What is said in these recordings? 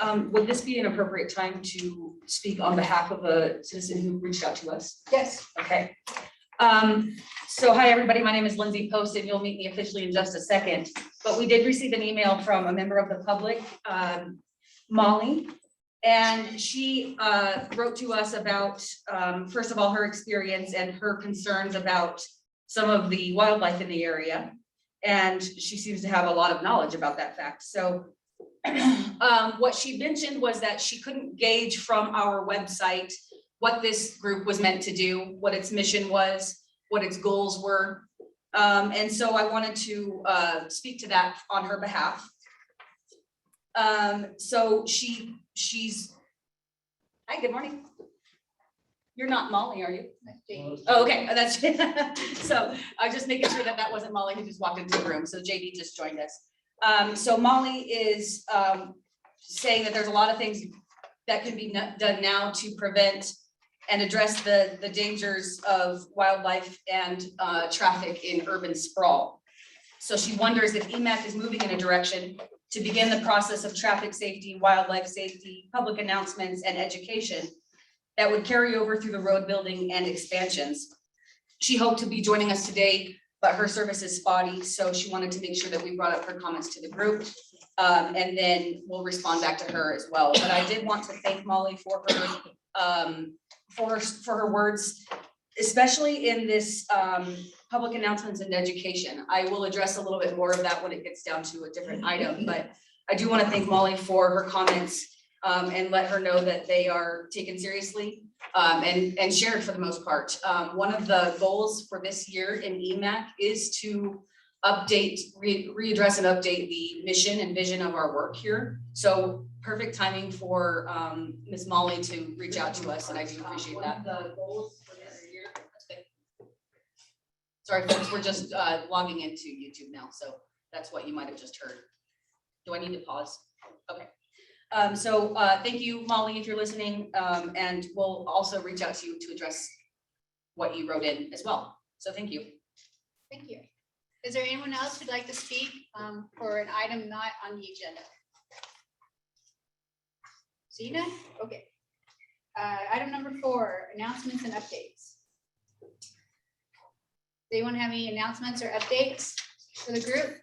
Would this be an appropriate time to speak on behalf of a citizen who reached out to us? Yes. Okay. So hi, everybody. My name is Lindsay Post, and you'll meet me officially in just a second. But we did receive an email from a member of the public, Molly, and she wrote to us about, first of all, her experience and her concerns about some of the wildlife in the area. And she seems to have a lot of knowledge about that fact. So what she mentioned was that she couldn't gauge from our website what this group was meant to do, what its mission was, what its goals were. And so I wanted to speak to that on her behalf. So she's, hi, good morning. You're not Molly, are you? Oh, okay, that's, so I was just making sure that that wasn't Molly who just walked into the room. So JD just joined us. So Molly is saying that there's a lot of things that can be done now to prevent and address the dangers of wildlife and traffic in urban sprawl. So she wonders if EMAC is moving in a direction to begin the process of traffic safety, wildlife safety, public announcements, and education that would carry over through the road building and expansions. She hoped to be joining us today, but her service is spotty, so she wanted to make sure that we brought up her comments to the group, and then we'll respond back to her as well. But I did want to thank Molly for her words, especially in this public announcements and education. I will address a little bit more of that when it gets down to a different item, but I do want to thank Molly for her comments and let her know that they are taken seriously and shared for the most part. One of the goals for this year in EMAC is to update, readdress and update the mission and vision of our work here. So perfect timing for Ms. Molly to reach out to us, and I do appreciate that. The goals for this year. That's good. Sorry, folks, we're just logging into YouTube now, so that's what you might have just heard. Do I need to pause? Okay. So thank you, Molly, if you're listening, and we'll also reach out to you to address what you wrote in as well. So thank you. Thank you. Is there anyone else who'd like to speak for an item not on the agenda? See none? Okay. Item number 4, announcements and updates. Do you want to have any announcements or updates for the group?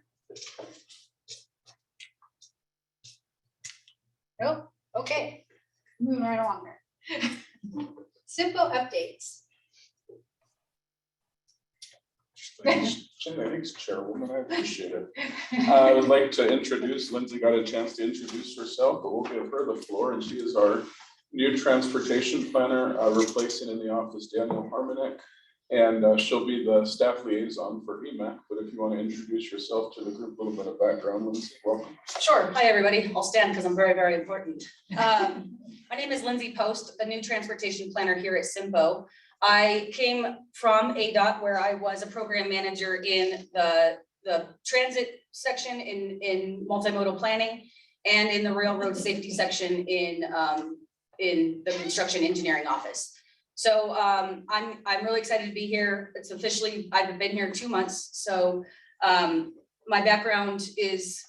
Nope. Okay. Moving right along there. Simple updates. Thanks, Chairwoman. I appreciate it. I would like to introduce, Lindsay got a chance to introduce herself, but we'll give her the floor, and she is our new transportation planner, replacing in the office Daniel Harmonick, and she'll be the staff liaison for EMAC. But if you want to introduce yourself to the group, a little bit of background, Lindsay, welcome. Sure. Hi, everybody. I'll stand because I'm very, very important. My name is Lindsay Post, a new transportation planner here at SIMPO. I came from ADOT, where I was a program manager in the transit section in multimodal planning and in the railroad safety section in the construction engineering office. So I'm really excited to be here. It's officially, I've been here 2 months. So my background is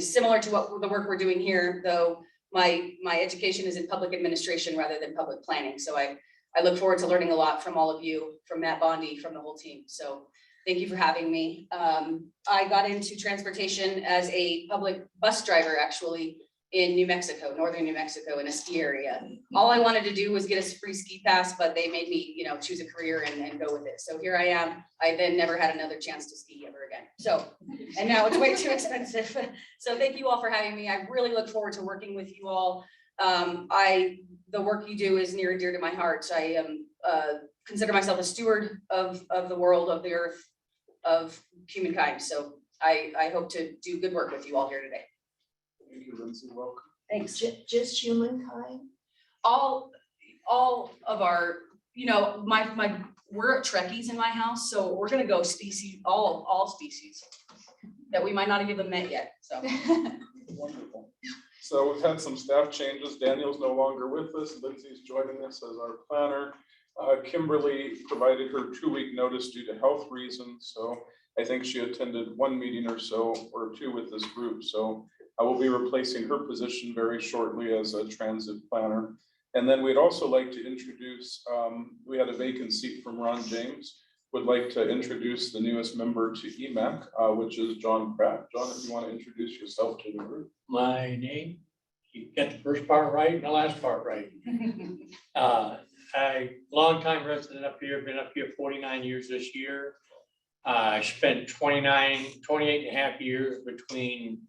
similar to what the work we're doing here, though my education is in public administration rather than public planning. So I look forward to learning a lot from all of you, from Matt Bondi, from the whole team. So thank you for having me. I got into transportation as a public bus driver, actually, in New Mexico, northern New Mexico, in a ski area. All I wanted to do was get a free ski pass, but they made me, choose a career and go with it. So here I am. I then never had another chance to ski ever again. So, and now it's way too expensive. So thank you all for having me. I really look forward to working with you all. The work you do is near and dear to my heart. I consider myself a steward of the world, of the earth, of humankind. So I hope to do good work with you all here today. Thank you, Lindsay. Welcome. Thanks. Just humankind? All of our, we're Trekkies in my house, so we're gonna go species, all species that we might not have even met yet. So Wonderful. So we've had some staff changes. Daniel's no longer with us. Lindsay's joining us as our planner. Kimberly provided her 2-week notice due to health reasons. So I think she attended 1 meeting or so, or 2 with this group. So I will be replacing her position very shortly as a transit planner. And then we'd also like to introduce, we had a vacant seat from Ron James. Would like to introduce the newest member to EMAC, which is John Pratt. John, if you want to introduce yourself to the group. My name, you get the first part right and the last part right. I, longtime resident up here, been up here 49 years this year. I spent 28 and a half years between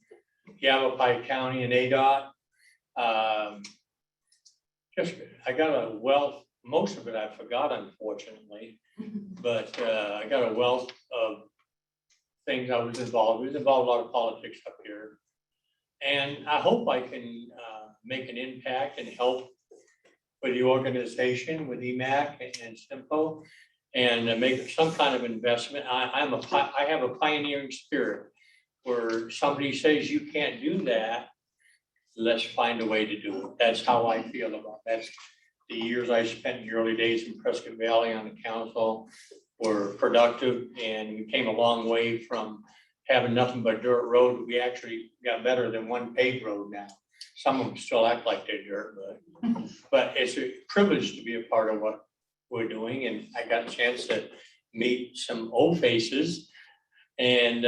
Yavapai County and ADOT. I got a wealth, most of it I forgot, unfortunately, but I got a wealth of things I was involved. We was involved in a lot of politics up here. And I hope I can make an impact and help with the organization, with EMAC and SIMPO, and make some kind of investment. I have a pioneering spirit where somebody says you can't do that, let's find a way to do it. That's how I feel about it. That's the years I spent in the early days in Prescott Valley on the council were productive, and we came a long way from having nothing but dirt road. We actually got better than one paved road now. Some of them still act like they're dirt, but it's a privilege to be a part of what we're doing. And I got a chance to meet some old faces and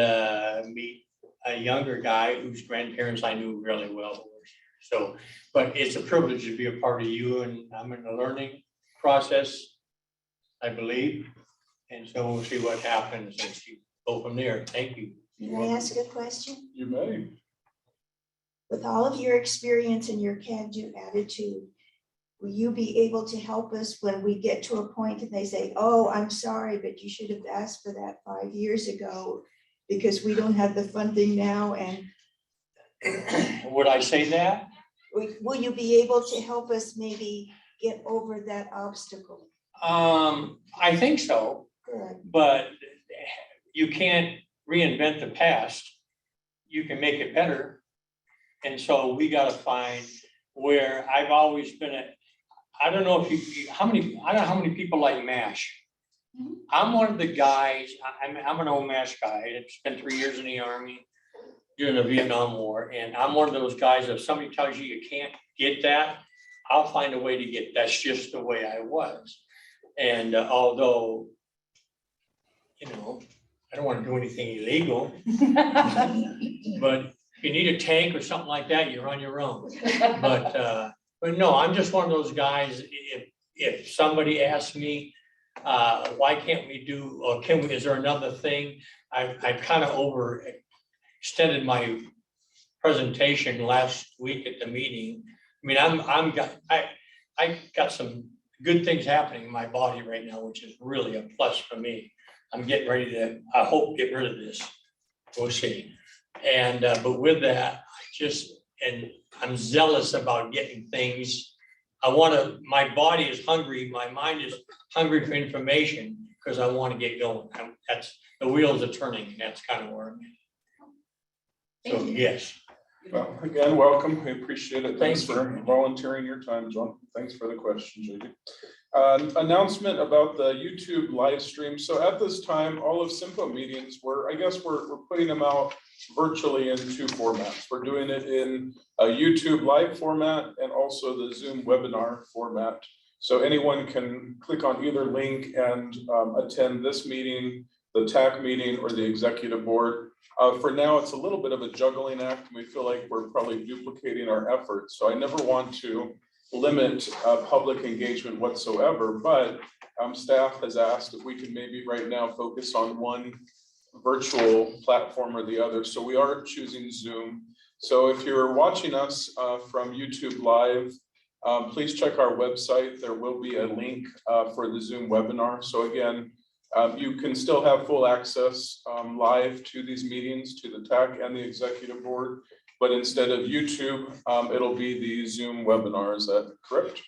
meet a younger guy whose grandparents I knew really well. So, but it's a privilege to be a part of you, and I'm in the learning process, I believe. And so we'll see what happens as you go from there. Thank you. Can I ask a question? You may. With all of your experience and your can-do attitude, will you be able to help us when we get to a point and they say, oh, I'm sorry, but you should have asked for that 5 years ago because we don't have the funding now? And Would I say that? will you be able to help us maybe get over that obstacle? I think so, Good. but you can't reinvent the past. You can make it better. And so we gotta find where I've always been at. I don't know if I don't know how many people like MASH. I'm one of the guys, I'm an old MASH guy. I spent 3 years in the Army during the Vietnam War. And I'm one of those guys, if somebody tells you you can't get that, I'll find a way to get, that's just the way I was. And although, you know, I don't want to do anything illegal, but if you need a tank or something like that, you're on your own. But no, I'm just one of those guys, if somebody asks me, why can't we do, or is there another thing? I've kind of overextended my presentation last week at the meeting. I mean, I got some good things happening in my body right now, which is really a plus for me. I'm getting ready to, I hope, get rid of this. We'll see. And, but with that, I'm zealous about getting things. My body is hungry. My mind is hungry for information because I want to get going. The wheels are turning, and that's kind of where I'm at. So, yes. Well, again, welcome. We appreciate it. Thanks Thank for volunteering your time, John. Thanks for the question, JD. Announcement about the YouTube live stream. So at this time, all of SIMPO meetings, we're putting them out virtually in two formats. We're doing it in a YouTube live format and also the Zoom webinar format. So anyone can click on either link and attend this meeting, the TAC meeting, or the executive board. For now, it's a little bit of a juggling act, and we feel like we're probably duplicating our efforts. So I never want to limit public engagement whatsoever, but staff has asked if we can maybe right now focus on one virtual platform or the other. So we are choosing Zoom. So if you're watching us from YouTube Live, please check our website. There will be a link for the Zoom webinar. So again, you can still have full access live to these meetings, to the TAC and the executive board, but instead of YouTube, it'll be the Zoom webinar. Is that correct?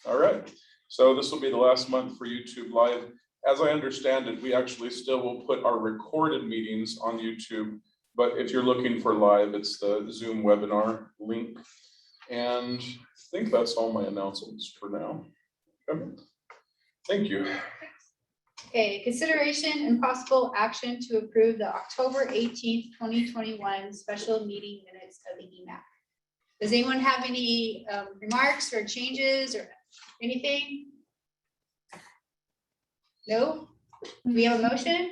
All right. So this will be the last month for YouTube Live. As I understand it, we actually still will put our recorded meetings on YouTube, but if you're looking for live, it's the Zoom webinar link. And I think that's all my announcements for now. Okay. Thank you. Okay, consideration and possible action to approve the October 18th, 2021 special meeting minutes of the EMAC. Does anyone have any remarks or changes or anything? No? Do we have a motion?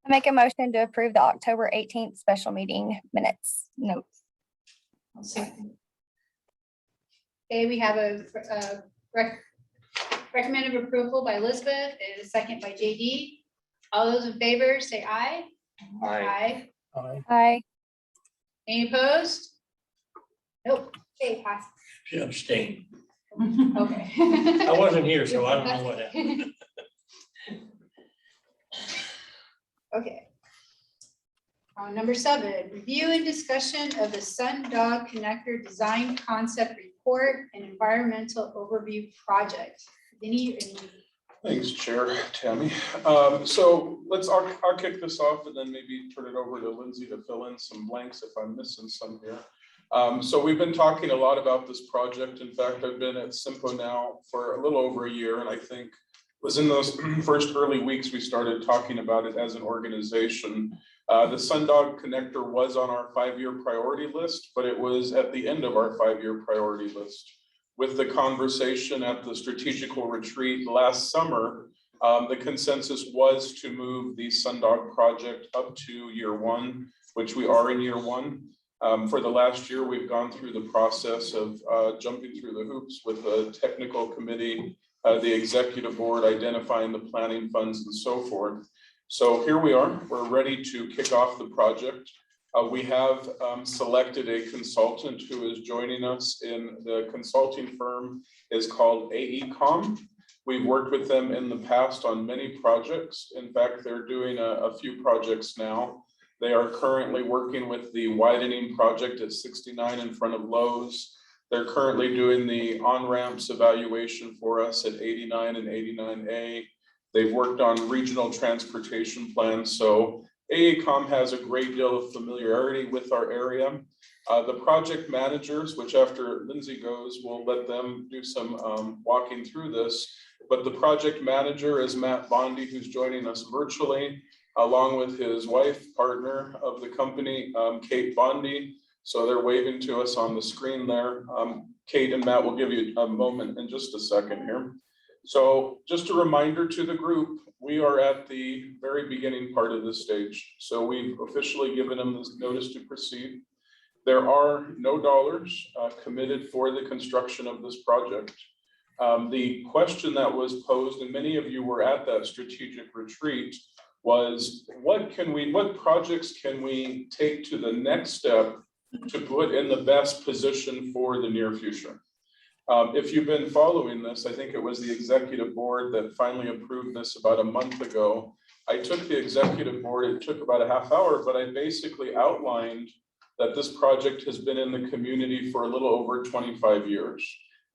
I make a motion to approve the October 18th special meeting minutes notes. Okay, we have a recommended approval by Elizabeth and a second by JD. All those in favor, say aye. Aye. Aye. Any opposed? Nope. Okay, pass. She abstained. Okay. I wasn't here, so I don't know what happened. Okay. Number 7, review and discussion of the Sundog Connector Design Concept Report and Environmental Overview Project. Any Thanks, Chair Tammy. So I'll kick this off and then maybe turn it over to Lindsay to fill in some blanks if I'm missing some here. So we've been talking a lot about this project. In fact, I've been at SIMPO now for a little over a year, and I think it was in those first early weeks we started talking about it as an organization. The Sundog Connector was on our 5-year priority list, but it was at the end of our 5-year priority list. With the conversation at the strategical retreat last summer, the consensus was to move the Sundog project up to year 1, which we are in year 1. For the last year, we've gone through the process of jumping through the hoops with the technical committee, the executive board, identifying the planning funds and so forth. So here we are, we're ready to kick off the project. We have selected a consultant who is joining us. In the consulting firm is called AECOM. We've worked with them in the past on many projects. In fact, they're doing a few projects now. They are currently working with the widening project at 69 in front of Lowe's. They're currently doing the on-ramps evaluation for us at 89 and 89A. They've worked on regional transportation plans. So AECOM has a great deal of familiarity with our area. The project managers, which after Lindsay goes, we'll let them do some walking through this. But the project manager is Matt Bondi, who's joining us virtually, along with his wife, partner of the company, Kate Bondi. So they're waving to us on the screen there. Kate and Matt will give you a moment in just a second here. So just a reminder to the group, we are at the very beginning part of this stage. So we've officially given them this notice to proceed. There are no dollars committed for the construction of this project. The question that was posed, and many of you were at that strategic retreat, was what projects can we take to the next step to put in the best position for the near future? If you've been following this, I think it was the executive board that finally approved this about a month ago. I took the executive board, it took about a half hour, but I basically outlined that this project has been in the community for a little over 25 years,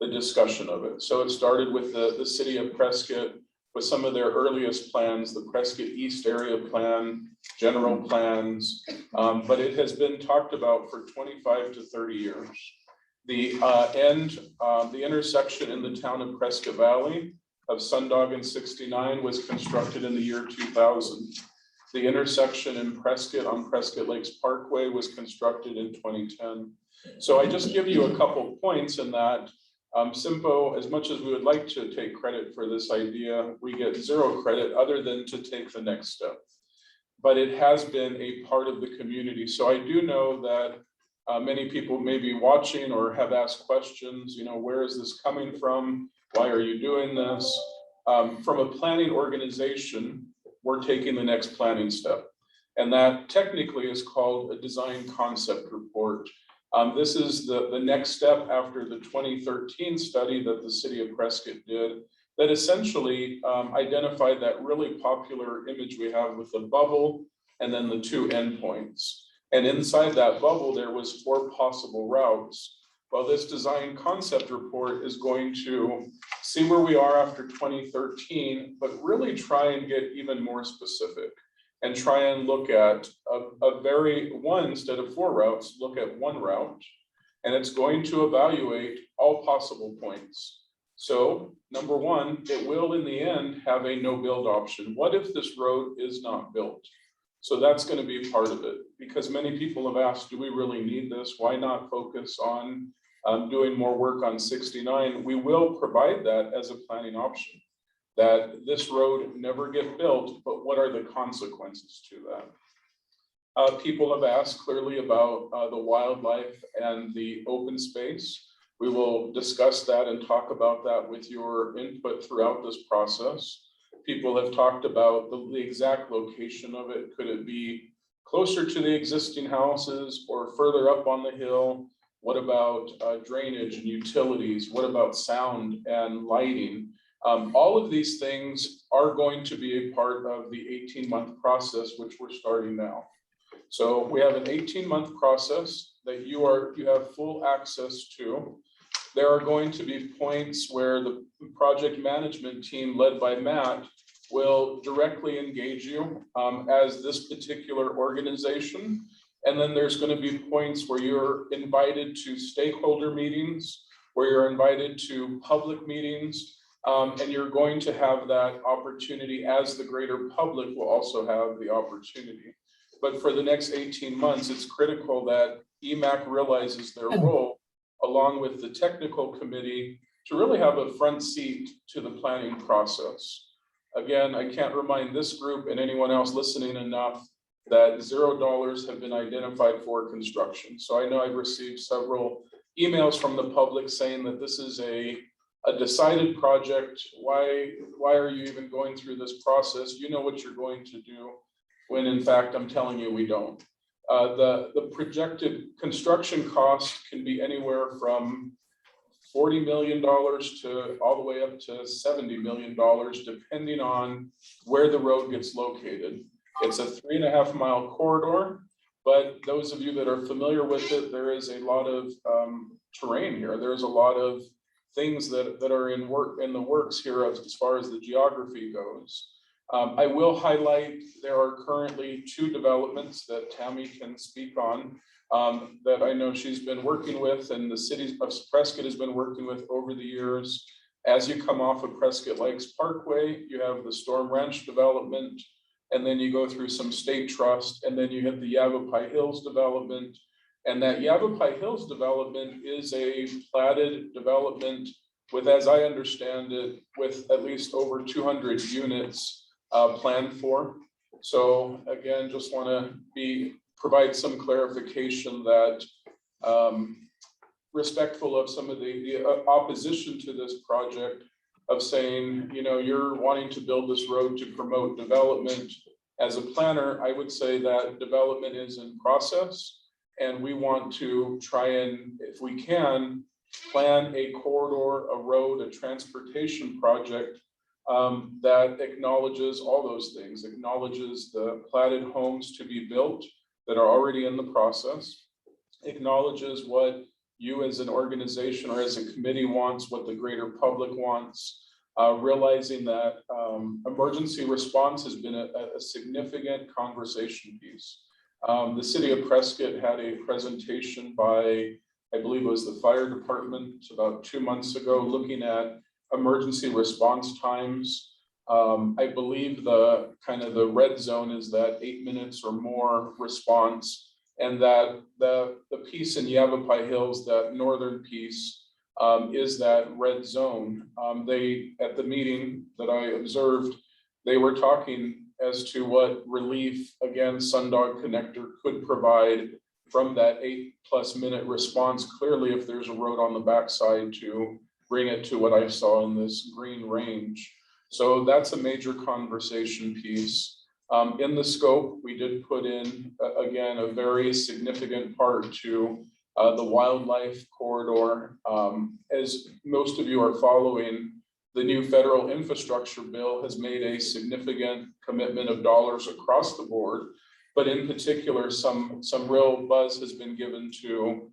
the discussion of it. So it started with the city of Prescott with some of their earliest plans, the Prescott East Area Plan, general plans, but it has been talked about for 25 to 30 years. The intersection in the town of Prescott Valley of Sundog and 69 was constructed in the year 2000. The intersection in Prescott on Prescott Lakes Parkway was constructed in 2010. So I just give you a couple points in that SIMPO, as much as we would like to take credit for this idea, we get zero credit other than to take the next step. But it has been a part of the community. So I do know that many people may be watching or have asked questions, you know, where is this coming from? Why are you doing this? From a planning organization, we're taking the next planning step. And that technically is called a design concept report. This is the next step after the 2013 study that the city of Prescott did that essentially identified that really popular image we have with the bubble and then the 2 endpoints. And inside that bubble, there was 4 possible routes. Well, this design concept report is going to see where we are after 2013, but really try and get even more specific and try and look at instead of 4 routes, look at 1 route. And it's going to evaluate all possible points. So number one, it will in the end have a no build option. What if this road is not built? So that's going to be part of it, because many people have asked, do we really need this? Why not focus on doing more work on 69? We will provide that as a planning option, that this road never get built, but what are the consequences to that? People have asked clearly about the wildlife and the open space. We will discuss that and talk about that with your input throughout this process. People have talked about the exact location of it. Could it be closer to the existing houses or further up on the hill? What about drainage and utilities? What about sound and lighting? All of these things are going to be a part of the 18-month process, which we're starting now. So we have an 18-month process that you have full access to. There are going to be points where the project management team led by Matt will directly engage you as this particular organization. And then there's going to be points where you're invited to stakeholder meetings, where you're invited to public meetings, and you're going to have that opportunity, as the greater public will also have the opportunity. But for the next 18 months, it's critical that EMAC realizes their role, along with the technical committee, to really have a front seat to the planning process. Again, I can't remind this group and anyone else listening enough that $0 have been identified for construction. So I know I've received several emails from the public saying that this is a decided project. Why are you even going through this process? You know what you're going to do, when in fact, I'm telling you we don't. The projected construction cost can be anywhere from $40 million to all the way up to $70 million, depending on where the road gets located. It's a 3.5 mile corridor, but those of you that are familiar with it, there is a lot of terrain here. There's a lot of things that are in the works here as far as the geography goes. I will highlight, there are currently 2 developments that Tammy can speak on that I know she's been working with, and the city of Prescott has been working with over the years. As you come off of Prescott Lakes Parkway, you have the Storm Ranch development, and then you go through some state trust, and then you hit the Yavapai Hills development. And that Yavapai Hills development is a platted development with, as I understand it, with at least over 200 units planned for. So again, just want to provide some clarification that respectful of some of the opposition to this project, of saying, you know, you're wanting to build this road to promote development. As a planner, I would say that development is in process, and we want to try and, if we can, plan a corridor, a road, a transportation project that acknowledges all those things, acknowledges the platted homes to be built that are already in the process, acknowledges what you as an organization or as a committee wants, what the greater public wants, realizing that emergency response has been a significant conversation piece. The city of Prescott had a presentation by, I believe it was the fire department about 2 months ago, looking at emergency response times. I believe the kind of the red zone is that 8 minutes or more response, and that the piece in Yavapai Hills, that northern piece, is that red zone. At the meeting that I observed, they were talking as to what relief, again, Sundog Connector could provide from that 8+ minute response. Clearly, if there's a road on the backside, to bring it to what I saw in this green range. So that's a major conversation piece. In the scope, we did put in, again, a very significant part to the wildlife corridor. As most of you are following, the new federal infrastructure bill has made a significant commitment of dollars across the board, but in particular, some real buzz has been given to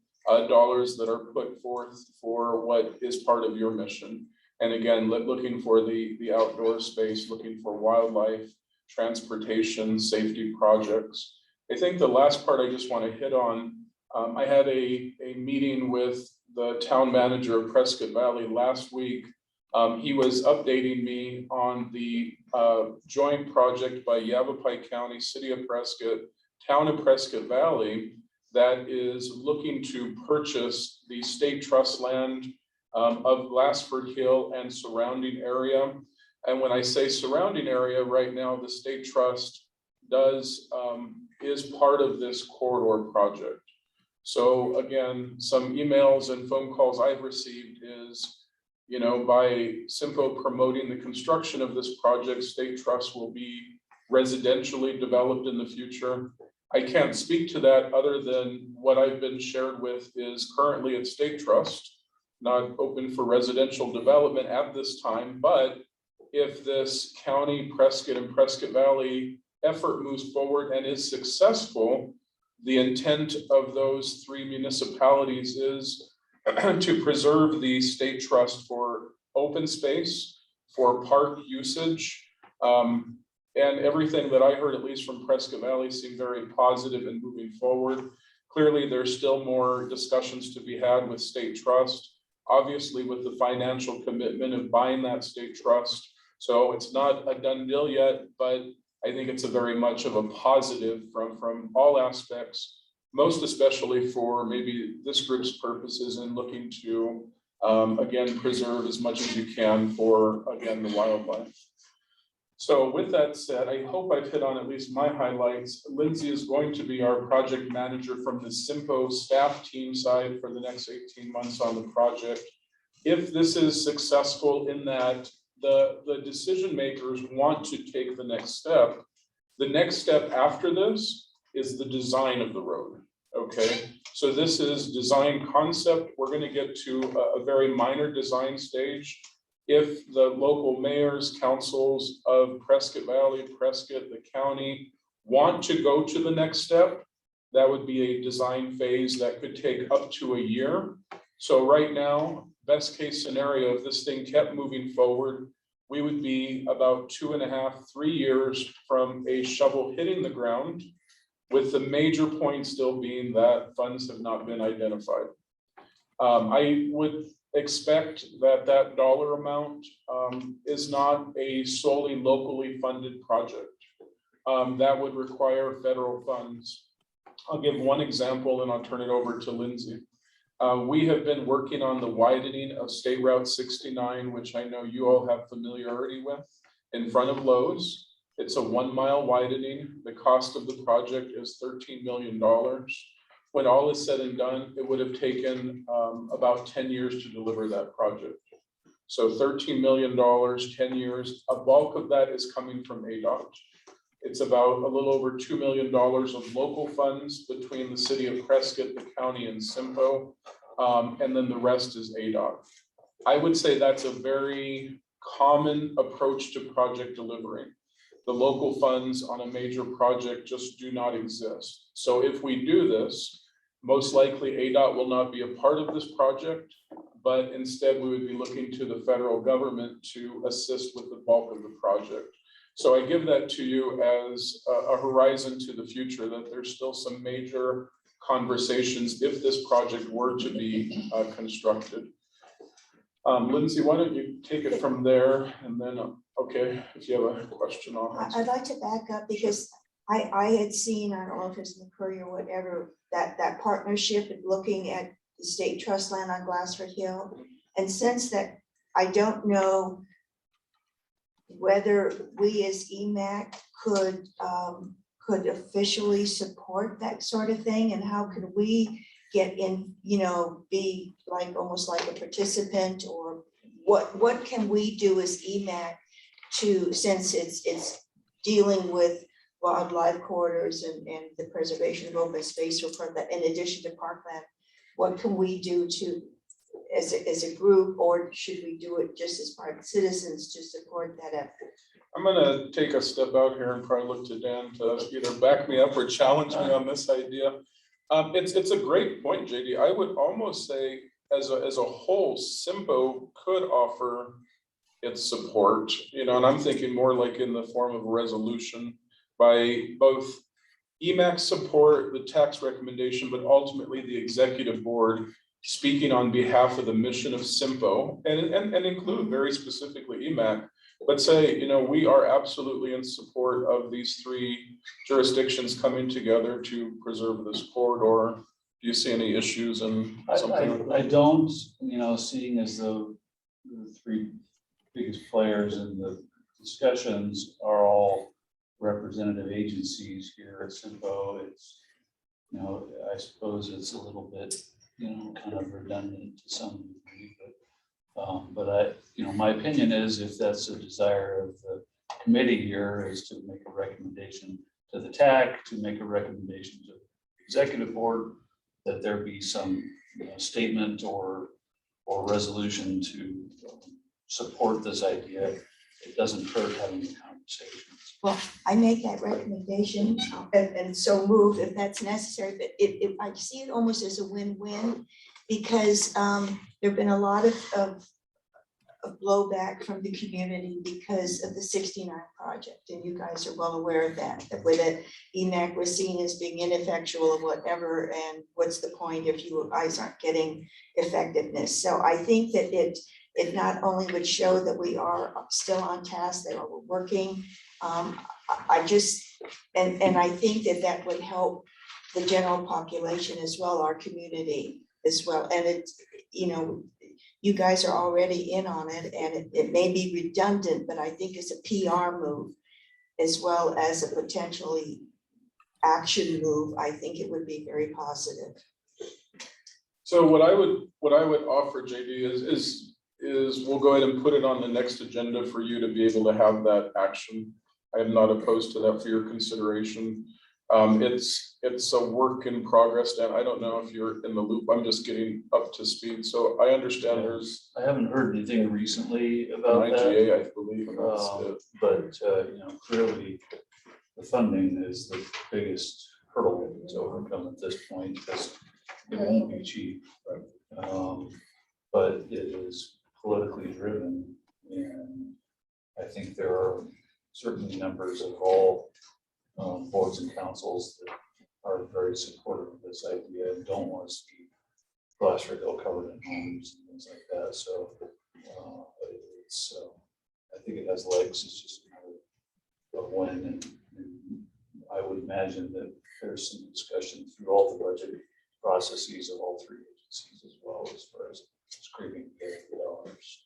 dollars that are put forth for what is part of your mission. And again, looking for the outdoor space, looking for wildlife, transportation, safety projects. I think the last part I just want to hit on, I had a meeting with the town manager of Prescott Valley last week He was updating me on the joint project by Yavapai County, City of Prescott, Town of Prescott Valley, that is looking to purchase the state trust land of Glassford Hill and surrounding area. And when I say surrounding area, right now, the state trust is part of this corridor project. So again, some emails and phone calls I've received is, by Simpo promoting the construction of this project, state trust will be residentially developed in the future. I can't speak to that other than what I've been shared with is currently at state trust, not open for residential development at this time, but if this county, Prescott and Prescott Valley effort moves forward and is successful, the intent of those three municipalities is to preserve the state trust for open space, for park usage. And everything that I heard, at least from Prescott Valley, seemed very positive and moving forward. Clearly, there's still more discussions to be had with state trust, obviously with the financial commitment of buying that state trust. So it's not a done deal yet, but I think it's a very much of a positive from all aspects, most especially for maybe this group's purposes in looking to, again, preserve as much as you can for, again, the wildlife. So with that said, I hope I've hit on at least my highlights. Lindsay is going to be our project manager from the Simpo staff team side for the next 18 months on the project. If this is successful in that the decision makers want to take the next step after this is the design of the road, okay? So this is design concept. We're gonna get to a very minor design stage. If the local mayors, councils of Prescott Valley, Prescott, the county want to go to the next step, that would be a design phase that could take up to a year. So right now, best case scenario, if this thing kept moving forward, we would be about 2.5, 3 years from a shovel hitting the ground, with the major point still being that funds have not been identified. I would expect that dollar amount is not a solely locally funded project. That would require federal funds. I'll give one example and I'll turn it over to Lindsay. We have been working on the widening of State Route 69, which I know you all have familiarity with, in front of Lowe's. It's a 1 mile widening. The cost of the project is $13 million. When all is said and done, it would have taken about 10 years to deliver that project. So $13 million, 10 years, a bulk of that is coming from ADOT. It's about a little over $2 million of local funds between the city of Prescott, the county, and Simpo, and then the rest is ADOT. I would say that's a very common approach to project delivery. The local funds on a major project just do not exist. So if we do this, most likely ADOT will not be a part of this project, but instead we would be looking to the federal government to assist with the bulk of the project. So I give that to you as a horizon to the future, that there's still some major conversations if this project were to be constructed. Lindsay, why don't you take it from there, and then, okay, if you have a question on it. I'd like to back up because I had seen, I don't know if it's in the Courier or whatever, that partnership and looking at the state trust land on Glassford Hill. And since that, I don't know whether we as EMAC could officially support that sort of thing, and how could we get in, be like almost like a participant, or what can we do as EMAC to, since it's dealing with wildlife corridors and the preservation of open space for that, in addition to parkland, what can we do to, as a group, or should we do it just as private citizens to support that effort? I'm gonna take a step out here and probably look to Dan to either back me up or challenge me on this idea. It's a great point, JD. I would almost say as a whole, Simpo could offer its support, and I'm thinking more like in the form of a resolution by both EMAC support, the tax recommendation, but ultimately the executive board speaking on behalf of the mission of SIMPO and include very specifically EMAC, but say, you know, we are absolutely in support of these three jurisdictions coming together to preserve this corridor. Do you see any issues in something like that? I don't, you know, seeing as the three biggest players in the discussions are all representative agencies here at SIMPO, it's, you know, I suppose it's a little bit, you know, kind of redundant to some degree, but I, you know, my opinion is if that's a desire of the committee here is to make a recommendation to the TAC, to make a recommendation to the executive board, that there be some, you know, statement or resolution to support this idea. It doesn't hurt having the conversations. Well, I make that recommendation and so move if that's necessary, but if I see it almost as a win-win, because there've been a lot of blowback from the community because of the 69 project, and you guys are well aware of that, where that EMAC was seen as being ineffectual or whatever, and what's the point if you guys aren't getting effectiveness? So I think that it not only would show that we are still on task, that we're working. I just, and I think that that would help the general population as well, our community as well. And it's, you know, you guys are already in on it, and it may be redundant, but I think it's a PR move as well as a potentially action move. I think it would be very positive. So what I would offer, JD, is we'll go ahead and put it on the next agenda for you to be able to have that action. I am not opposed to that for your consideration. It's a work in progress, Dan. I don't know if you're in the loop. I'm just getting up to speed. So I understand there's I haven't heard anything recently about an that, IGA, I believe. And that's it. but you know, clearly the funding is the biggest hurdle to overcome at this point because it won't be cheap. But it is politically driven, and I think there are certainly members of all boards and councils that are very supportive of this idea and don't want to see Glasser Hill covered in homes and things like that. So it's, I think it has legs. It's just a win, and I would imagine that there's some discussion through all the budget processes of all three agencies as well as far as scraping the dollars.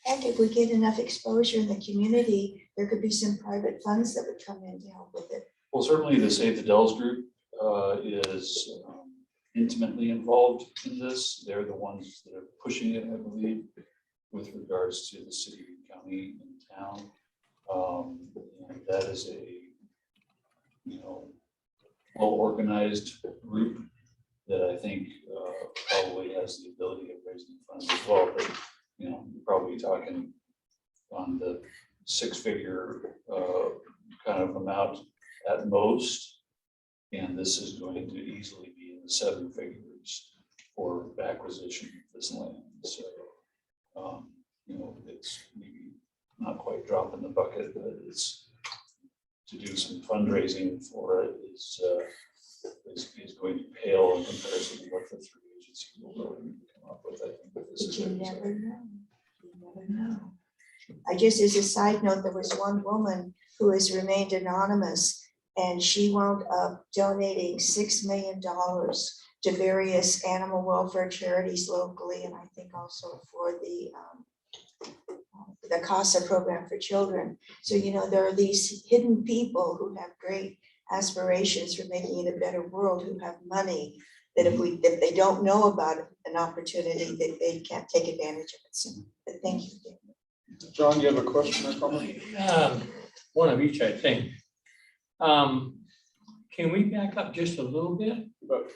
And if we get enough exposure in the community, there could be some private funds that would come in to help with it. Well, certainly the Save the Dells group is intimately involved in this. They're the ones that are pushing it, I believe, with regards to the city, county, and town. And that is a, you know, well-organized group that I think probably has the ability of raising funds as well. But, you know, you're probably talking on the six-figure kind of amount at most. And this is going to easily be in the seven figures for acquisition of this land. So, you know, it's maybe not quite dropping the bucket, but it's to do some fundraising for it is going to pale in comparison to what the three agencies will come up with. I think that this But is you a- never know. You never know. I just, as a side note, there was one woman who has remained anonymous, and she wound up donating $6 million to various animal welfare charities locally, and I think also for the CASA program for children. So, you know, there are these hidden people who have great aspirations for making it a better world, who have money, that if they don't know about an opportunity, that they can't take advantage of it. So, but thank you. John, you have a question or comment? One of each, I think. Can we back up just a little bit? But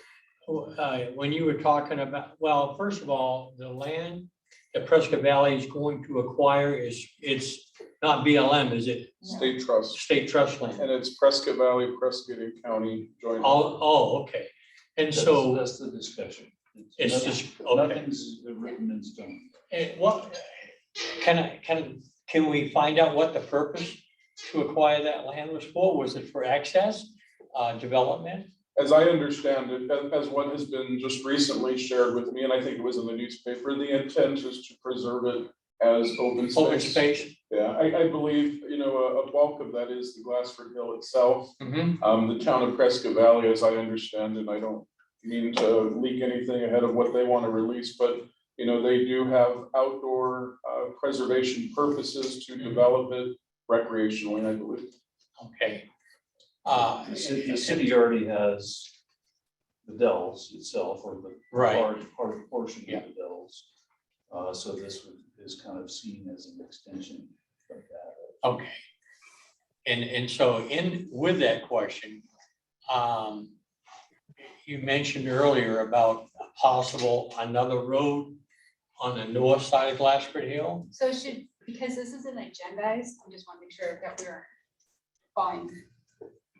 When you were talking about, well, first of all, the land that Prescott Valley is going to acquire it's not BLM, is it? state trust, State trust land? and it's Prescott Valley, Prescott County joint. Oh, okay. And so that's the discussion. it's nothing- just, okay. Nothing's written in stone. And what, can we find out what the purpose to acquire that land was for? Was it for access, development, as I understand it, as what has been just recently shared with me, and I think it was in the newspaper, the intent is to preserve it as open Open space. space. Yeah, I believe, a bulk of that is the Glassford Hill itself. The town of Prescott Valley, as I understand it, I don't mean to leak anything ahead of what they want to release, but they do have outdoor preservation purposes to develop it recreationally, I believe. Okay. The city already has the Dells itself, or the Right. large portion Yeah. of the Dells. So this is kind of seen as an extension of that. Okay. And so with that question, you mentioned earlier about a possible another road on the north side of Glassford Hill. So because this isn't agendized, I just want to make sure that we're following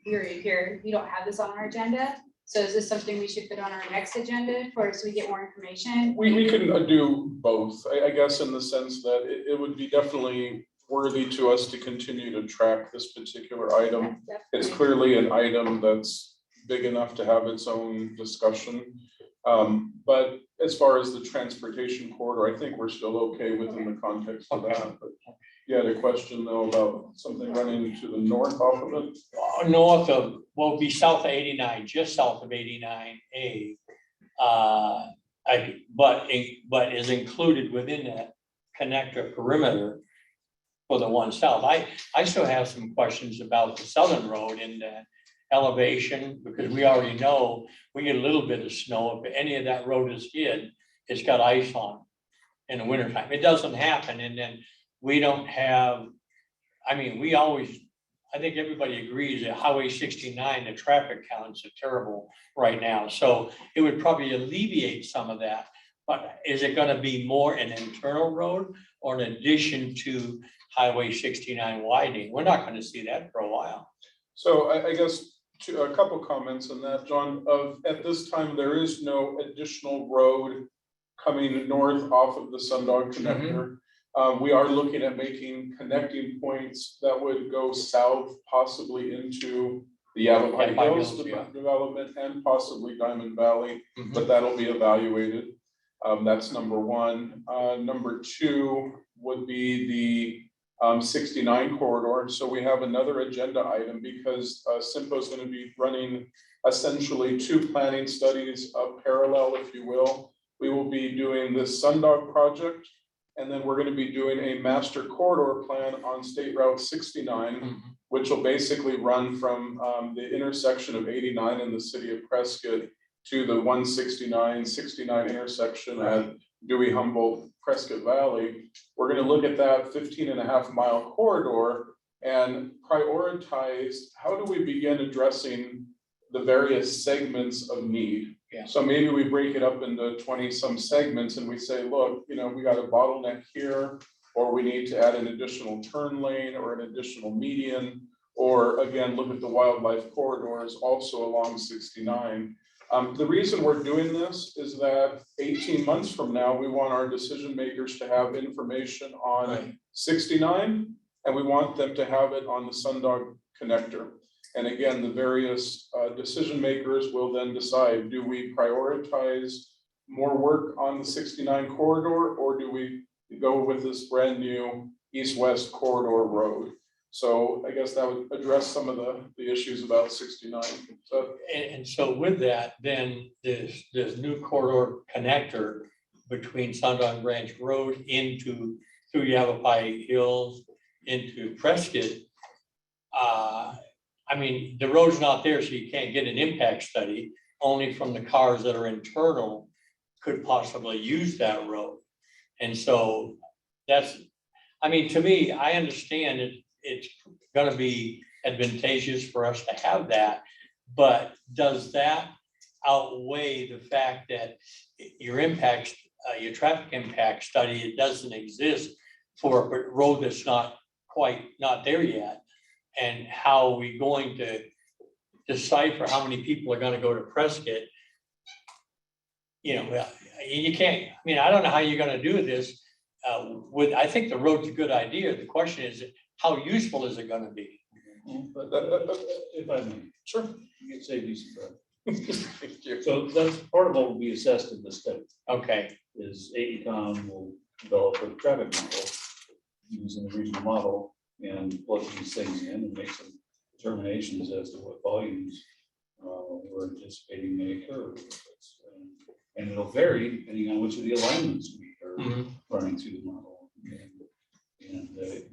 theory here. We don't have this on our agenda. So is this something we should put on our next agenda so we get more information? We can do both, I guess, in the sense that it would be definitely worthy to us to continue to track this particular item. It's clearly an item that's big enough to have its own discussion. But as far as the transportation corridor, I think we're still okay within the context of that. But you had a question though about something running to the north off of it? North of, well, it'd be south of 89, just south of 89A. But is included within that connector perimeter for the one south. I still have some questions about the southern road and the elevation, because we already know we get a little bit of snow. If any of that road is hid, it's got ice on in the wintertime. It doesn't happen, and then we don't have, I think everybody agrees that Highway 69, the traffic counts are terrible right now. So it would probably alleviate some of that. But is it gonna be more an internal road or in addition to Highway 69 widening? We're not gonna see that for a while. So I guess a couple comments on that, John. At this time, there is no additional road coming north off of the Sundog connector. We are looking at making connecting points that would go south, possibly into the Yavapai Hills development and possibly Diamond Valley, but that'll be evaluated. That's number one. Number two would be the 69 corridor. So we have another agenda item because SIMPO is going to be running essentially two planning studies parallel, if you will. We will be doing this Sundog project, and then we're going to be doing a master corridor plan on State Route 69, which will basically run from the intersection of 89 in the city of Prescott to the 169-69 intersection at Dewey Humboldt Prescott Valley. We're going to look at that 15.5-mile corridor and prioritize how do we begin addressing the various segments of need. Yeah. So maybe we break it up into 20-some segments and we say, look, we got a bottleneck here, or we need to add an additional turn lane or an additional median, or again, look at the wildlife corridors also along 69. The reason we're doing this is that 18 months from now, we want our decision makers to have information on 69, and we want them to have it on the Sundog connector. And again, the various decision makers will then decide, do we prioritize more work on the 69 corridor, or do we go with this brand new east-west corridor road? So I guess that would address some of the issues about 69. And so with that, then this new corridor connector between Sundog Branch Road through Yavapai Hills into Prescott. The road's not there, so you can't get an impact study. Only from the cars that are internal could possibly use that road. And so to me, I understand it's gonna be advantageous for us to have that, but does that outweigh the fact that your traffic impact study, it doesn't exist for a road that's not there yet? And how are we going to decipher how many people are gonna go to Prescott? You can't, I don't know how you're gonna do this. I think the road's a good idea. The question is, how useful is it gonna be? But if I may, Sure. you can say these, Thank you. So that's part of what will be assessed in the study, Okay, is AECom will develop a traffic model using the regional model and plug these things in and make some determinations as to what volumes we're anticipating may occur. And it'll vary depending on which of the alignments we are mhm, running through the model. And with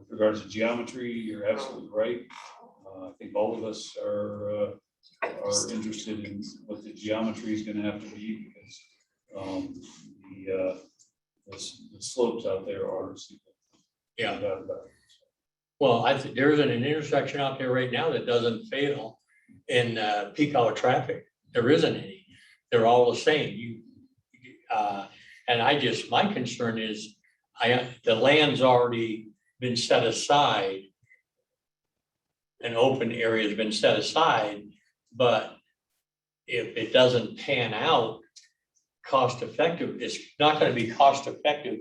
regards to geometry, you're absolutely right. I think all of us are interested in what the geometry is going to have to be because the slopes out there are steep. yeah. No doubt about it. Well, I think there's an intersection out there right now that doesn't fail in peak hour traffic. There isn't any. They're all the same. And my concern is, the land's already been set aside. An open area has been set aside, but if it doesn't pan out cost effective, it's not gonna be cost effective.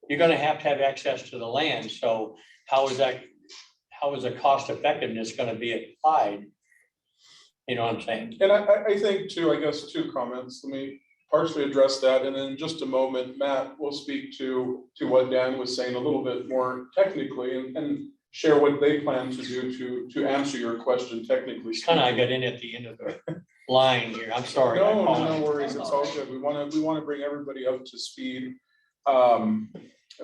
You're gonna have to have access to the land, so how is the cost effectiveness gonna be applied? You know what I'm saying? And I think too, I guess, two comments. Let me partially address that, and then in just a moment, Matt will speak to what Dan was saying a little bit more technically and share what they plan to do to answer your question technically. Kind of, I got in at the end of the line here. I'm sorry. I No apologize. worries, it's all good. We want to bring everybody up to speed. And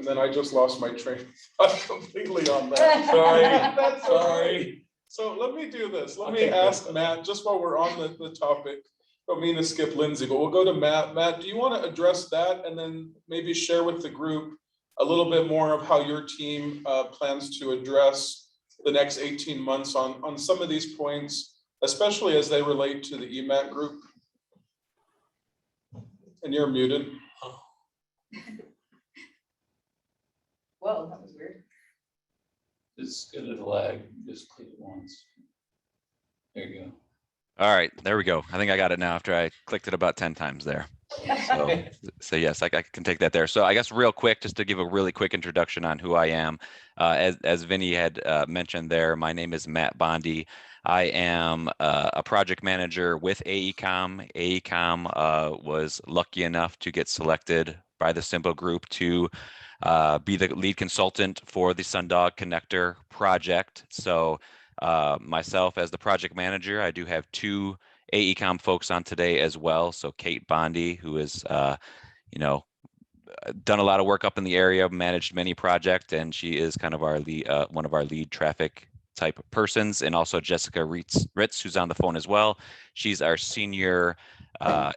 then I just lost my train of thought completely on that. Sorry, That's all right. sorry. So let me do this. Let I'll me take ask this. Matt, just while we're on the topic. Don't mean to skip Lindsay, but we'll go to Matt. Matt, do you want to address that and then maybe share with the group a little bit more of how your team plans to address the next 18 months on some of these points, especially as they relate to the EMAC group? And you're muted. Whoa, that was weird. It's a little lag, just click it once. There you go. All right, there we go. I think I got it now after I clicked it about 10 times there. So yes, I can take that there. So I guess real quick, just to give a really quick introduction on who I am. As Vinny had mentioned there, my name is Matt Bondi. I am a project manager with AECom. AECom was lucky enough to get selected by the Simbo Group to be the lead consultant for the Sundog Connector project. So myself as the project manager, I do have two AECom folks on today as well. So Kate Bondi, who has, done a lot of work up in the area, managed many projects, and she is kind of our lead, one of our lead traffic type of persons. And also Jessica Ritz, who's on the phone as well. She's our senior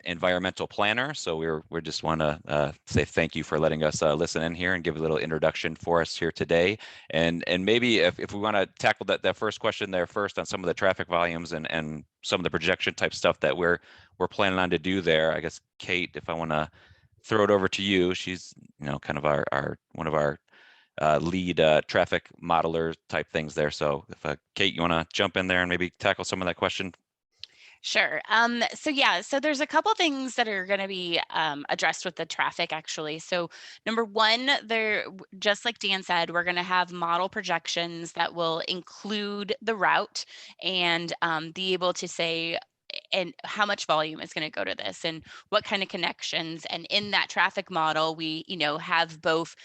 environmental planner. So we're just want to say thank you for letting us listen in here and give a little introduction for us here today. And maybe if we want to tackle that first question there first on some of the traffic volumes and some of the projection type stuff that we're planning on to do there. I guess Kate, if I want to throw it over to you, she's kind of our one of our lead traffic modeler type things there. So if Kate, you want to jump in there and maybe tackle some of that question? Sure. So there's a couple things that are going to be addressed with the traffic actually. So number one, just like Dan said, we're going to have model projections that will include the route and be able to say and how much volume is going to go to this and what kind of connections. And in that traffic model, we have both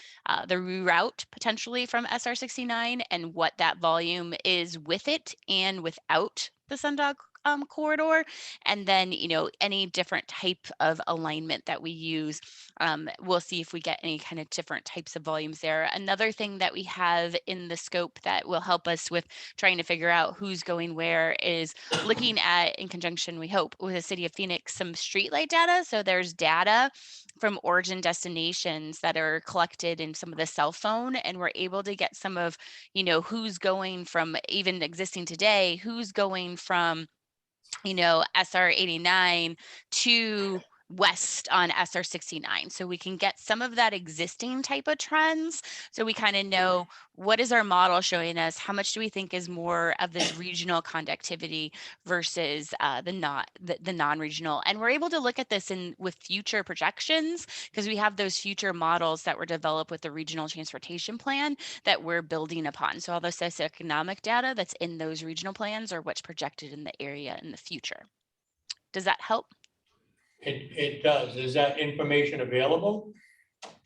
the reroute potentially from SR 69 and what that volume is with it and without the Sundog corridor, and then any different type of alignment that we use. We'll see if we get any kind of different types of volumes there. Another thing that we have in the scope that will help us with trying to figure out who's going where is looking at, in conjunction, we hope, with the City of Phoenix, some streetlight data. So there's data from origin destinations that are collected in some of the cell phone, and we're able to get some of who's going from, even existing today, who's going from SR 89 to west on SR 69. So we can get some of that existing type of trends. So we kind of know, what is our model showing us? How much do we think is more of this regional conductivity versus the non-regional? And we're able to look at this with future projections, because we have those future models that were developed with the regional transportation plan that we're building upon. So all the socioeconomic data that's in those regional plans are what's projected in the area in the future. Does that help? It does. Is that information available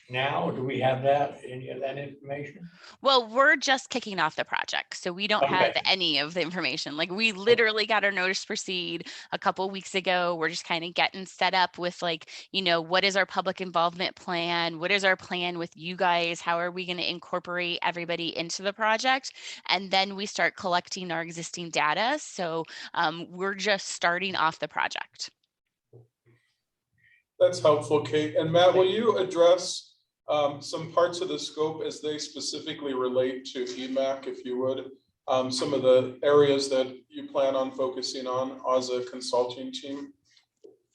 now? Do we have that, any of that information? Well, we're just kicking off the project, so we don't have Okay. any of the information. Like, we literally got our notice to proceed a couple weeks ago. We're just kind of getting set up with, like, what is our public involvement plan? What is our plan with you guys? How are we going to incorporate everybody into the project? And then we start collecting our existing data. So we're just starting off the project. That's helpful, Kate. And Matt, will you address some parts of the scope as they specifically relate to EMAC, if you would? Some of the areas that you plan on focusing on as a consulting team?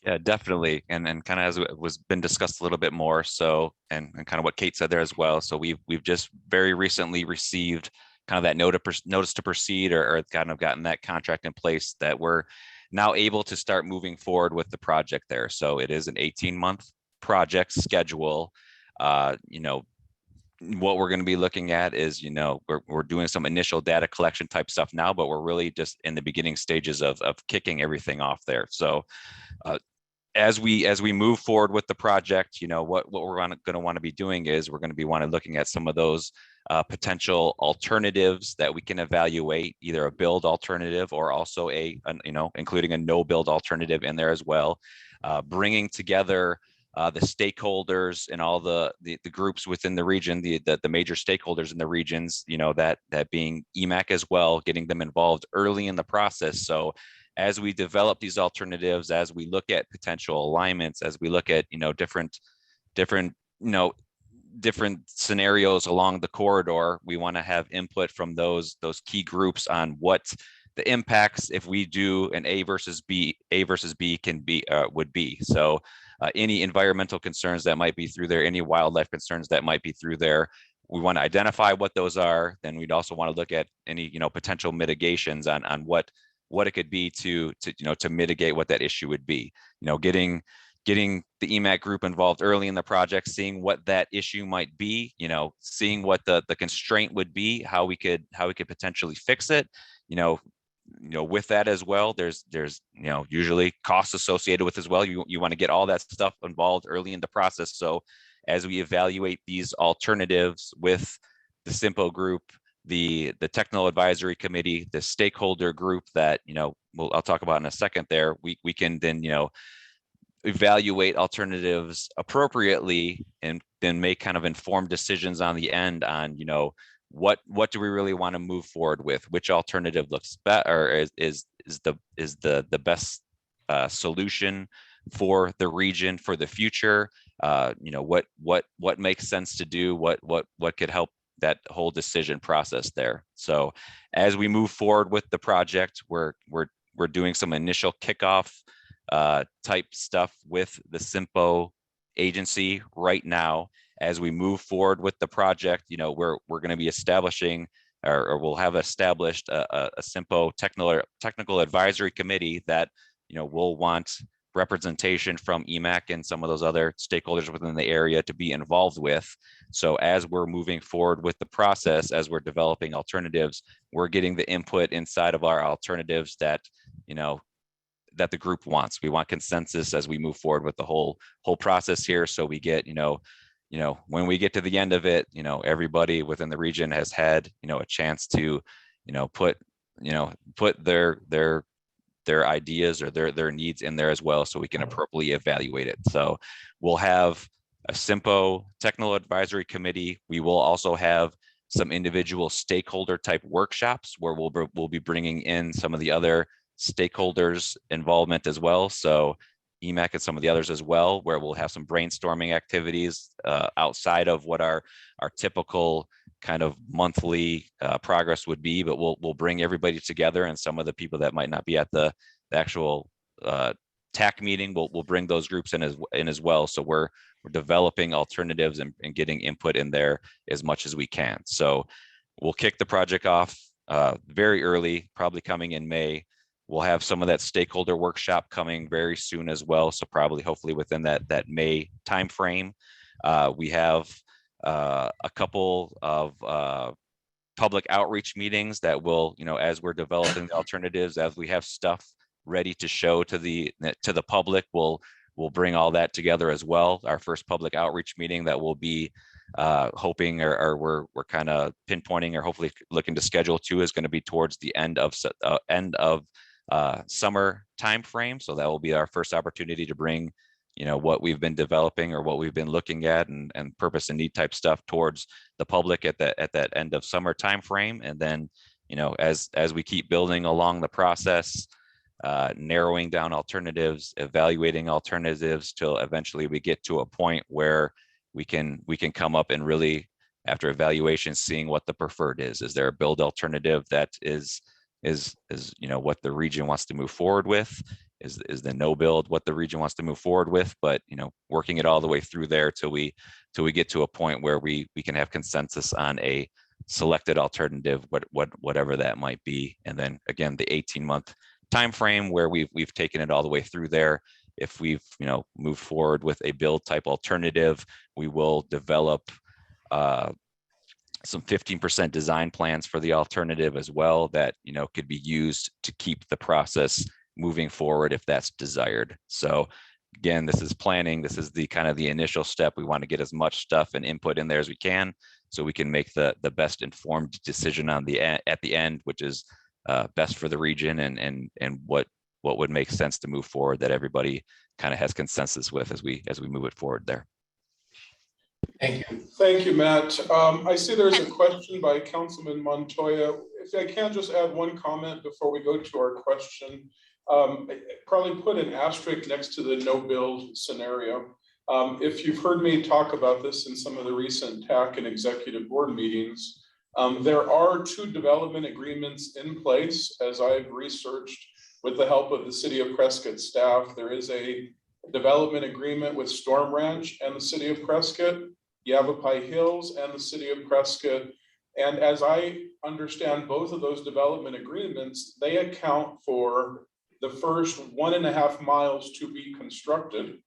Yeah, definitely. And kind of as it was been discussed a little bit more. So, and kind of what Kate said there as well. So we've just very recently received kind of that notice to proceed, or kind of gotten that contract in place that we're now able to start moving forward with the project there. So it is an 18-month project schedule. What we're going to be looking at is, we're doing some initial data collection type stuff now, but we're really just in the beginning stages of kicking everything off there. So as we move forward with the project, what we're going to want to be doing is we're going to be looking at some of those potential alternatives that we can evaluate, either a build alternative or also including a no build alternative in there as well. Bringing together the stakeholders and all the groups within the region, the major stakeholders in the regions, that being EMAC as well, getting them involved early in the process. So as we develop these alternatives, as we look at potential alignments, as we look at different scenarios along the corridor, we want to have input from those key groups on what the impacts, if we do an A versus B can be would be. So any environmental concerns that might be through there, any wildlife concerns that might be through there, we want to identify what those are. Then we'd also want to look at any potential mitigations on what it could be to mitigate what that issue would be. Getting the EMAC group involved early in the project, seeing what that issue might be, seeing what the constraint would be, how we could potentially fix it. With that as well, there's usually costs associated with as well. You want to get all that stuff involved early in the process. So as we evaluate these alternatives with the SIMPO group, the technical advisory committee, the stakeholder group that I'll talk about in a second there, we can then evaluate alternatives appropriately and then make kind of informed decisions on the end on what do we really want to move forward with, which alternative looks better, or is the best solution for the region for the future. What makes sense to do, what could help that whole decision process there. So as we move forward with the project, we're doing some initial kickoff type stuff with the SIMPO agency right now. As we move forward with the project, we're going to be establishing, or we'll have established a SIMPO technical advisory committee that will want representation from EMAC and some of those other stakeholders within the area to be involved with. So as we're moving forward with the process, as we're developing alternatives, we're getting the input inside of our alternatives that that the group wants. We want consensus as we move forward with the whole process here. So we get when we get to the end of it, everybody within the region has had a chance to put their ideas or their needs in there as well, so we can appropriately evaluate it. So we'll have a SIMPO technical advisory committee. We will also have some individual stakeholder type workshops where we'll be bringing in some of the other stakeholders involvement as well. So EMAC and some of the others as well, where we'll have some brainstorming activities outside of what our typical kind of monthly progress would be, but we'll bring everybody together, and some of the people that might not be at the actual TAC meeting, we'll bring those groups in as well. So we're developing alternatives and getting input in there as much as we can. So we'll kick the project off very early, probably coming in May. We'll have some of that stakeholder workshop coming very soon as well. So probably hopefully within that May timeframe. We have a couple of public outreach meetings that will, as we're developing the alternatives, as we have stuff ready to show to the public, we'll bring all that together as well. Our first public outreach meeting that will be hoping, or we're kind of pinpointing, or hopefully looking to schedule to, is going to be towards the end of summer timeframe. So that will be our first opportunity to bring, what we've been developing or what we've been looking at and purpose and need type stuff towards the public at that end of summer timeframe. And then, as we keep building along the process, narrowing down alternatives, evaluating alternatives till eventually we get to a point where we can come up and really, after evaluation, seeing what the preferred is. Is there a build alternative that is what the region wants to move forward with? Is the no build what the region wants to move forward with? But working it all the way through there till we get to a point where we can have consensus on a selected alternative, whatever that might be. And then again, the 18-month time frame where we've taken it all the way through there. If we've moved forward with a build type alternative, we will develop some 15% design plans for the alternative as well that could be used to keep the process moving forward if that's desired. So again, this is planning. This is the kind of the initial step. We want to get as much stuff and input in there as we can, so we can make the best informed decision at the end, which is best for the region and what would make sense to move forward, that everybody kind of has consensus with as we move it forward there. Thank you. Thank you, Matt. I see there's a question by Councilman Montoya. If I can just add one comment before we go to our question. Probably put an asterisk next to the no build scenario. If you've heard me talk about this in some of the recent TAC and executive board meetings, there are 2 development agreements in place. As I've researched with the help of the City of Prescott staff, there is a development agreement with Storm Ranch and the City of Prescott, Yavapai Hills and the City of Prescott. And as I understand both of those development agreements, they account for the first 1.5 miles to be constructed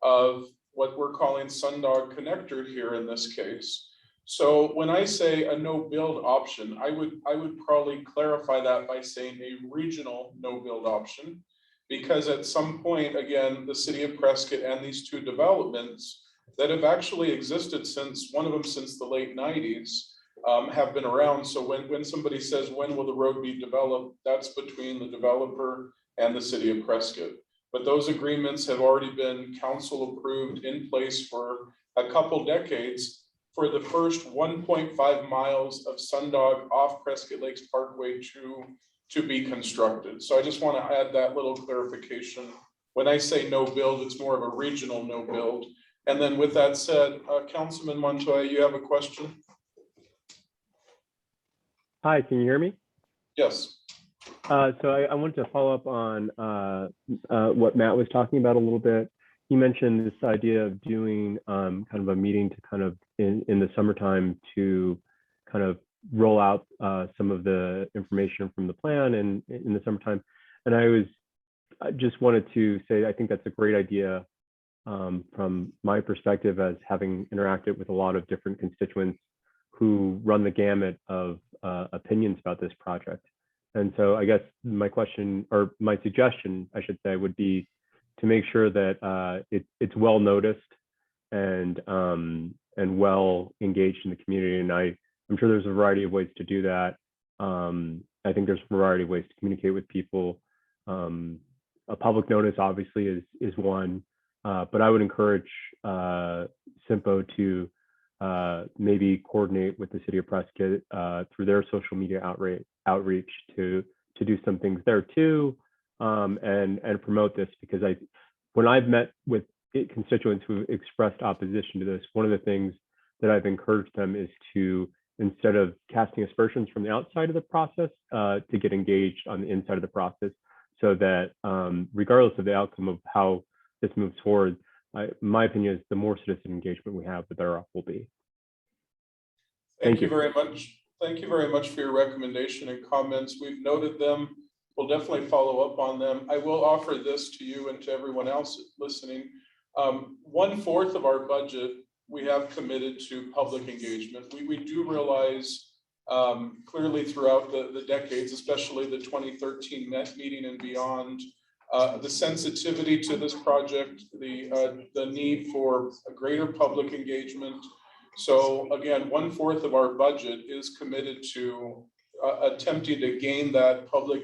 of what we're calling Sundog Connector here in this case. So when I say a no build option, I would probably clarify that by saying a regional no build option, because at some point, again, the City of Prescott and these 2 developments that have actually existed since, one of them since the late 90s, have been around. So when somebody says, when will the road be developed, that's between the developer and the City of Prescott. But those agreements have already been council approved, in place for a couple decades, for the first 1.5 miles of Sundog off Prescott Lakes Parkway to be constructed. So I just want to add that little clarification. When I say no build, it's more of a regional no build. And then with that said, Councilman Montoya, you have a question? Hi, can you hear me? Yes. So I wanted to follow up on what Matt was talking about a little bit. He mentioned this idea of doing kind of a meeting to kind of in the summertime to kind of roll out some of the information from the plan and in the summertime. And I just wanted to say, I think that's a great idea from my perspective, as having interacted with a lot of different constituents who run the gamut of opinions about this project. And so I guess my question, or my suggestion, I should say, would be to make sure that it's well noticed and well engaged in the community. And I'm sure there's a variety of ways to do that. I think there's a variety of ways to communicate with people. A public notice obviously is one, but I would encourage SIMPO to maybe coordinate with the City of Prescott through their social media outreach to do some things there too, and promote this, because when I've met with constituents who expressed opposition to this, one of the things that I've encouraged them is to, instead of casting aspersions from the outside of the process, to get engaged on the inside of the process, so that regardless of the outcome of how this moves forward, my opinion is the more citizen engagement we have, the better off we'll be. Thank you very much. Thank you very much for your recommendation and comments. We've noted them. We'll definitely follow up on them. I will offer this to you and to everyone else listening. 1/4 of our budget we have committed to public engagement. We do realize clearly throughout the decades, especially the 2013 Met meeting and beyond, the sensitivity to this project, the need for a greater public engagement. So again, 1/4 of our budget is committed to attempting to gain that public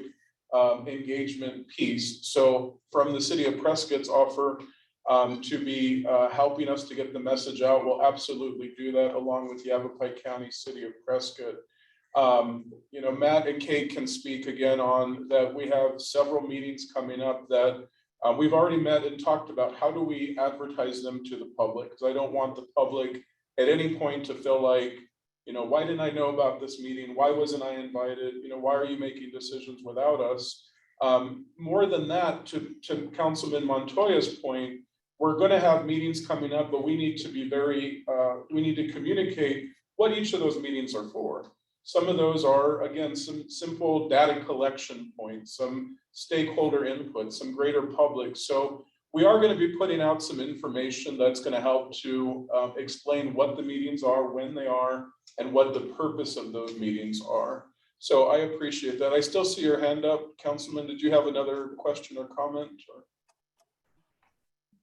engagement piece. So from the city of Prescott's offer to be helping us to get the message out, we'll absolutely do that along with Yavapai County, City of Prescott. You know, Matt and Kate can speak again on that. We have several meetings coming up that we've already met and talked about. How do we advertise them to the public? Because I don't want the public at any point to feel like, you know, why didn't I know about this meeting? Why wasn't I invited? You know, why are you making decisions without us? More than that, to Councilman Montoya's point, we're going to have meetings coming up, but we need to be we need to communicate what each of those meetings are for. Some of those are, again, some simple data collection points, some stakeholder input, some greater public. So we are going to be putting out some information that's going to help to explain what the meetings are, when they are, and what the purpose of those meetings are. So I appreciate that. I still see your hand up. Councilman, did you have another question or comment?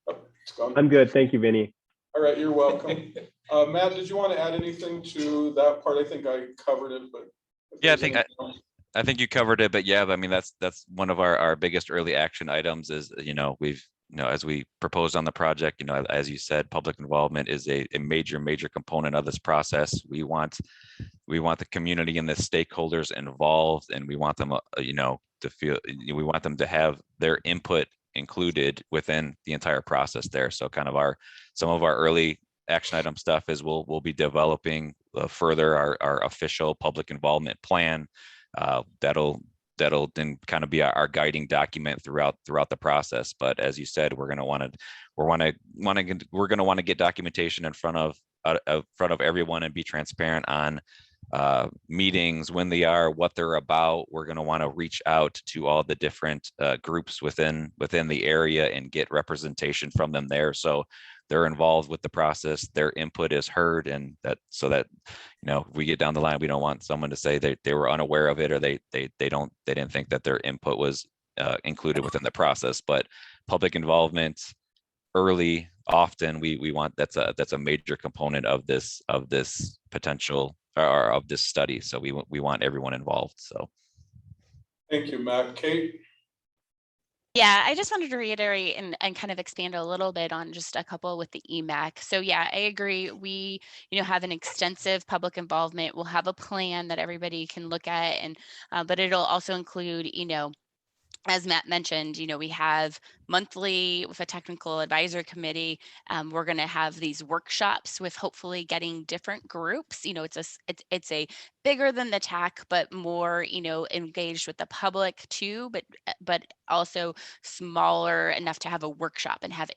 Oh, it's gone. I'm good. Thank you, Vinny. All right, you're welcome. Matt, did you want to add anything to that part? I think I covered it, but. Yeah, I think you covered it, but yeah, I mean, that's one of our biggest early action items is, you know, as we proposed on the project, you know, as you said, public involvement is a major component of this process. We want the community and the stakeholders involved, and we want them, you know, to feel, we want them to have their input included within the entire process there. So kind of some of our early action item stuff is we'll be developing further our official public involvement plan. That'll then kind of be our guiding document throughout the process. But as you said, we're going to want to get documentation in front of everyone and be transparent on meetings, when they are, what they're about. We're going to want to reach out to all the different groups within the area and get representation from them there. So they're involved with the process, their input is heard, and so that, you know, if we get down the line, we don't want someone to say they were unaware of it, or they didn't think that their input was included within the process. But public involvement early, often, we want that's a major component of this potential or of this study. So we want everyone involved. So thank you, Matt. Kate? Yeah, I just wanted to reiterate and kind of expand a little bit on just a couple with the EMAC. So yeah, I agree. We, you know, have an extensive public involvement. We'll have a plan that everybody can look at, and but it'll also include, you know, as Matt mentioned, you know, we have monthly with a technical advisory committee. We're going to have these workshops with hopefully getting different groups. You know, it's a bigger than the TAC, but more, you know, engaged with the public too, but also smaller enough to have a workshop and have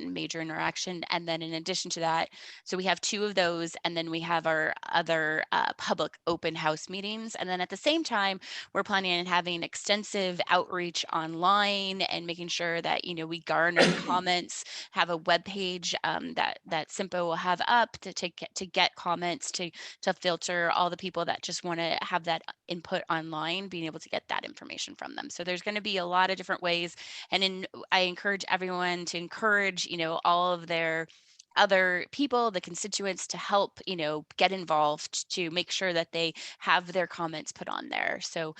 major interaction. And then in addition to that, so we have 2 of those, and then we have our other public open house meetings. And then at the same time, we're planning on having extensive outreach online and making sure that, you know, we garner comments, have a web page that SIMPO will have up to get comments, to filter all the people that just want to have that input online, being able to get that information from them. So there's going to be a lot of different ways, and I encourage everyone to encourage, you know, all of their other people, the constituents, to help, you know, get involved, to make sure that they have their comments put on there. So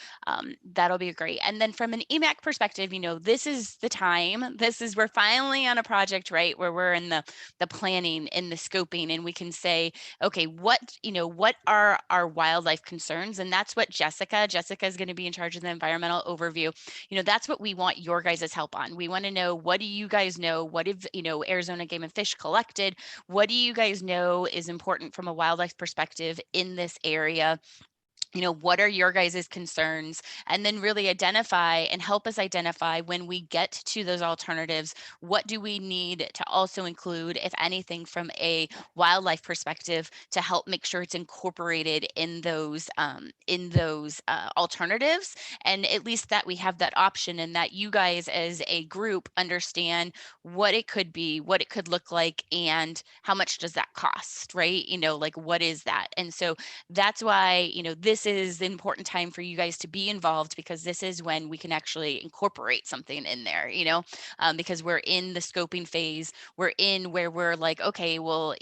that'll be great. And then from an EMAC perspective, you know, this is the time. We're finally on a project, right, where we're in the planning, in the scoping, and we can say, okay, what are our wildlife concerns? And that's what Jessica is going to be in charge of the environmental overview. You know, that's what we want your guys' help on. We want to know, what do you guys know? What have, you know, Arizona Game and Fish collected? What do you guys know is important from a wildlife perspective in this area? You know, what are your guys' concerns? And then really identify and help us identify, when we get to those alternatives, what do we need to also include, if anything, from a wildlife perspective, to help make sure it's incorporated in those alternatives. And at least that we have that option, and that you guys as a group understand what it could be, what it could look like, and how much does that cost, right? You know, like, what is that? And so that's why, you know, this this is the important time for you guys to be involved, because this is when we can actually incorporate something in there, because we're in the scoping phase. We're in where we're like, okay, well,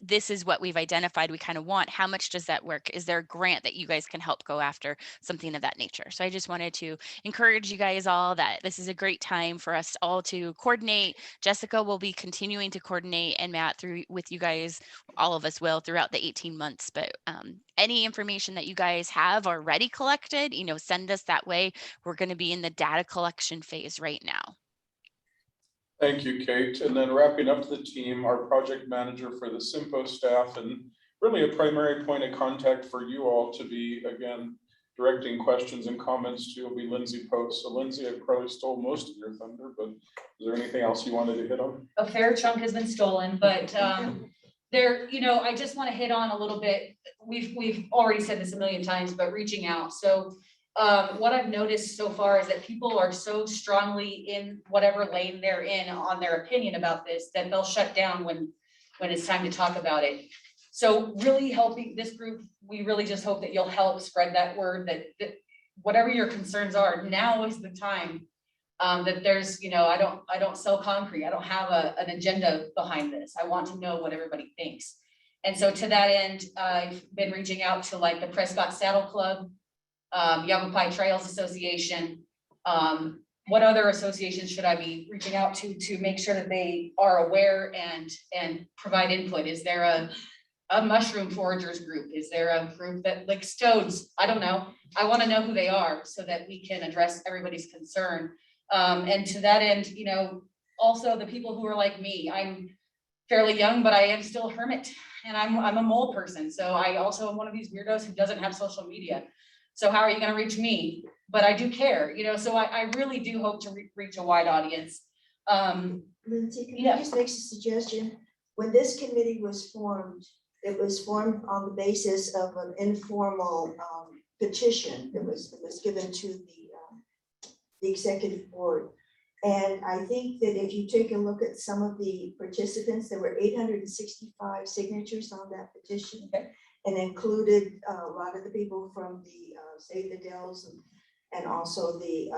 this is what we've identified we kind of want. How much does that work? Is there a grant that you guys can help go after, something of that nature? So I just wanted to encourage you guys all that this is a great time for us all to coordinate. Jessica will be continuing to coordinate, and Matt through with you guys, all of us will throughout the 18 months. But any information that you guys have already collected, send us that way. We're going to be in the data collection phase right now. Thank you, Kate. And then wrapping up the team, our project manager for the SIMPO staff, and really a primary point of contact for you all to be, again, directing questions and comments to will be Lindsay Post. So Lindsay, I probably stole most of your thunder, but is there anything else you wanted to hit on? A fair chunk has been stolen, but I just want to hit on a little bit. We've already said this a million times, but reaching out. So what I've noticed so far is that people are so strongly in whatever lane they're in on their opinion about this, that they'll shut down when it's time to talk about it. So really helping this group, we really just hope that you'll help spread that word that whatever your concerns are, now is the time. That there's, I don't sell concrete. I don't have an agenda behind this. I want to know what everybody thinks. And so to that end, I've been reaching out to like the Prescott Saddle Club, Yavapai Trails Association. What other associations should I be reaching out to make sure that they are aware and provide input? Is there a mushroom foragers group? Is there a group that likes toads? I don't know. I want to know who they are so that we can address everybody's concern. And to that end, also the people who are like me, I'm fairly young, but I am still a hermit, and I'm a mole person. So I also am one of these weirdos who doesn't have social media. So how are you going to reach me? But I do care, so I really do hope to reach a wide audience. Lindsay, can Yeah. I just make a suggestion? When this committee was formed, it was formed on the basis of an informal petition that was given to the executive board. And I think that if you take a look at some of the participants, there were 865 signatures on that petition. Okay. And included a lot of the people from the Save the Dells and also the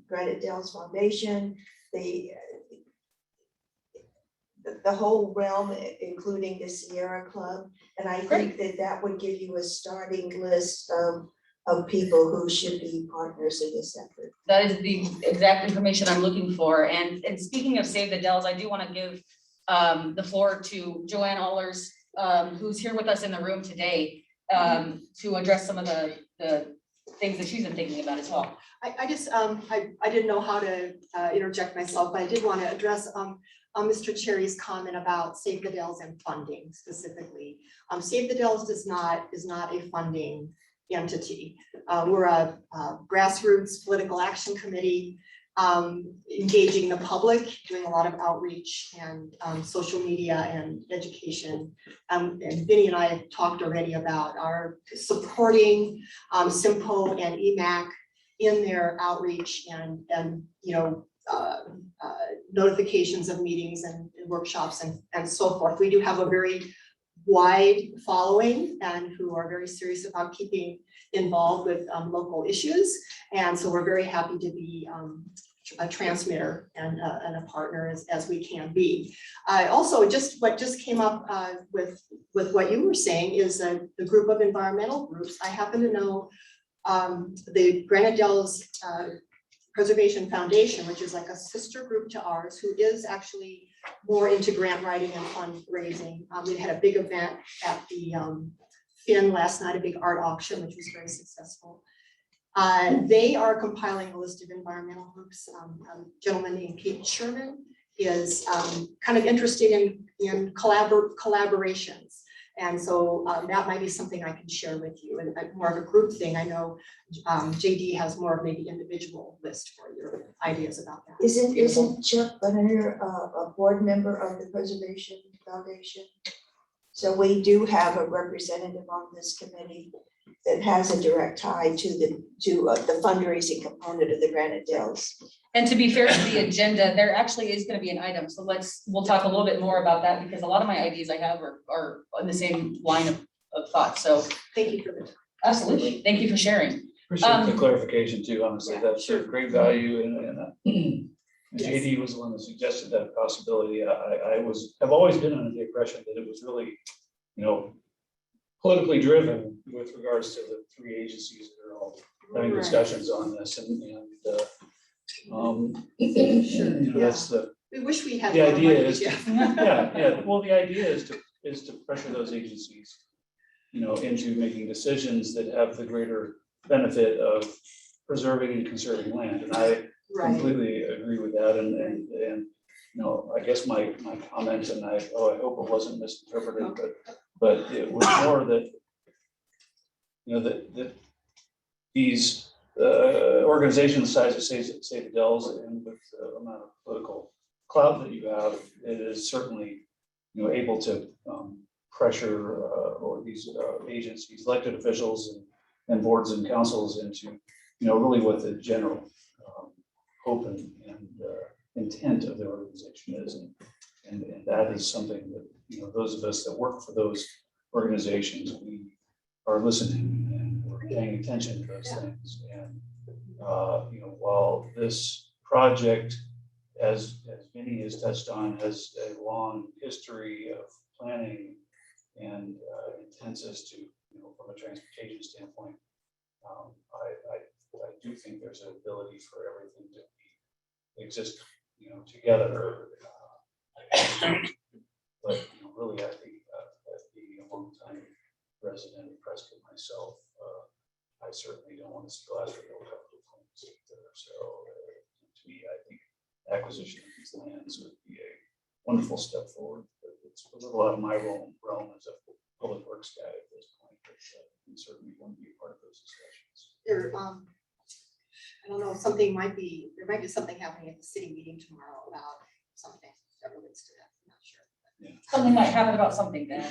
Granite Dells Foundation, the whole realm, including the Sierra Club. And I think that would give you a starting list of people who should be partners in this effort. That is the exact information I'm looking for. And speaking of Save the Dells, I do want to give the floor to Joanne Allers, who's here with us in the room today, to address some of the things that she's been thinking about as well. I just, I didn't know how to interject myself, but I did want to address Mr. Cherry's comment about Save the Dells and funding specifically. Save the Dells is not a funding entity. We're a grassroots political action committee, engaging the public, doing a lot of outreach and social media and education. And Vinny and I have talked already about our supporting SIMPO and EMAC in their outreach and notifications of meetings and workshops and so forth. We do have a very wide following and who are very serious about keeping involved with local issues. And so we're very happy to be a transmitter and a partner as we can be. Also, what just came up with what you were saying is the group of environmental groups. I happen to know the Granite Dells Preservation Foundation, which is like a sister group to ours, who is actually more into grant writing and fundraising. We had a big event at the Finn last night, a big art auction, which was very successful. They are compiling a list of environmental groups. A gentleman named Pete Sherman is kind of interested in collaborations. And so that might be something I can share with you, and more of a group thing. I know JD has more of maybe individual list for your ideas about that. Isn't Chuck Bunner a board member of the Preservation Foundation? So we do have a representative on this committee that has a direct tie to the fundraising component of the Granite Dells. And to be fair to the agenda, there actually is going to be an item. So we'll talk a little bit more about that, because a lot of my ideas I have are in the same line of thought. So thank you for that. Absolutely. Thank you for sharing. Appreciate the clarification too, honestly, Yeah, that's sure. of great value and JD was the one that suggested that possibility. Have always been under the impression that it was really, politically driven with regards to the three agencies that are all having Right. discussions on this that's We wish we had. the more money, idea is, Jeff. well, the idea is to pressure those agencies, into making decisions that have the greater benefit of preserving and conserving land. And I Right. completely agree with that. And I guess my comment, and I hope it wasn't misinterpreted, but it was more that, that these organizations the size of Save the Dells and with the amount of political clout that you have, it is certainly, able to pressure or these agencies, elected officials and boards and councils into, really what the general hope and intent of the organization is. And that is something that, those of us that work for those organizations, we are listening and we're paying attention to those things. And, while this project, as Vinnie has touched on, has a long history of planning and intents as to, from a transportation standpoint, I do think there's an ability for everything to exist, together. But really, I think as being a long-time resident of Prescott myself, I certainly don't want to see Glassville go up to things. So to me, I think acquisition of these lands would be a wonderful step forward. But it's a little out of my realm as a public works guy at this point. But I certainly want to be a part of those discussions. I don't know, there might be something happening at the city meeting tomorrow about something that relates to that. I'm not sure. Something might happen about something then.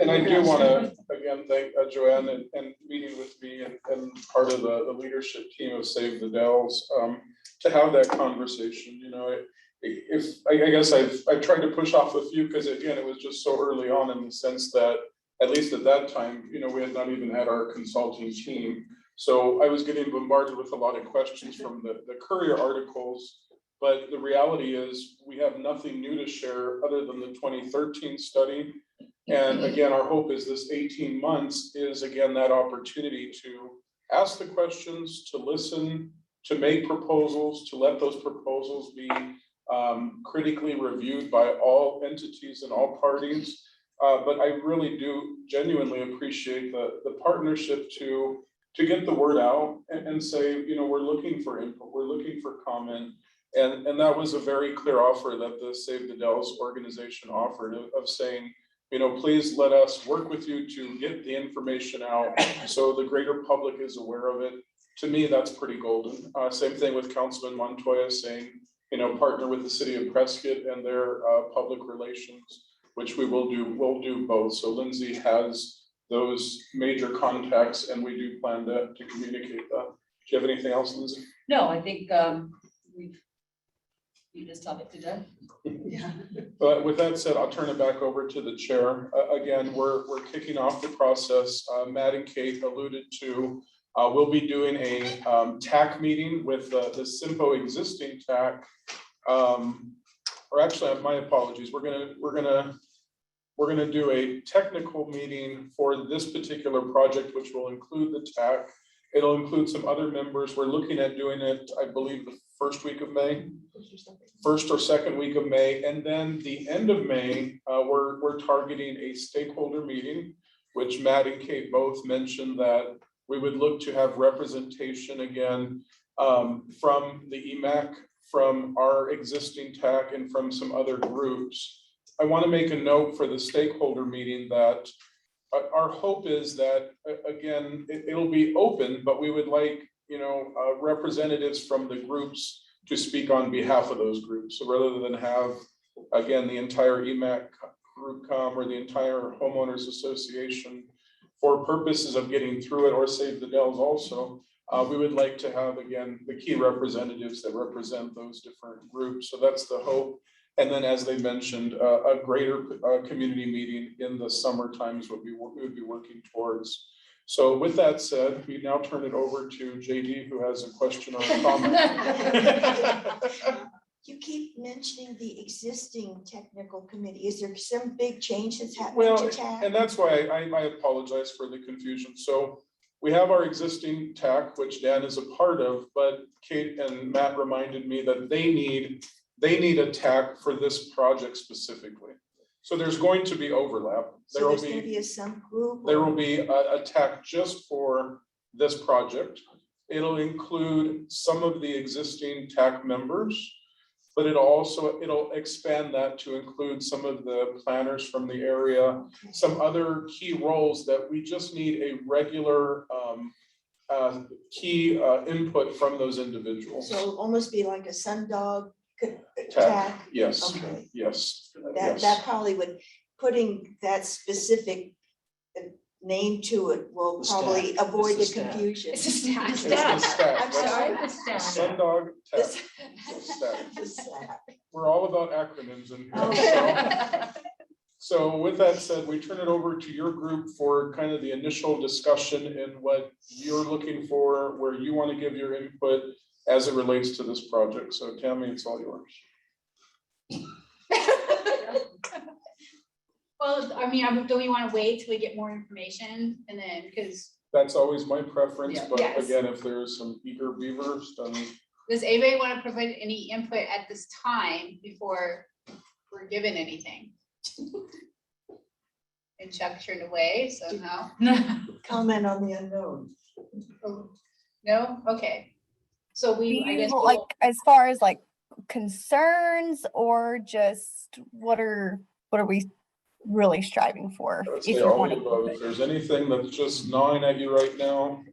And I do want to, again, thank Joanne and meeting with me and part of the leadership team of Save the Dells to have that conversation. I guess I've tried to push off a few because again, it was just so early on in the sense that, at least at that time, we had not even had our consulting team. So I was getting bombarded with a lot of questions from the Courier articles. But the reality is we have nothing new to share other than the 2013 study. And again, our hope is this 18 months is again, that opportunity to ask the questions, to listen, to make proposals, to let those proposals be critically reviewed by all entities and all parties. But I really do genuinely appreciate the partnership to get the word out and say, we're looking for input, we're looking for comment. And that was a very clear offer that the Save the Dells organization offered of saying, please let us work with you to get the information out so the greater public is aware of it. To me, that's pretty golden. Same thing with Councilman Montoya saying, partner with the city of Prescott and their public relations, which we'll do both. So Lindsay has those major contacts and we do plan to communicate that. Do you have anything else, Lindsay? No, I think we've beat this topic to death. Yeah. But with that said, I'll turn it back over to the chair. Again, we're kicking off the process. Matt and Kate alluded to, we'll be doing a TAC meeting with the SIMPO existing TAC. Or actually, my apologies. We're gonna do a technical meeting for this particular project, which will include the TAC. It'll include some other members. We're looking at doing it, I believe, the first week of May, first or second week of May. And then the end of May, we're targeting a stakeholder meeting, which Matt and Kate both mentioned that we would look to have representation again from the EMAC, from our existing TAC and from some other groups. I want to make a note for the stakeholder meeting that our hope is that, again, it'll be open, but we would like, representatives from the groups to speak on behalf of those groups. So rather than have, again, the entire EMAC group come or the entire homeowners association for purposes of getting through it or Save the Dells also, we would like to have, again, the key representatives that represent those different groups. So that's the hope. And then, as they mentioned, a greater community meeting in the summer times would we would be working towards. So with that said, we now turn it over to JD, who has a question or a comment. You keep mentioning the existing technical committee. Is there some big change that's happening Well, to TAC? and that's why I apologize for the confusion. So we have our existing TAC, which Dan is a part of, but Kate and Matt reminded me that they need a TAC for this project specifically. So there's going to be overlap. So There will there's gonna be, be a subgroup? there will or- be a TAC just for this project. It'll include some of the existing TAC members, but it'll expand that to include some of the planners from the area, some other key roles that we just need a regular key input from those individuals. So it'll almost be like a Sundog TAC, TAC? yes, Okay. yes, That yes. probably would, putting that specific name to it will probably avoid the confusion. It's a stack. It's the stack. I'm That's- sorry. Sundog TAC. This- Stack. the stack. We're all about acronyms in here. Okay. So with that said, we turn it over to your group for kind of the initial discussion and what you're looking for, where you want to give your input as it relates to this project. So Tammy, it's all yours. Well, I mean, don't we want to wait till we get more information and then, because That's always my preference, but Yes. again, if there's some eager beavers, then does anybody want to provide any input at this time before we're given anything? And Chuck turned away, so no. Comment on the unknown. Oh, no? Okay. So Do we, I guess. you, we'll- like, as far as like concerns or just what are we really striving for? I would If say you all want of to- those. If there's anything that's just gnawing at you right now,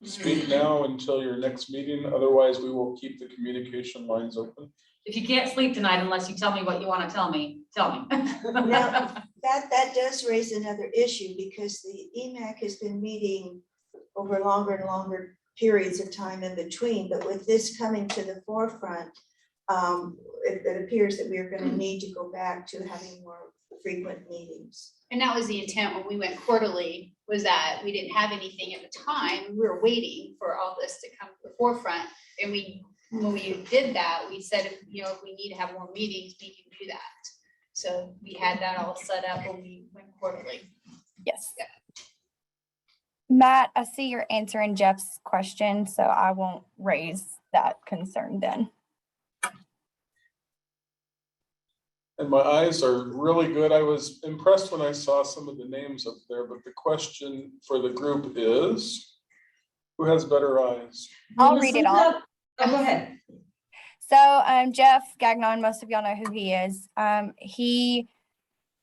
speak now until your next meeting. Otherwise, we will keep the communication lines open. If you can't sleep tonight unless you tell me what you want to tell me, tell me. Now, that does raise another issue because the EMAC has been meeting over longer and longer periods of time in between, but with this coming to the forefront, it appears that we are going to need to go back to having more frequent meetings. And that was the intent when we went quarterly, was that we didn't have anything at the time. We were waiting for all this to come to the forefront. And when we did that, we said, if we need to have more meetings, we can do that. So we had that all set up when we went quarterly. Yes. Matt, I see you're answering Jeff's question, so I won't raise that concern then. And my eyes are really good. I was impressed when I saw some of the names up there, but the question for the group is, who has better eyes? I'll read it off. Oh, go ahead. So Jeff Gagnon, most of y'all know who he is. He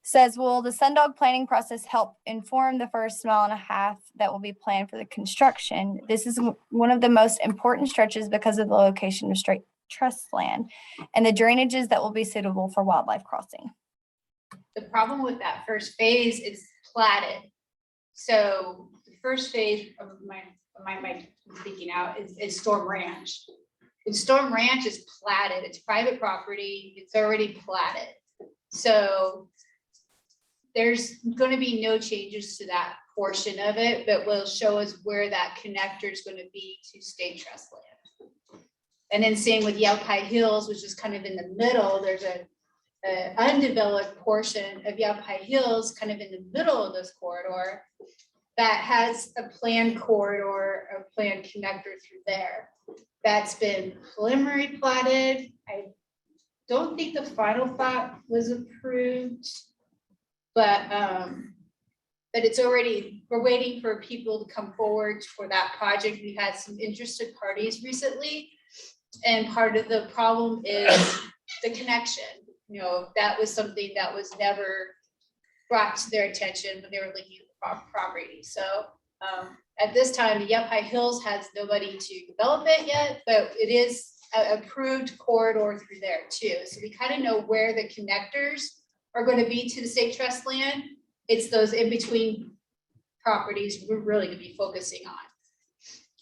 says, will the Sundog planning process help inform the first mile and a half that will be planned for the construction? This is one of the most important stretches because of the location of straight trust land and the drainages that will be suitable for wildlife crossing. The problem with that first phase is platted. So the first phase of my speaking out is Storm Ranch. And Storm Ranch is platted, it's private property, it's already platted. So there's going to be no changes to that portion of it, but will show us where that connector is going to be to state trust land. And then same with Yaupai Hills, which is kind of in the middle, there's a undeveloped portion of Yaupai Hills, kind of in the middle of this corridor, that has a planned corridor, a planned connector through there. That's been preliminary platted. I don't think the final plat was approved, but it's already, we're waiting for people to come forward for that project. We've had some interested parties recently. And part of the problem is the connection. That was something that was never brought to their attention when they were looking at the property. So at this time, the Yaupai Hills has nobody to develop it yet, but it is an approved corridor through there too. So we kind of know where the connectors are going to be to the state trust land. It's those in between properties we're really going to be focusing on.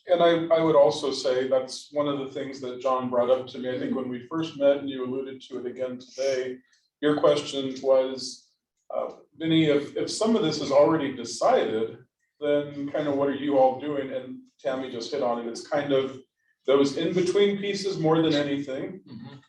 And I would also say that's one of the things that John brought up to me. I think when we first met, and you alluded to it again today, your question was, Vinny, if some of this is already decided, then kind of what are you all doing? And Tammy just hit on it. It's kind of those in-between pieces more than anything.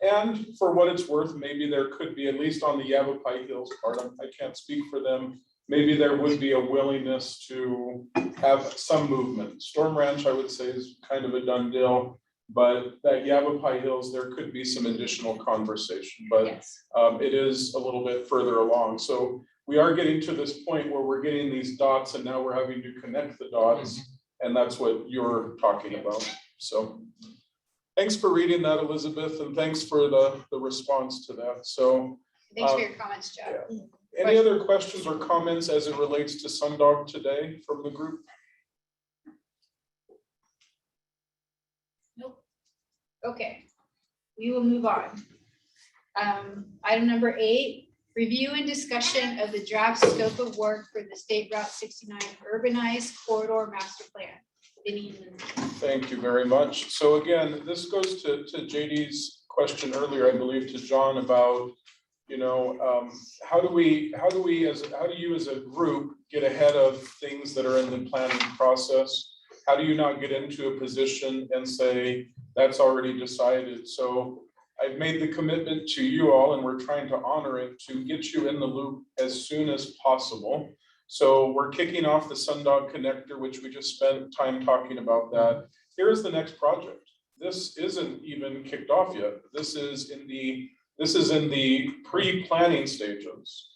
And for what it's worth, maybe there could be, at least on the Yavapai Hills part, I can't speak for them. Maybe there would be a willingness to have some movement. Storm Ranch, I would say, is kind of a done deal. But that Yavapai Hills, there could be some additional conversation, but Yes. it is a little bit further along. So we are getting to this point where we're getting these dots and now we're having to connect the dots. And that's what you're talking about. So thanks for reading that, Elizabeth, and thanks for the response to that. So Thanks for your comments, Jeff. any other questions or comments as it relates to Sundog today from the group? Nope. Okay, we will move on. Item number 8, review and discussion of the draft scope of work for the State Route 69 urbanized corridor master plan. Vinnie and Lindsay. Thank you very much. So again, this goes to JD's question earlier, I believe, to John about, you know, how do you as a group get ahead of things that are in the planning process? How do you not get into a position and say, that's already decided? So I've made the commitment to you all, and we're trying to honor it, to get you in the loop as soon as possible. So we're kicking off the Sundog Connector, which we just spent time talking about that. Here's the next project. This isn't even kicked off yet. This is in the pre-planning stages.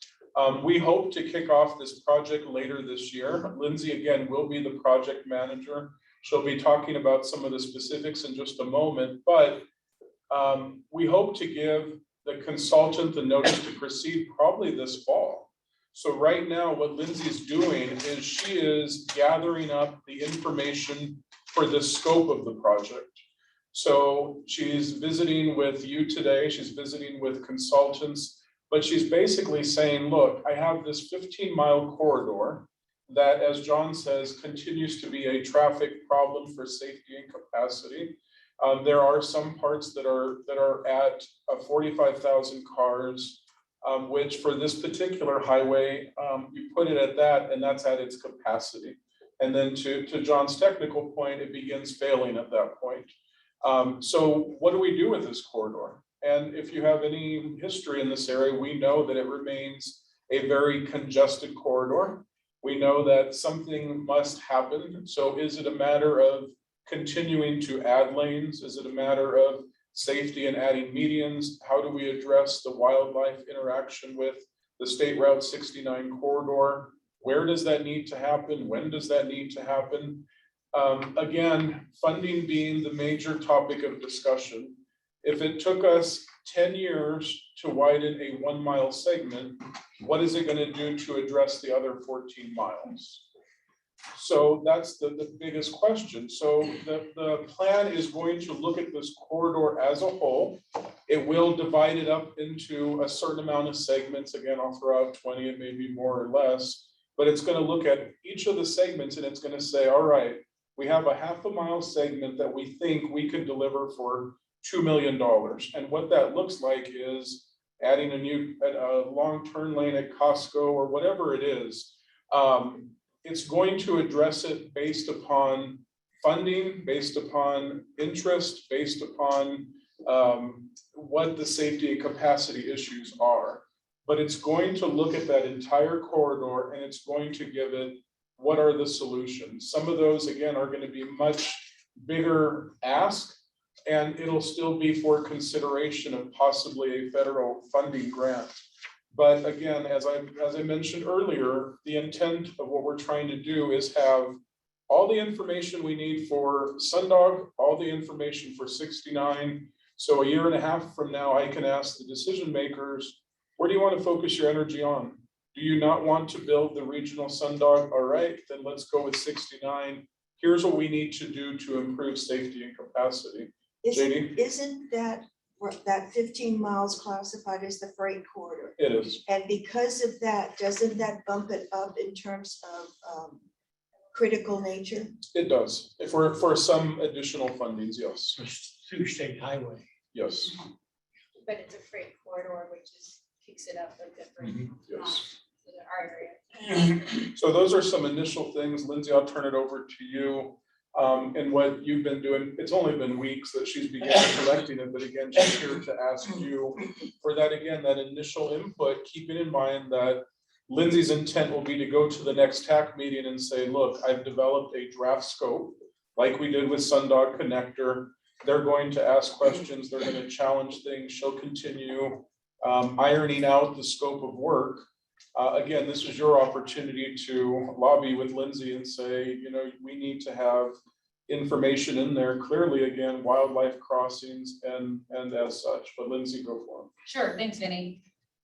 We hope to kick off this project later this year. Lindsay, again, will be the project manager. She'll be talking about some of the specifics in just a moment, but we hope to give the consultant the notice to proceed probably this fall. So right now, what Lindsay's doing is she is gathering up the information for the scope of the project. So she's visiting with you today, she's visiting with consultants, but she's basically saying, look, I have this 15-mile corridor that, as John says, continues to be a traffic problem for safety and capacity. There are some parts that are at 45,000 cars, which for this particular highway, you put it at that, and that's at its capacity. And then to John's technical point, it begins failing at that point. So what do we do with this corridor? And if you have any history in this area, we know that it remains a very congested corridor. We know that something must happen. So is it a matter of continuing to add lanes? Is it a matter of safety and adding medians? How do we address the wildlife interaction with the State Route 69 corridor? Where does that need to happen? When does that need to happen? Again, funding being the major topic of discussion. If it took us 10 years to widen a 1-mile segment, what is it going to do to address the other 14 miles? So that's the biggest question. So the plan is going to look at this corridor as a whole. It will divide it up into a certain amount of segments. Again, I'll throw out 20, it may be more or less, but it's going to look at each of the segments and it's going to say, all right, we have a 1/2 mile segment that we think we could deliver for $2 million. And what that looks like is adding a long turn lane at Costco or whatever it is. It's going to address it based upon funding, based upon interest, based upon what the safety and capacity issues are. But it's going to look at that entire corridor and it's going to give it, what are the solutions? Some of those, again, are going to be much bigger ask, and it'll still be for consideration of possibly a federal funding grant. But again, as I mentioned earlier, the intent of what we're trying to do is have all the information we need for Sundog, all the information for 69. So a 1.5 years from now, I can ask the decision makers, where do you want to focus your energy on? Do you not want to build the regional Sundog? All right, then let's go with 69. Here's what we need to do to improve safety and capacity. JD? Isn't that 15 miles classified as the freight corridor? It is. And because of that, doesn't that bump it up in terms of critical nature? It does. For some additional fundings, yes. Through state highway. Yes, But it's a freight corridor, which kicks it up a different. yes. So All right, great. So those are some initial things. Lindsay, I'll turn it over to you. And what you've been doing, it's only been weeks that she's began collecting it, but again, she's here to ask you for that, again, that initial input, keeping in mind that Lindsay's intent will be to go to the next TAC meeting and say, look, I've developed a draft scope, like we did with Sundog Connector. They're going to ask questions, they're gonna challenge things, she'll continue ironing out the scope of work. Again, this is your opportunity to lobby with Lindsay and say, you know, we need to have information in there, clearly, again, wildlife crossings and as such, but Lindsay, go for it. Sure, thanks, Vinny.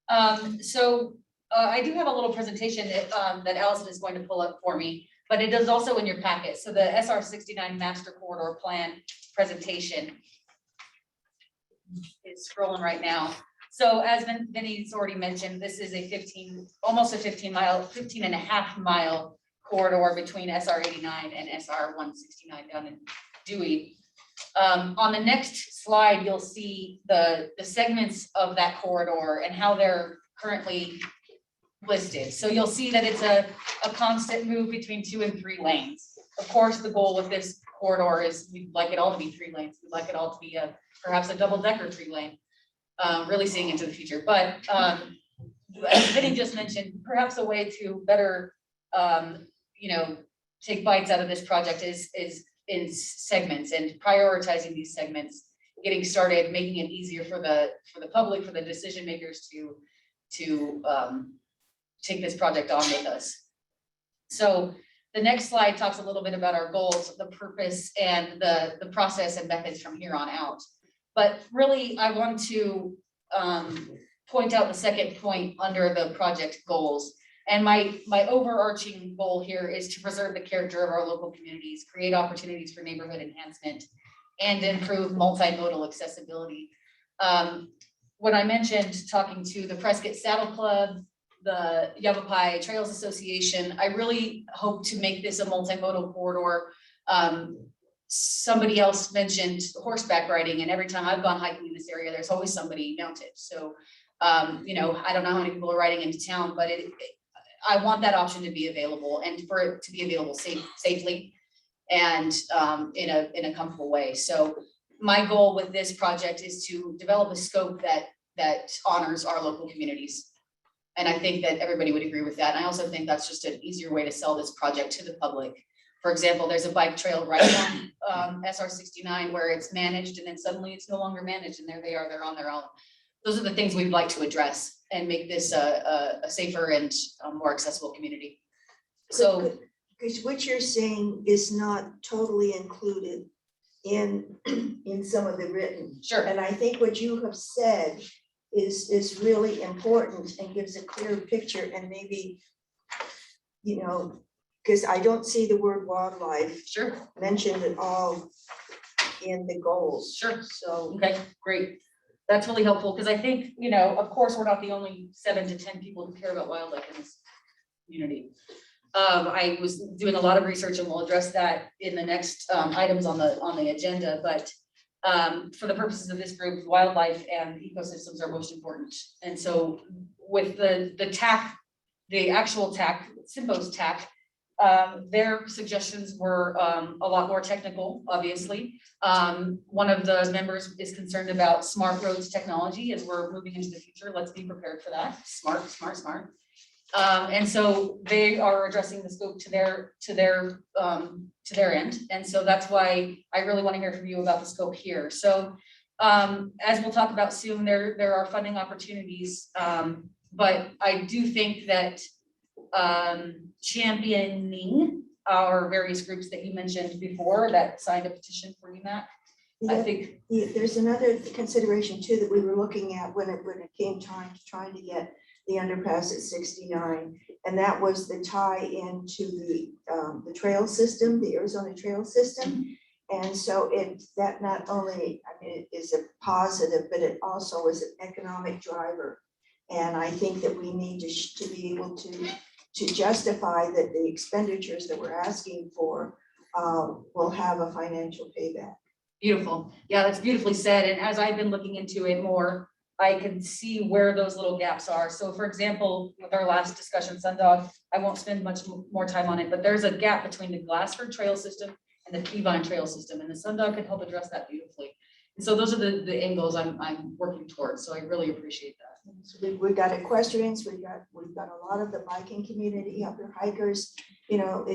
I do have a little presentation that Allison is going to pull up for me, but it is also in your packet. So the SR 69 Master Corridor Plan presentation is scrolling right now. So as Vinny's already mentioned, this is a almost a 15 and a half mile corridor between SR 89 and SR 169 down in Dewey. On the next slide, you'll see the segments of that corridor and how they're currently listed. So you'll see that it's a constant move between 2 and 3 lanes. Of course, the goal with this corridor is we'd like it all to be 3 lanes. We'd like it all to be perhaps a double-decker 3 lane. Really seeing into the future, but as Vinny just mentioned, perhaps a way to better, take bites out of this project is in segments and prioritizing these segments, getting started, making it easier for the public, for the decision makers to take this project on with us. So the next slide talks a little bit about our goals, the purpose, and the process and methods from here on out. But really, I want to point out the second point under the project goals. And my overarching goal here is to preserve the character of our local communities, create opportunities for neighborhood enhancement, and improve multimodal accessibility. When I mentioned talking to the Prescott Saddle Club, the Yavapai Trails Association, I really hope to make this a multimodal corridor. Somebody else mentioned horseback riding, and every time I've gone hiking in this area, there's always somebody mounted. So, I don't know how many people are riding into town, but I want that option to be available and for it to be available safely and in a comfortable way. So my goal with this project is to develop a scope that honors our local communities. And I think that everybody would agree with that. And I also think that's just an easier way to sell this project to the public. For example, there's a bike trail right along SR 69 where it's managed and then suddenly it's no longer managed and there they are, they're on their own. Those are the things we'd like to address and make this a safer and more accessible community. So, because what you're saying is not totally included in some of the written. sure, And I think what you have said is really important and gives a clear picture and maybe, because I don't see the word wildlife sure, mentioned at all in the goals. sure. So, Okay, great. That's really helpful because I think, of course, we're not the only 7 to 10 people who care about wildlife in this community. I was doing a lot of research and we'll address that in the next items on the agenda, but for the purposes of this group, wildlife and ecosystems are most important. And so with the TAC, the actual TAC, SIMPO's TAC, their suggestions were a lot more technical, obviously. One of the members is concerned about smart roads technology as we're moving into the future. Let's be prepared for that. Smart. And so they are addressing the scope to their end. And so that's why I really want to hear from you about the scope here. So as we'll talk about soon, there are funding opportunities. But I do think that championing our various groups that you mentioned before that signed a petition for UMAC, I think. There's another consideration too that we were looking at when it came time to trying to get the underpass at 69, and that was the tie into the trail system, the Arizona trail system. And so that not only, it is a positive, but it also is an economic driver. And I think that we need to be able to justify that the expenditures that we're asking for will have a financial payback. Beautiful. Yeah, that's beautifully said. And as I've been looking into it more, I can see where those little gaps are. So for example, with our last discussion, Sundog, I won't spend much more time on it, but there's a gap between the Glassford Trail System and the Peavine Trail System, and the Sundog can help address that beautifully. And so those are the angles I'm working towards, so I really appreciate that. So we got equestrians, we've got a lot of the biking community, other hikers, you know,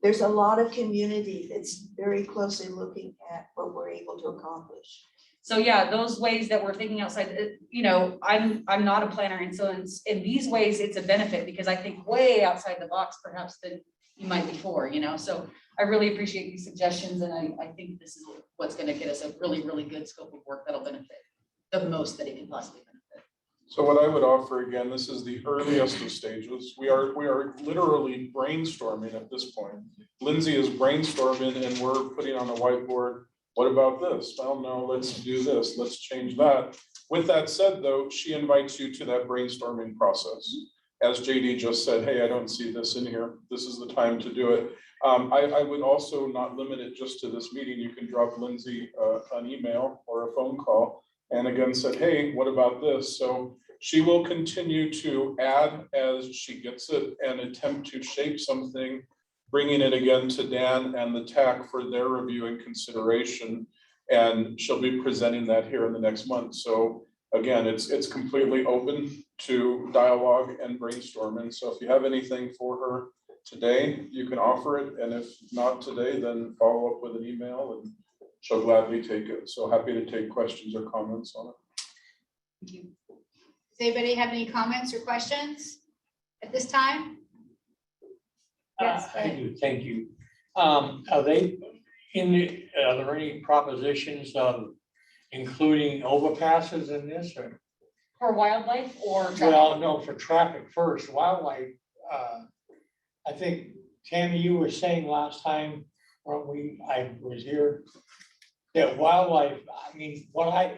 there's a lot of community that's very closely looking at what we're able to accomplish. So yeah, those ways that we're thinking outside, you know, I'm not a planner, and so in these ways, it's a benefit because I think way outside the box perhaps than you might before, you know, so I really appreciate these suggestions, and I think this is what's gonna get us a really, really good scope of work that'll benefit the most that it can possibly benefit. So what I would offer, again, this is the earliest of stages. We are literally brainstorming at this point. Lindsay is brainstorming and we're putting on a whiteboard, what about this? Well, no, let's do this, let's change that. With that said, though, she invites you to that brainstorming process. As JD just said, hey, I don't see this in here. This is the time to do it. I would also not limit it just to this meeting. You can drop Lindsay an email or a phone call and again said, hey, what about this? So she will continue to add as she gets it and attempt to shape something, bringing it again to Dan and the TAC for their review and consideration. And she'll be presenting that here in the next month. So again, it's completely open to dialogue and brainstorming. So if you have anything for her today, you can offer it. And if not today, then follow up with an email and she'll gladly take it. So happy to take questions or comments on it. Thank you. Does anybody have any comments or questions at this time? Yes, go I ahead. do, thank you. Are there any propositions of including overpasses in this or? For wildlife or? Well, no, for traffic first, wildlife, I think, Tammy, you were saying last time, when I was here, that wildlife, I mean,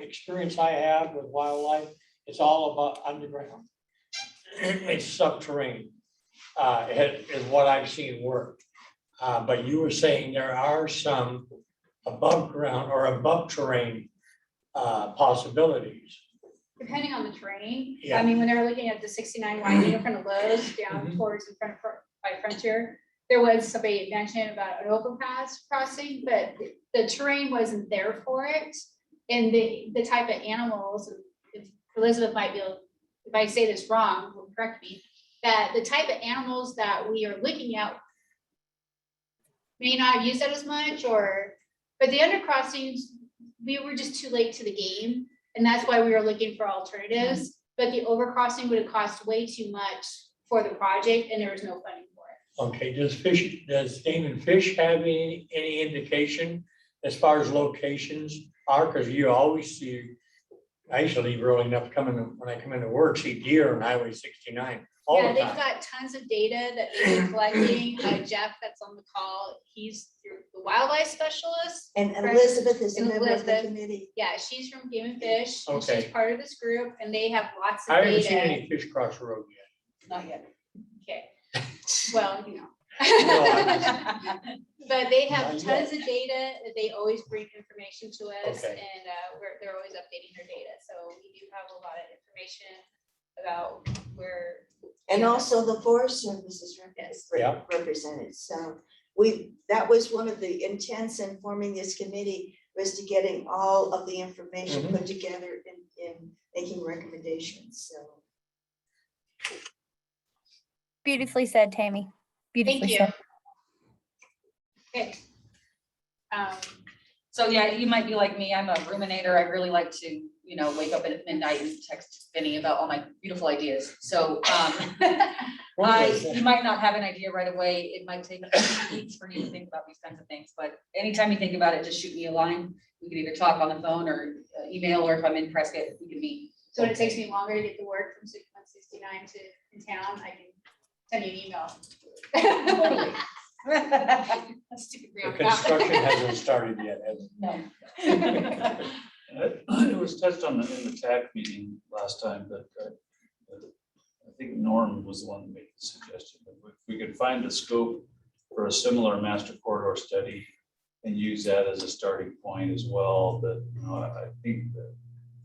experience I have with wildlife, it's all about underground. It's subterranean, is what I've seen work. But you were saying there are some above ground or above terrain possibilities. Depending on the terrain, Yeah. I mean, when they were looking at the 69 winding in front of Lowe's down towards in front of by Frontier, there was somebody mentioned about an overpass crossing, but the terrain wasn't there for it. And the type of animals, if Elizabeth might be able, if I say this wrong, will correct me, that the type of animals that we are looking at may not have used that as much but the undercrossings, we were just too late to the game. And that's why we were looking for alternatives, but the overcrossing would have cost way too much for the project and there was no funding for it. Okay, does Damon Fish have any indication as far as locations are? Because you always see, I used to leave early enough when I come into work, see deer on Highway 69 all Yeah, the they've time. got tons of data that they've been collecting. Jeff, that's on the call, he's the wildlife specialist. And Correct. Elizabeth is a And member of the Elizabeth. committee. Yeah, she's from Game and Fish. And Okay. she's part of this group and they have lots of I haven't seen data. any fish cross the road yet. Not yet. Okay, well, you know. No, But they have Not tons of data, they always bring information to us Okay. and they're always updating their data. So we do have a lot of information about where. And Yeah. also the Forest Service is Yeah. represented. So that was one of the intents in forming this committee, was to getting all of the information Mhm. put together in making recommendations, so. Beautifully said, Tammy. Beautifully Thank you. said. Okay. So yeah, you might be like me, I'm a ruminator. I really like to, wake up at midnight and text Benny about all my beautiful ideas. So you might not have an idea right away. It might take weeks for you to think about these kinds of things, but anytime you think about it, just shoot me a line. We can either talk on the phone or email, or if I'm in Prescott, we can meet. So when it takes me longer to get the word from 169 to in town, I can send you an email. Totally. That's stupid. The construction hasn't started yet, has it? No. It was touched on in the TAC meeting last time, but I think Norm was the one that made the suggestion that if we could find a scope for a similar master corridor study and use that as a starting point as well, that, I think that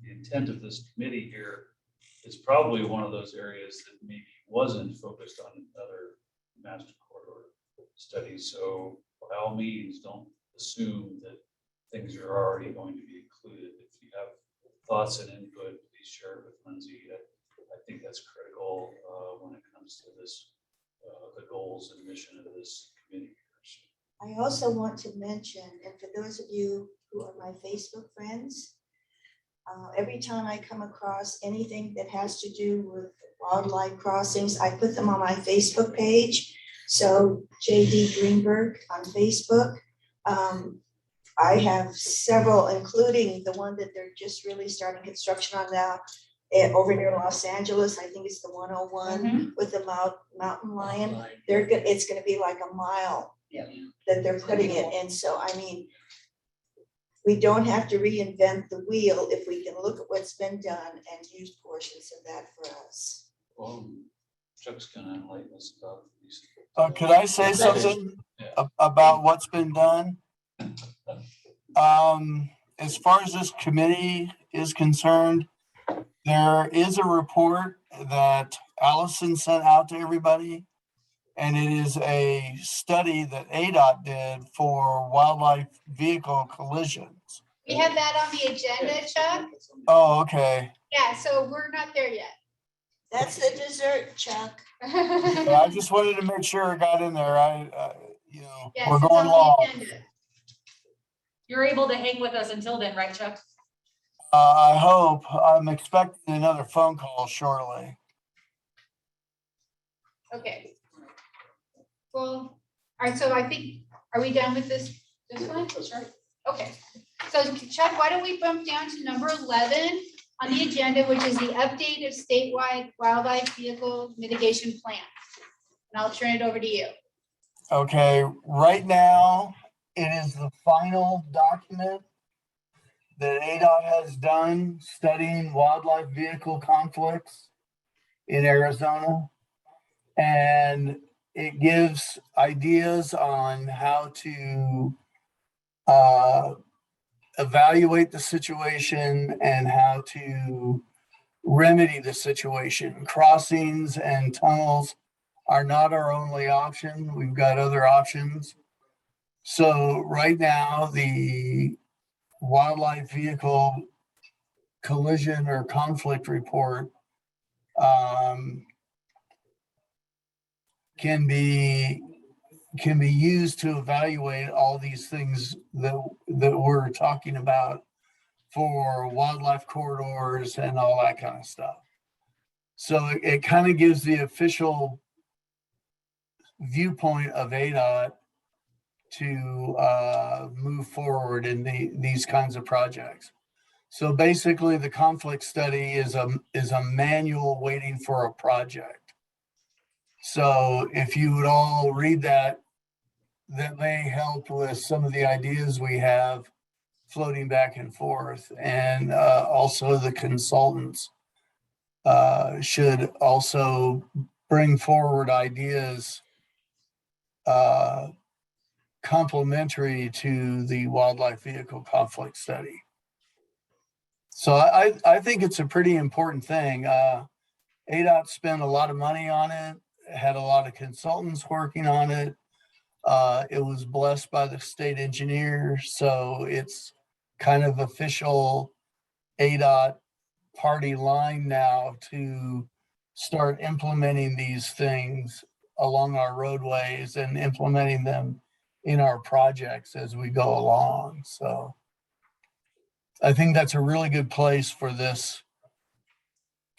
the intent of this committee here is probably one of those areas that maybe wasn't focused on other master corridor studies. So by all means, don't assume that things are already going to be included. If you have thoughts and input, please share it with Lindsay. I think that's critical when it comes to this, the goals and mission of this committee. I also want to mention, and for those of you who are my Facebook friends, every time I come across anything that has to do with wildlife crossings, I put them on my Facebook page. So JD Greenberg on Facebook. I have several, including the one that they're just really starting construction on now over near Los Angeles. I think it's the 101 with the mountain lion. It's gonna be like a mile that they're putting it in. So, I mean, we don't have to reinvent the wheel if we can look at what's been done and use portions of that for us. Well, Chuck's gonna enlighten us about these. Could I say something about what's been done? As far as this committee is concerned, there is a report that Allison sent out to everybody. And it is a study that ADOT did for wildlife vehicle collisions. We have that on the agenda, Chuck. Oh, okay. Yeah, so we're not there yet. That's the dessert, Chuck. Well, I just wanted to make sure it got in there. Yes, we're it's going on the along. agenda. You're able to hang with us until then, right, Chuck? I hope. I'm expecting another phone call shortly. Okay. Well, all right, so I think, are we done with this one? Sure. Okay, so Chuck, why don't we bump down to number 11 on the agenda, which is the update of statewide wildlife vehicle mitigation plan. And I'll turn it over to you. Okay, right now, it is the final document that ADOT has done studying wildlife vehicle conflicts in Arizona. And it gives ideas on how to evaluate the situation and how to remedy the situation. Crossings and tunnels are not our only option. We've got other options. So right now, the wildlife vehicle collision or conflict report can be used to evaluate all these things that we're talking about for wildlife corridors and all that kind of stuff. So it kind of gives the official viewpoint of ADOT to move forward in these kinds of projects. So basically, the conflict study is a manual waiting for a project. So if you would all read that may help with some of the ideas we have floating back and forth. And also the consultants should also bring forward ideas complementary to the wildlife vehicle conflict study. So I think it's a pretty important thing. ADOT spent a lot of money on it, had a lot of consultants working on it. It was blessed by the state engineer, so it's kind of official ADOT party line now to start implementing these things along our roadways and implementing them in our projects as we go along. So I think that's a really good place for this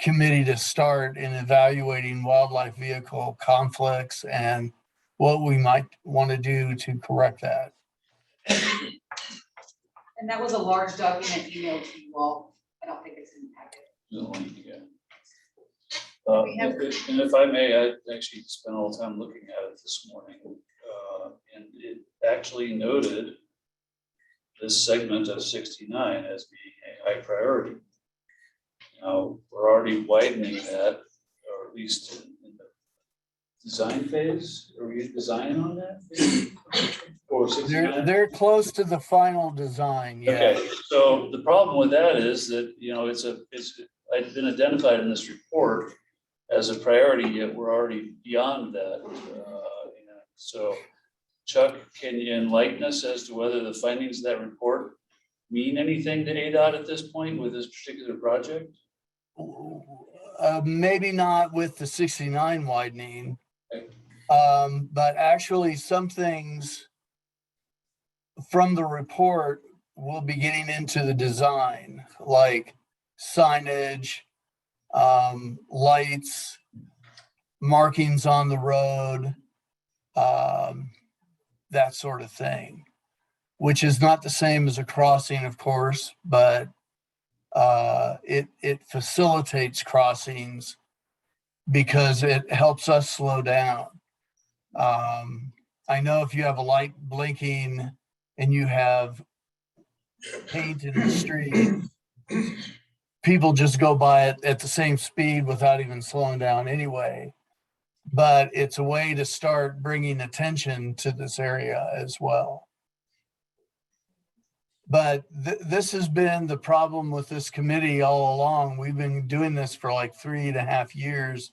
committee to start in evaluating wildlife vehicle conflicts and what we might want to do to correct that. And that was a large document emailed to you all. I don't think it's in the packet. And if I may, I actually spent all the time looking at it this morning. And it actually noted this segment of 69 as being a high priority. Now, we're already widening that, or at least in the design phase. Are we designing on that? Oh, 69? They're close to the final design, yeah. Okay, so the problem with that is that, you know, it's been identified in this report as a priority, yet we're already beyond that. So Chuck, can you enlighten us as to whether the findings of that report mean anything to ADOT at this point with this particular project? Maybe not with the 69 widening. Okay. But actually some things from the report will be getting into the design, like signage, lights, markings on the road, that sort of thing, which is not the same as a crossing, of course, but it facilitates crossings because it helps us slow down. I know if you have a light blinking and you have paint in the street, people just go by it at the same speed without even slowing down anyway. But it's a way to start bringing attention to this area as well. But this has been the problem with this committee all along. We've been doing this for like 3.5 years,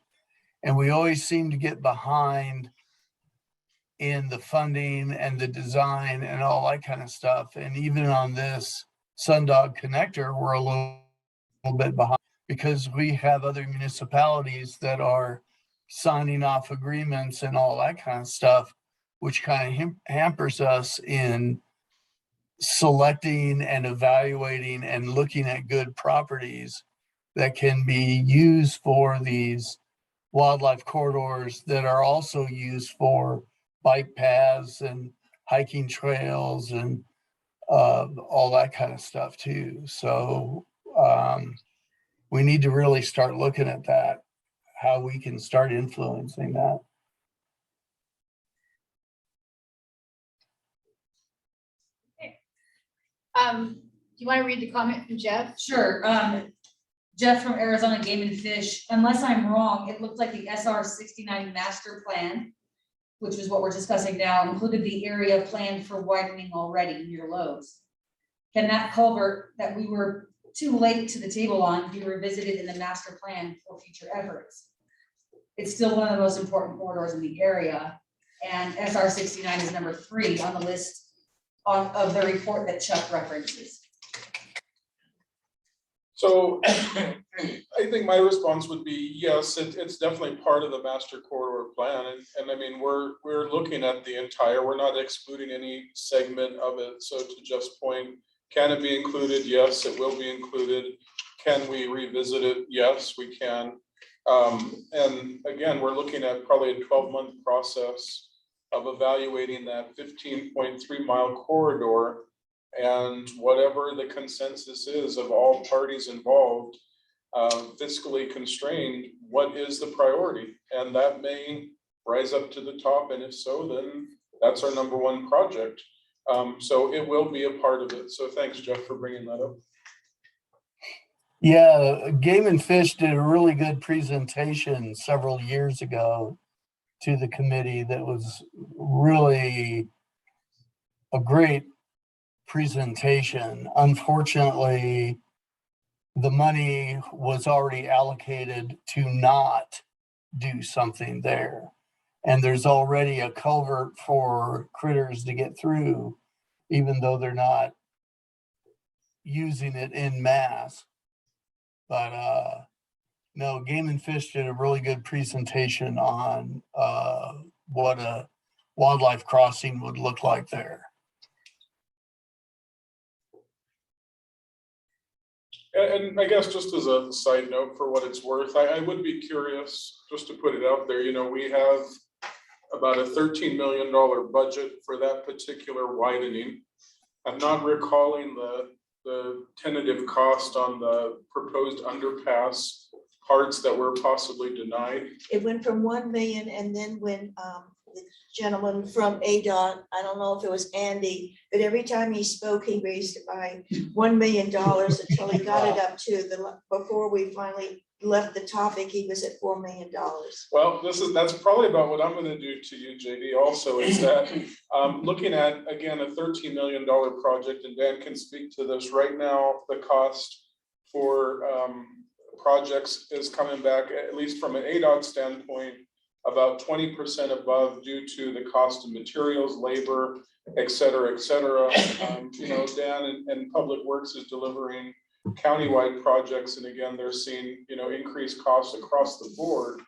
and we always seem to get behind in the funding and the design and all that kind of stuff. And even on this Sundog connector, we're a little bit behind because we have other municipalities that are signing off agreements and all that kind of stuff, which kind of hampers us in selecting and evaluating and looking at good properties that can be used for these wildlife corridors that are also used for bike paths and hiking trails and all that kind of stuff too. So we need to really start looking at that, how we can start influencing that. Do you want to read the comment from Jeff? Sure. Jeff from Arizona Game and Fish, unless I'm wrong, it looked like the SR 69 master plan, which is what we're discussing now, included the area planned for widening already near Lowe's. Can that culvert that we were too late to the table on be revisited in the master plan for future efforts? It's still one of the most important corridors in the area, and SR 69 is number 3 on the list of the report that Chuck references. So I think my response would be, yes, it's definitely part of the master corridor plan. And I mean, we're looking at the entire, we're not excluding any segment of it. So to Jeff's point, can it be included? Yes, it will be included. Can we revisit it? Yes, we can. And again, we're looking at probably a 12-month process of evaluating that 15.3 mile corridor, and whatever the consensus is of all parties involved, fiscally constrained, what is the priority? And that may rise up to the top, and if so, then that's our #1 project. So it will be a part of it. So thanks, Jeff, for bringing that up. Yeah, Game and Fish did a really good presentation several years ago to the committee that was really a great presentation. Unfortunately, the money was already allocated to not do something there. And there's already a culvert for critters to get through, even though they're not using it en masse. But no, Game and Fish did a really good presentation on what a wildlife crossing would look like there. And I guess just as a side note for what it's worth, I would be curious, just to put it out there, you know, we have about a $13 million budget for that particular widening. I'm not recalling the tentative cost on the proposed underpass parts that were possibly denied. It went from 1 million, and then when the gentleman from ADOT, I don't know if it was Andy, but every time he spoke, he raised it by $1 million until he got it up to before we finally left the topic, he was at $4 million. Well, that's probably about what I'm gonna do to you, JD, also, is that, looking at, again, a $13 million project, and Dan can speak to this, right now, the cost for, projects is coming back, at least from an ADOT standpoint, about 20% above due to the cost of materials, labor, et cetera, et cetera. You know, Dan and Public Works is delivering countywide projects, and again, they're seeing, you know, increased costs across the board.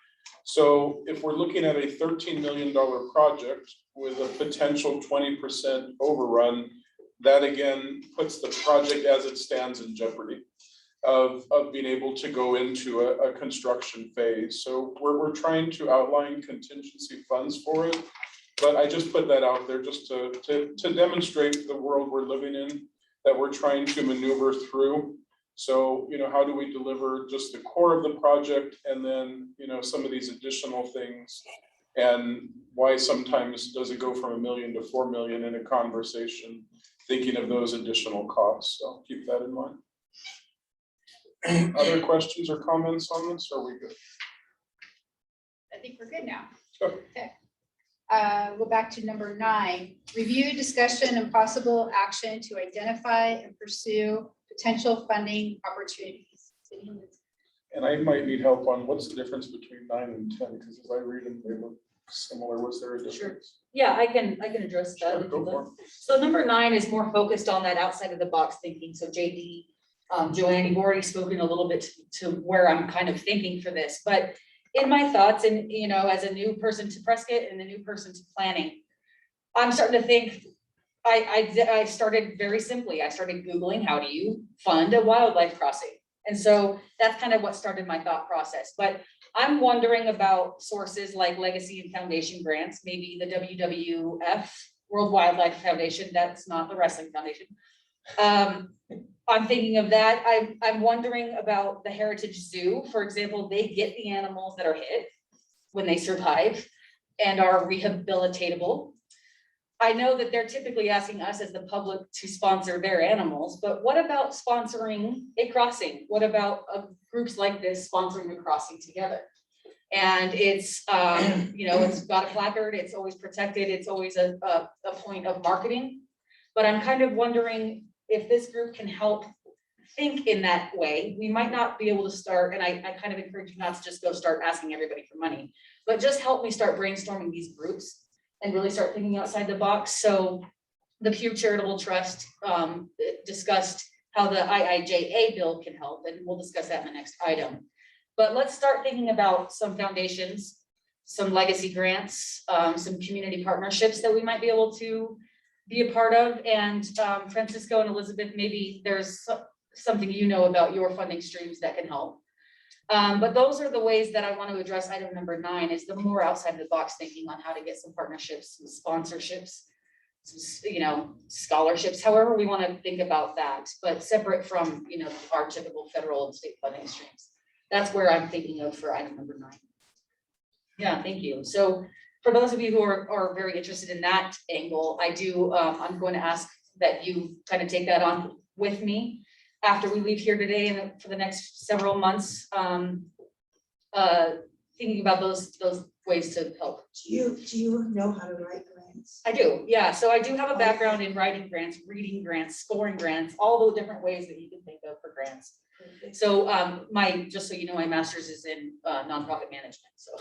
So if we're looking at a $13 million project with a potential 20% overrun, that again puts the project as it stands in jeopardy of being able to go into a construction phase. So we're trying to outline contingency funds for it, but I just put that out there just to demonstrate the world we're living in, that we're trying to maneuver through. So, you know, how do we deliver just the core of the project, and then, you know, some of these additional things, and why sometimes does it go from $1 million to $4 million in a conversation, thinking of those additional costs. So keep that in mind. Other questions or comments on this? Or are we good? I think we're good now. Sure. Okay. Go back to number 9, review, discussion, and possible action to identify and pursue potential funding opportunities. And I might need help on what's the difference between 9 and 10, because as I read them, they look similar. Was there a difference? Yeah, I can address that. Sure, if go you'd for like. it. So number 9 is more focused on that outside of the box thinking. So JD, Joanne, you've already spoken a little bit to where I'm kind of thinking for this, but in my thoughts, and you know, as a new person to Prescott and a new person to planning, I'm starting to think, I started very simply. I started Googling, how do you fund a wildlife crossing? And so that's kind of what started my thought process. But I'm wondering about sources like legacy and foundation grants, maybe the WWF, World Wildlife Foundation. That's not the Wrestling Foundation. I'm thinking of that. I'm wondering about the Heritage Zoo, for example. They get the animals that are hit when they survive and are rehabilitatable. I know that they're typically asking us as the public to sponsor their animals, but what about sponsoring a crossing? What about groups like this sponsoring a crossing together? And it's, you know, it's got a placard, it's always protected, it's always a point of marketing. But I'm kind of wondering if this group can help think in that way. We might not be able to start, and I kind of encourage you not to just go start asking everybody for money, but just help me start brainstorming these groups and really start thinking outside the box. So the Pew Charitable Trust discussed how the IIJA bill can help, and we'll discuss that in the next item. But let's start thinking about some foundations, some legacy grants, some community partnerships that we might be able to be a part of. And Francisco and Elizabeth, maybe there's something you know about your funding streams that can help. But those are the ways that I want to address item number 9, is the more outside the box thinking on how to get some partnerships, some sponsorships, some, you know, scholarships, however we want to think about that, but separate from, you know, our typical federal and state funding streams. That's where I'm thinking of for item number 9. Yeah, thank you. So for those of you who are very interested in that angle, I do, I'm going to ask that you kind of take that on with me after we leave here today and for the next several months, thinking about those ways to help. Do you know how to write grants? I do, yeah. So I do have a background in writing grants, reading grants, scoring grants, all the different ways that you can think of for grants. So just so you know, my master's is in nonprofit management. So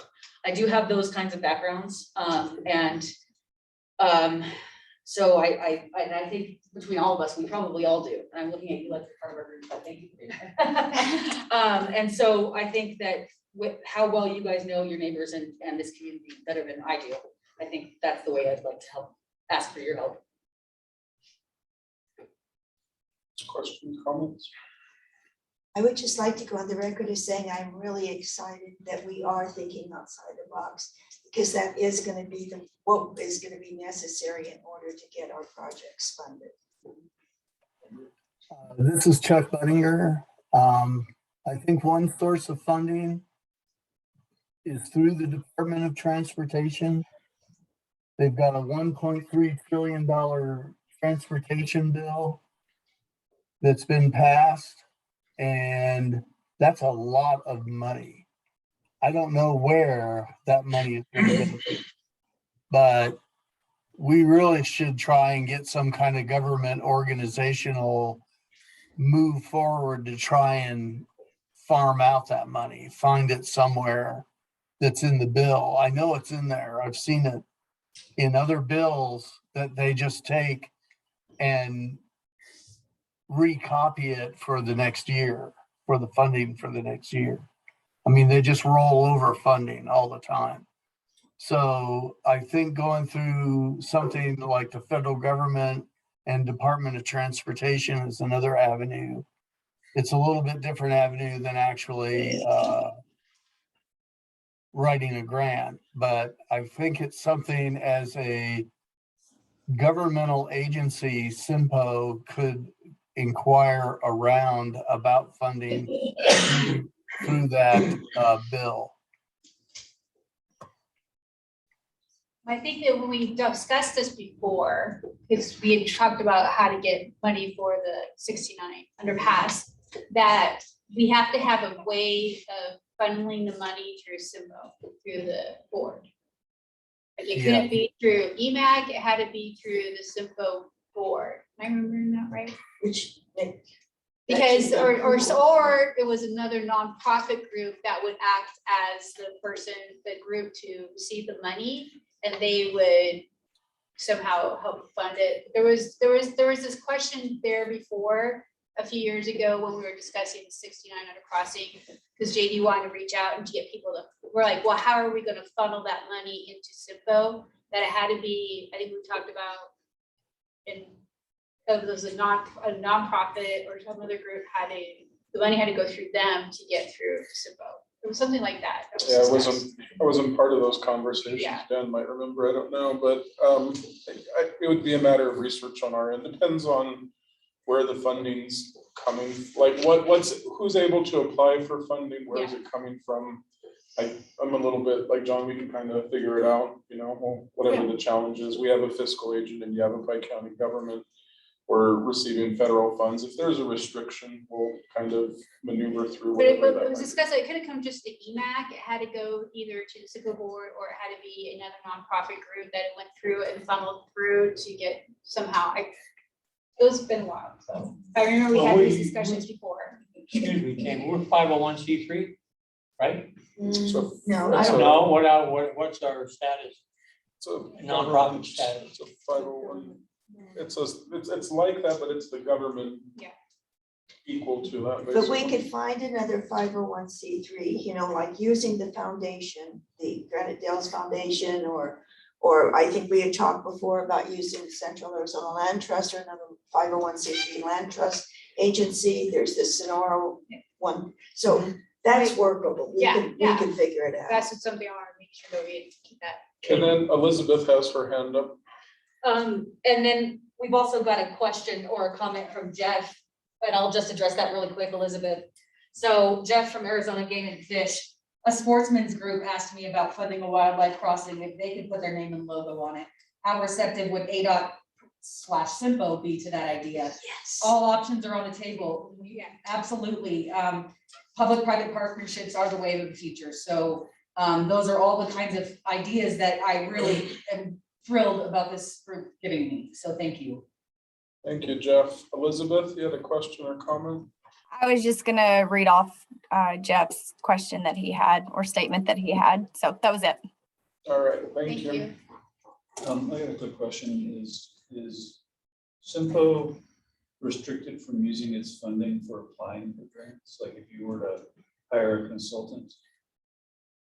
I do have those kinds of backgrounds. So I think between all of us, we probably all do. And I'm looking at you like you're part of our group, but thank you for that. And so I think that with how well you guys know your neighbors and this community better than I do, I think that's the way I'd like to help, ask for your help. Questions, comments? I would just like to go on the record as saying I'm really excited that we are thinking outside the box, because that is going to be what is going to be necessary in order to get our projects funded. This is Chuck Buttinger. I think one source of funding is through the Department of Transportation. They've got a $1.3 trillion transportation bill that's been passed. And That's a lot of money. I don't know where that money is going to go to, but we really should try and get some kind of government organizational move forward to try and farm out that money, find it somewhere that's in the bill. I know it's in there. I've seen it in other bills that they just take and recopy it for the next year, for the funding for the next year. I mean, they just roll over funding all the time. So I think going through something like the federal government and Department of Transportation is another avenue. It's a little bit different avenue than actually writing a grant, but I think it's something as a governmental agency, SIMPO could inquire around about funding through that bill. I think that when we discussed this before, because we had talked about how to get money for the 69 underpass, that we have to have a way of funneling the money through SIMBO, through the board. Like it couldn't be through EMAG, it had to be through the SIMBO board. Am I remembering that right? Which, Because, or it was another nonprofit group that would act as the person, the group to receive the money, and they would somehow help fund it. There was this question there before, a few years ago, when we were discussing the 69 under crossing, because JD wanted to reach out and to get people to, we're like, well, how are we gonna funnel that money into SIMPO? That it had to be, I think we talked about, in, it was a nonprofit or some other group the money had to go through them to get through SIMPO. It was something like that. Yeah, I wasn't part of those conversations. Yeah. Dan might remember, I don't know, but it would be a matter of research on our end. Depends on where the funding's coming, like who's able to apply for funding, where is it coming from? I'm a little bit like John, we can kind of figure it out, you know, whatever the challenge is. We have a fiscal agent in Yavapai County government. We're receiving federal funds. If there's a restriction, we'll kind of maneuver through. But it was discussed, it could have come just to EMAC, it had to go either to the SIMPO board, or it had to be another nonprofit group that it went through and funneled through to get somehow, it's been a while, so I remember we had these discussions before. Excuse me, Tim, we're 501c3, right? So, No, I I don't No, what's our status? It's a Nonprofit status. It's a 501. It's like that, but it's the government. Yeah. Equal to that. But we basically. could find another 501c3, you know, like using the foundation, the Granite Dells Foundation, or I think we had talked before about using Central Arizona Land Trust or another 501c3 land trust agency. There's the Sonora one. So that's workable. We can figure it out. That's something I want to make sure that we keep that. And then Elizabeth has her hand up. And then we've also got a question or a comment from Jeff, and I'll just address that really quick, Elizabeth. So Jeff from Arizona Game and Fish, a sportsman's group asked me about funding a wildlife crossing, if they could put their name and logo on it. How receptive would ADOT/SIMPO be to that idea? Yes. All options are on the table. Absolutely. Public-private partnerships are the wave of the future. So those are all the kinds of ideas that I really am thrilled about this group giving me. So thank you. Thank you, Jeff. Elizabeth, you had a question or comment? I was just gonna read off Jeff's question that he had, or statement that he had. So that was it. All right, thank you. I got a quick question. Is SIMPO restricted from using its funding for applying for grants? Like if you were to hire a consultant to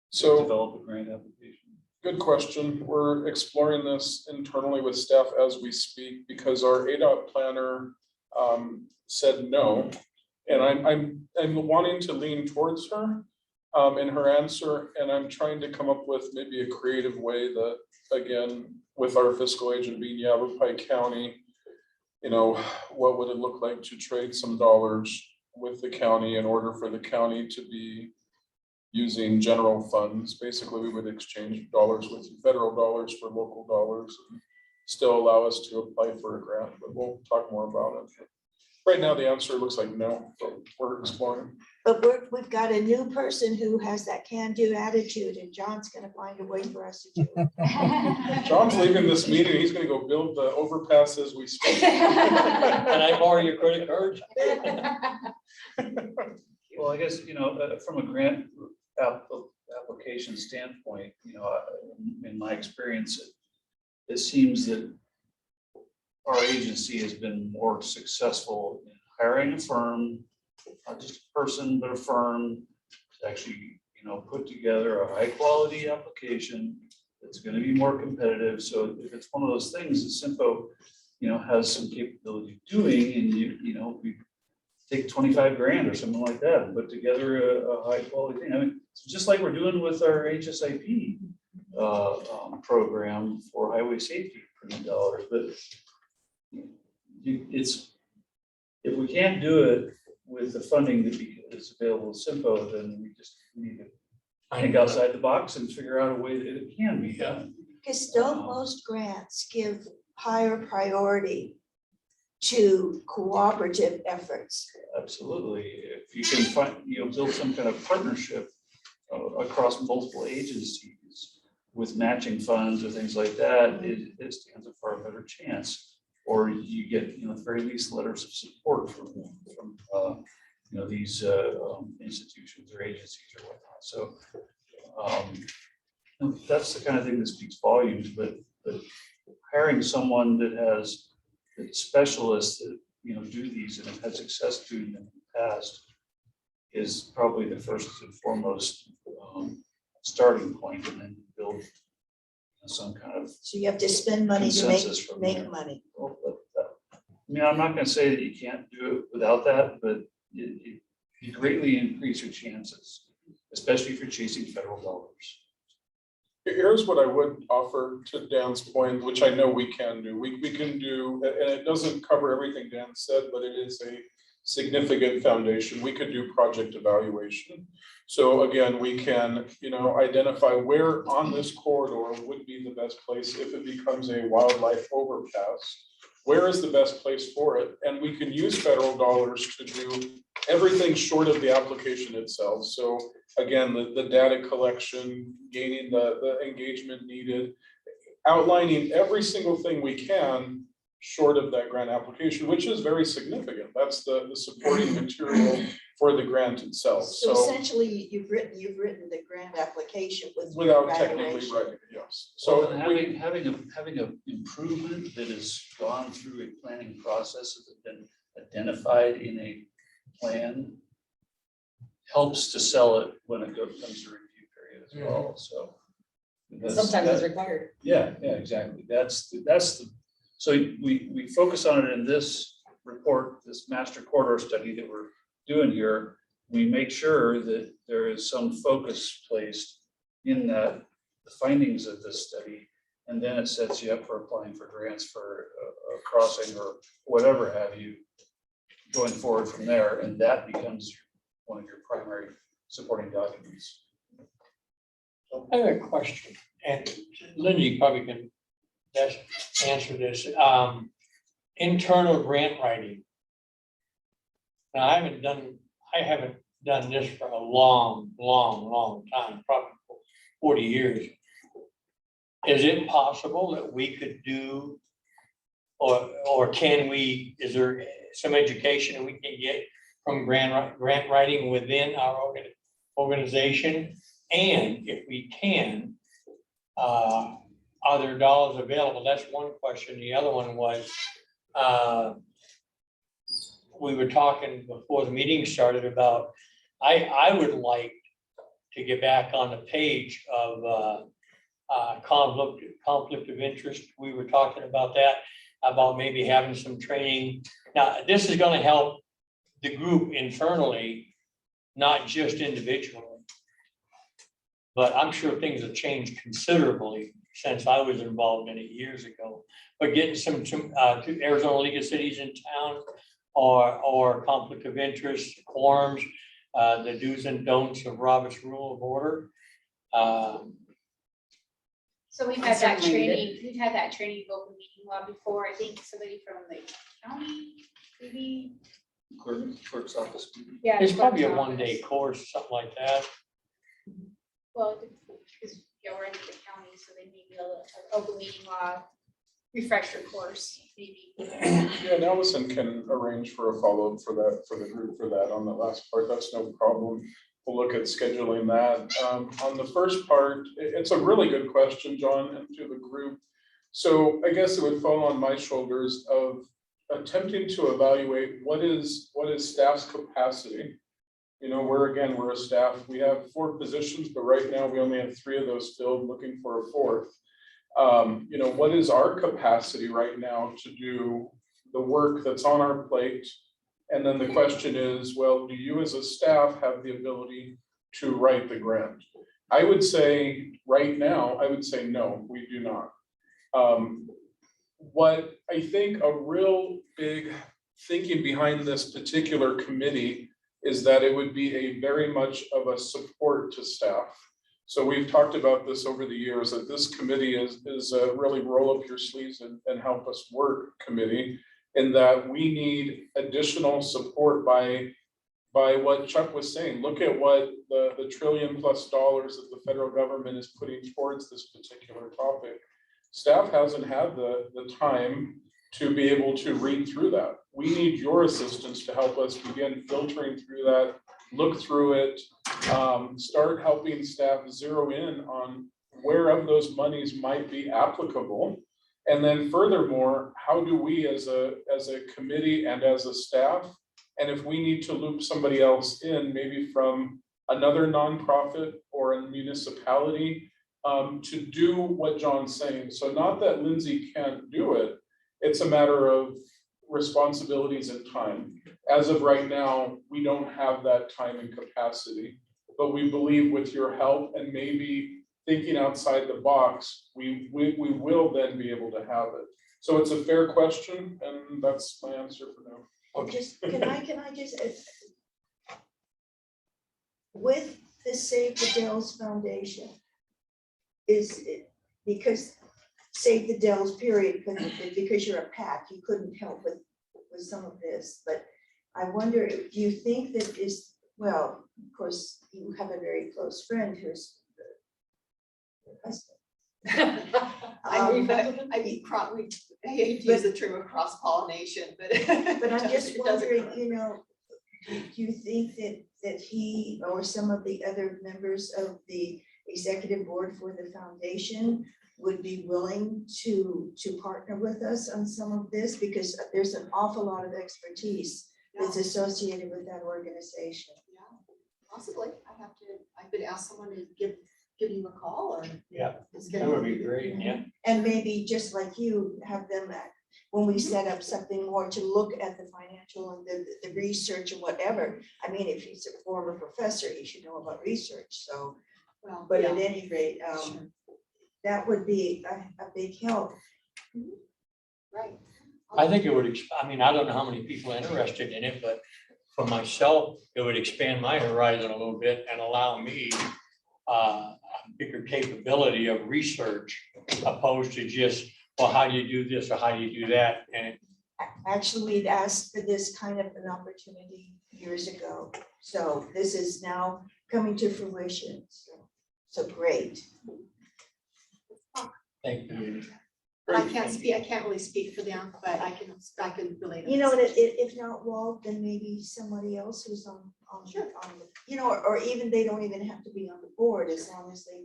So develop a grant application? good question. We're exploring this internally with staff as we speak because our ADOT planner said no. And I'm wanting to lean towards her in her answer, and I'm trying to come up with maybe a creative way that, again, with our fiscal agent being Yavapai County, you know, what would it look like to trade some dollars with the county in order for the county to be using general funds? Basically, we would exchange dollars with federal dollars for local dollars and still allow us to apply for a grant, but we'll talk more about it. Right now, the answer looks like no, but we're exploring. But we've got a new person who has that can-do attitude, and John's gonna find a way for us to do it. John's leaving this meeting. He's gonna go build the overpass as we speak. Can I borrow your credit card? Well, I guess, from a grant application standpoint, in my experience, it seems that our agency has been more successful in hiring a firm, not just a person, but a firm to actually, put together a high quality application that's going to be more competitive. So if it's one of those things that Simpo, has some capability of doing, and we take 25 grand or something like that and put together a high quality thing. I mean, it's just like we're doing with our HSIP program for highway safety dollars, but if we can't do it with the funding that is available to Simpo, then we just need to think outside the box and figure out a way that it can be done. Because don't most grants give higher priority to cooperative efforts? Absolutely. If you can find, build some kind of partnership across multiple agencies with matching funds or things like that, it stands a far better chance. Or you get, at the very least, letters of support from these institutions or agencies or whatnot. So that's the kind of thing that speaks volumes. But hiring someone that specialists that do these and have had success doing them in the past is probably the first and foremost starting point, and then build some kind of. So you have to spend money to consensus from make there. money. Well, I'm not going to say that you can't do it without that, but you greatly increase your chances, especially if you're chasing federal dollars. Here's what I would offer to Dan's point, which I know we can do. We can do, and it doesn't cover everything Dan said, but it is a significant foundation. We could do project evaluation. So again, we can, identify where on this corridor would be the best place if it becomes a wildlife overpass. Where is the best place for it? And we can use federal dollars to do everything short of the application itself. So again, the data collection, gaining the engagement needed, outlining every single thing we can short of that grant application, which is very significant. That's the supporting material for the grant itself. So So essentially, you've written the grant application with. your without technically evaluation. writing it, yes. So So having an improvement that has gone through a planning process, that has been identified in a plan, helps to sell it when it comes to review period as well. So Sometimes it's required. Yeah, exactly. So we focus on it in this report, this master corridor study that we're doing here. We make sure that there is some focus placed in the findings of this study, and then it sets you up for applying for grants for a crossing or whatever have you going forward from there, and that becomes one of your primary supporting documents. I have a question, and Lindsay probably can best answer this. Internal grant writing. Now, I haven't done this for a long time, probably 40 years. Is it possible that we could do, or can we, is there some education we can get from grant writing within our organization? And if we can, are there dollars available? That's one question. The other one was, we were talking before the meeting started about, I would like to get back on the page of conflict of interest. We were talking about that, about maybe having some training. Now, this is going to help the group internally, not just individually. But I'm sure things have changed considerably since I was involved in it years ago. But getting some to Arizona League of Cities in town, or conflict of interest forums, the do's and don'ts of Robert's Rule of Order. So we've had that training, go to meeting law before. I think somebody from the county maybe, Clerk's office. yeah. It's probably a clerk's one-day office. course, something like that. Well, because, yeah, we're in the county, so they may be an open meeting law refresher course, maybe. Yeah, and Allison can arrange for a follow-up for that, for the group for that on the last part. That's no problem. We'll look at scheduling that. On the first part, it's a really good question, John, and to the group. So I guess it would fall on my shoulders of attempting to evaluate what is staff's capacity. You know, we're a staff, we have 4 positions, but right now we only have 3 of those filled, looking for a 4th. You know, what is our capacity right now to do the work that's on our plate? And then the question is, well, do you as a staff have the ability to write the grant? I would say right now, I would say no, we do not. What I think a real big thinking behind this particular committee is that it would be a very much of a support to staff. So we've talked about this over the years, that this committee is a really roll up your sleeves and help us work committee, in that we need additional support by what Chuck was saying. Look at what the $1 trillion+ that the federal government is putting towards this particular topic. Staff hasn't had the time to be able to read through that. We need your assistance to help us begin filtering through that, look through it, start helping staff zero in on where of those monies might be applicable. And then furthermore, how do we as a committee and as a staff, and if we need to loop somebody else in, maybe from another nonprofit or a municipality, to do what John's saying. So not that Lindsay can't do it, it's a matter of responsibilities and time. As of right now, we don't have that time and capacity, but we believe with your help and maybe thinking outside the box, we will then be able to have it. So it's a fair question, and that's my answer for now. Just, can I just, with the Save the Dells Foundation, is it, because Save the Dells period, because you're a PAC, you couldn't help with some of this, but I wonder, do you think that is, well, of course, you have a very close friend who's your husband. I hate to use the term of cross pollination, but. But I'm just it doesn't wondering, work. you know, do you think that he or some of the other members of the executive board for the foundation would be willing to partner with us on some of this? Because there's an awful lot of expertise that's associated with that organization. Yeah, possibly. I could ask someone to give you a call or. Yeah, it's that gonna would be great, yeah. And maybe just like you, have them when we set up something more to look at the financial and the research and whatever. I mean, if he's a former professor, he should know about research, so, Well, but yeah, at any rate, sure. that would be a big help. Right. I think it would, I mean, I don't know how many people are interested in it, but for myself, it would expand my horizon a little bit and allow me a bigger capability of research opposed to just, well, how do you do this or how do you do that? And Actually, we'd asked for this kind of an opportunity years ago, so this is now coming to fruition, so great. thank you. I can't really speak for them, but I can relate. You know, and if not Walt, then maybe somebody else who's on the, you know, or even they don't even have to be on the board, as long as they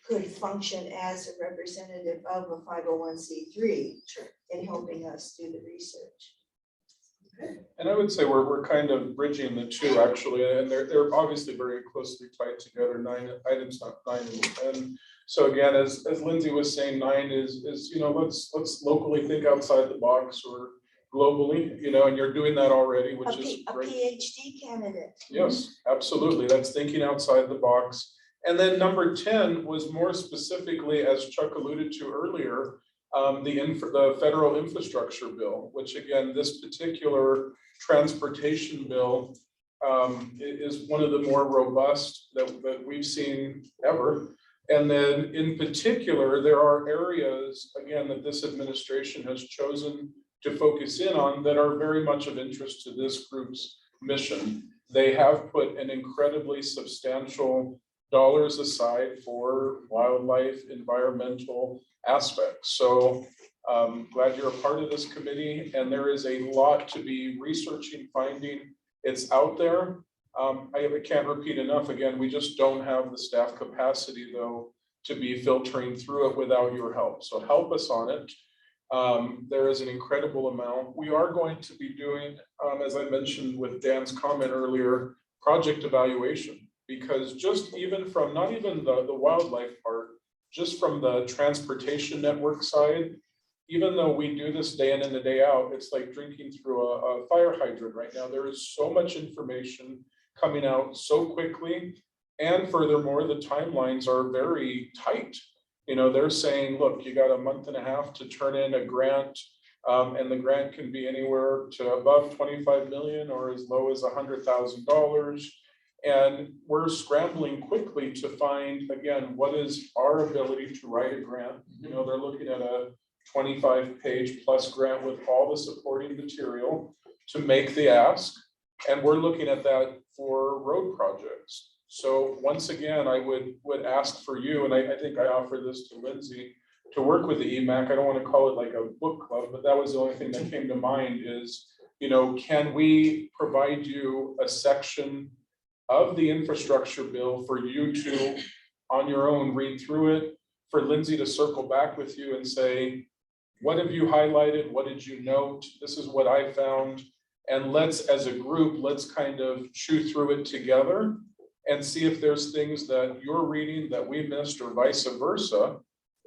could function as a representative of a 501c3 in helping us do the research. And I would say we're kind of bridging the two actually, and they're obviously very closely tied together, 9 items, not 9 and 10. So again, as Lindsay was saying, 9 is, you know, let's locally think outside the box or globally, you know, and you're doing that already, which is A great. PhD candidate. Yes, absolutely. That's thinking outside the box. And then number 10 was more specifically, as Chuck alluded to earlier, the federal infrastructure bill, which again, this particular transportation bill is one of the more robust that we've seen ever. And then in particular, there are areas, again, that this administration has chosen to focus in on that are very much of interest to this group's mission. They have put an incredibly substantial dollars aside for wildlife, environmental aspects. So glad you're a part of this committee, and there is a lot to be researching, finding. It's out there. I can't repeat enough. Again, we just don't have the staff capacity though to be filtering through it without your help. So help us on it. There is an incredible amount. We are going to be doing, as I mentioned with Dan's comment earlier, project evaluation, because just even from, not even the wildlife part, just from the transportation network side, even though we do this day in and the day out, it's like drinking through a fire hydrant right now. There is so much information coming out so quickly. And furthermore, the timelines are very tight. You know, they're saying, look, you got a month and a half to turn in a grant, and the grant can be anywhere to above 25 million or as low as $100,000. And we're scrambling quickly to find, again, what is our ability to write a grant. You know, they're looking at a 25-page plus grant with all the supporting material to make the ask. And we're looking at that for road projects. So once again, I would ask for you, and I think I offer this to Lindsay, to work with the EMAC. I don't want to call it like a book club, but that was the only thing that came to mind is, you know, can we provide you a section of the infrastructure bill for you to, on your own, read through it, for Lindsay to circle back with you and say, what have you highlighted? What did you note? This is what I found. And let's, as a group, let's kind of chew through it together and see if there's things that you're reading that we missed or vice versa.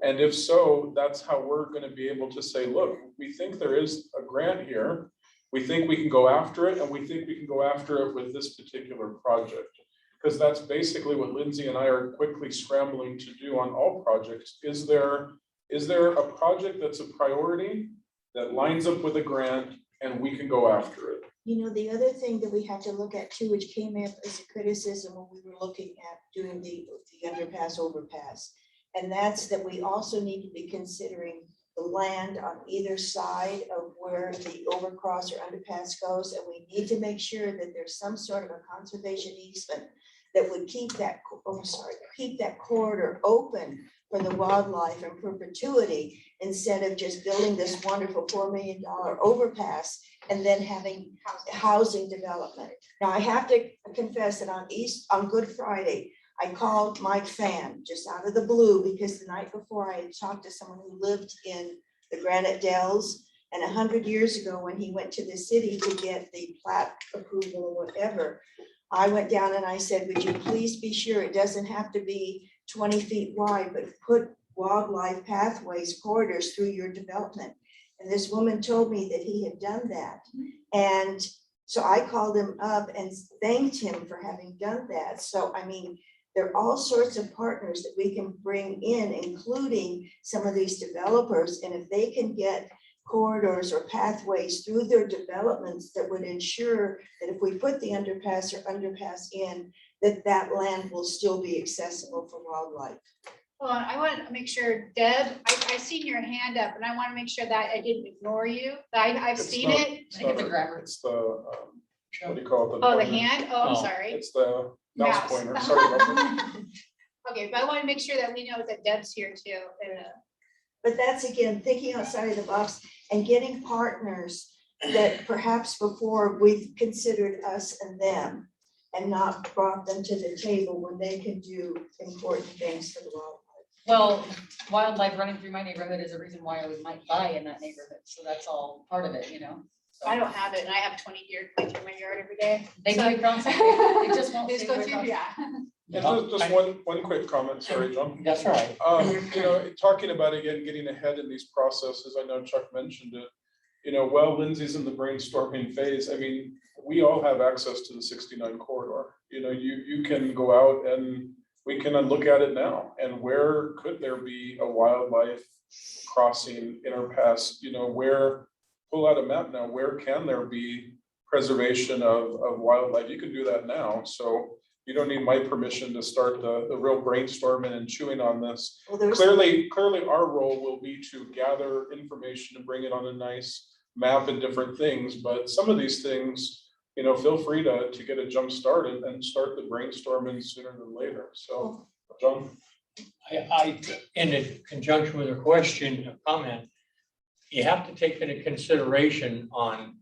And if so, that's how we're going to be able to say, look, we think there is a grant here. We think we can go after it, and we think we can go after it with this particular project. Because that's basically what Lindsay and I are quickly scrambling to do on all projects. Is there a project that's a priority that lines up with a grant and we can go after it? You know, the other thing that we had to look at too, which came up as a criticism when we were looking at doing the underpass overpass. And that's that we also need to be considering the land on either side of where the overcross or underpass goes. And we need to make sure that there's some sort of a conservation easement that would keep that, keep that corridor open for the wildlife in perpetuity, instead of just building this wonderful $4 million overpass and then having housing development. Now, I have to confess that on Good Friday, I called Mike Fan just out of the blue, because the night before I had talked to someone who lived in the Granite Dells, and 100 years ago when he went to the city to get the plat approval or whatever, I went down and I said, would you please be sure it doesn't have to be 20 feet wide, but put wildlife pathways, corridors through your development. And this woman told me that he had done that. And so I called him up and thanked him for having done that. So, I mean, there are all sorts of partners that we can bring in, including some of these developers. And if they can get corridors or pathways through their developments that would ensure that if we put the underpass in, that land will still be accessible for wildlife. Well, I want to make sure, Deb, I seen your hand up, and I want to make sure that I didn't ignore you. I've It's seen not- it. It's not it's the, what do you call it? Oh, the pointer. hand? Oh, I'm Oh. sorry. It's the mouse Mouse. pointer, sorry about that. Okay, but I want to make sure that we know that Deb's here too. But that's again, thinking outside of the box and getting partners that perhaps before we've considered us and them and not brought them to the table when they can do important things for the wildlife. Well, wildlife running through my neighborhood is a reason why I might buy in that neighborhood, so that's all part of it, you know? So I don't have it, and I have 20 deer going through my yard every day. They So- do across, they just won't They stay just go away through, from. yeah. And just one quick comment, sorry, John. That's all right. You know, talking about, again, getting ahead in these processes, I know Chuck mentioned it. You know, while Lindsay's in the brainstorming phase, I mean, we all have access to the 69 corridor. You know, you can go out and we can look at it now. And where could there be a wildlife crossing interpass? You know, pull out a map now, where can there be preservation of wildlife? You can do that now. So you don't need my permission to start the real brainstorming and chewing on this. Well, there's Clearly, our role will be to gather information and bring it on a nice map and different things, but some of these things, you know, feel free to get a jump start and start the brainstorming sooner than later. So, John? I, in conjunction with a question, a comment, you have to take into consideration on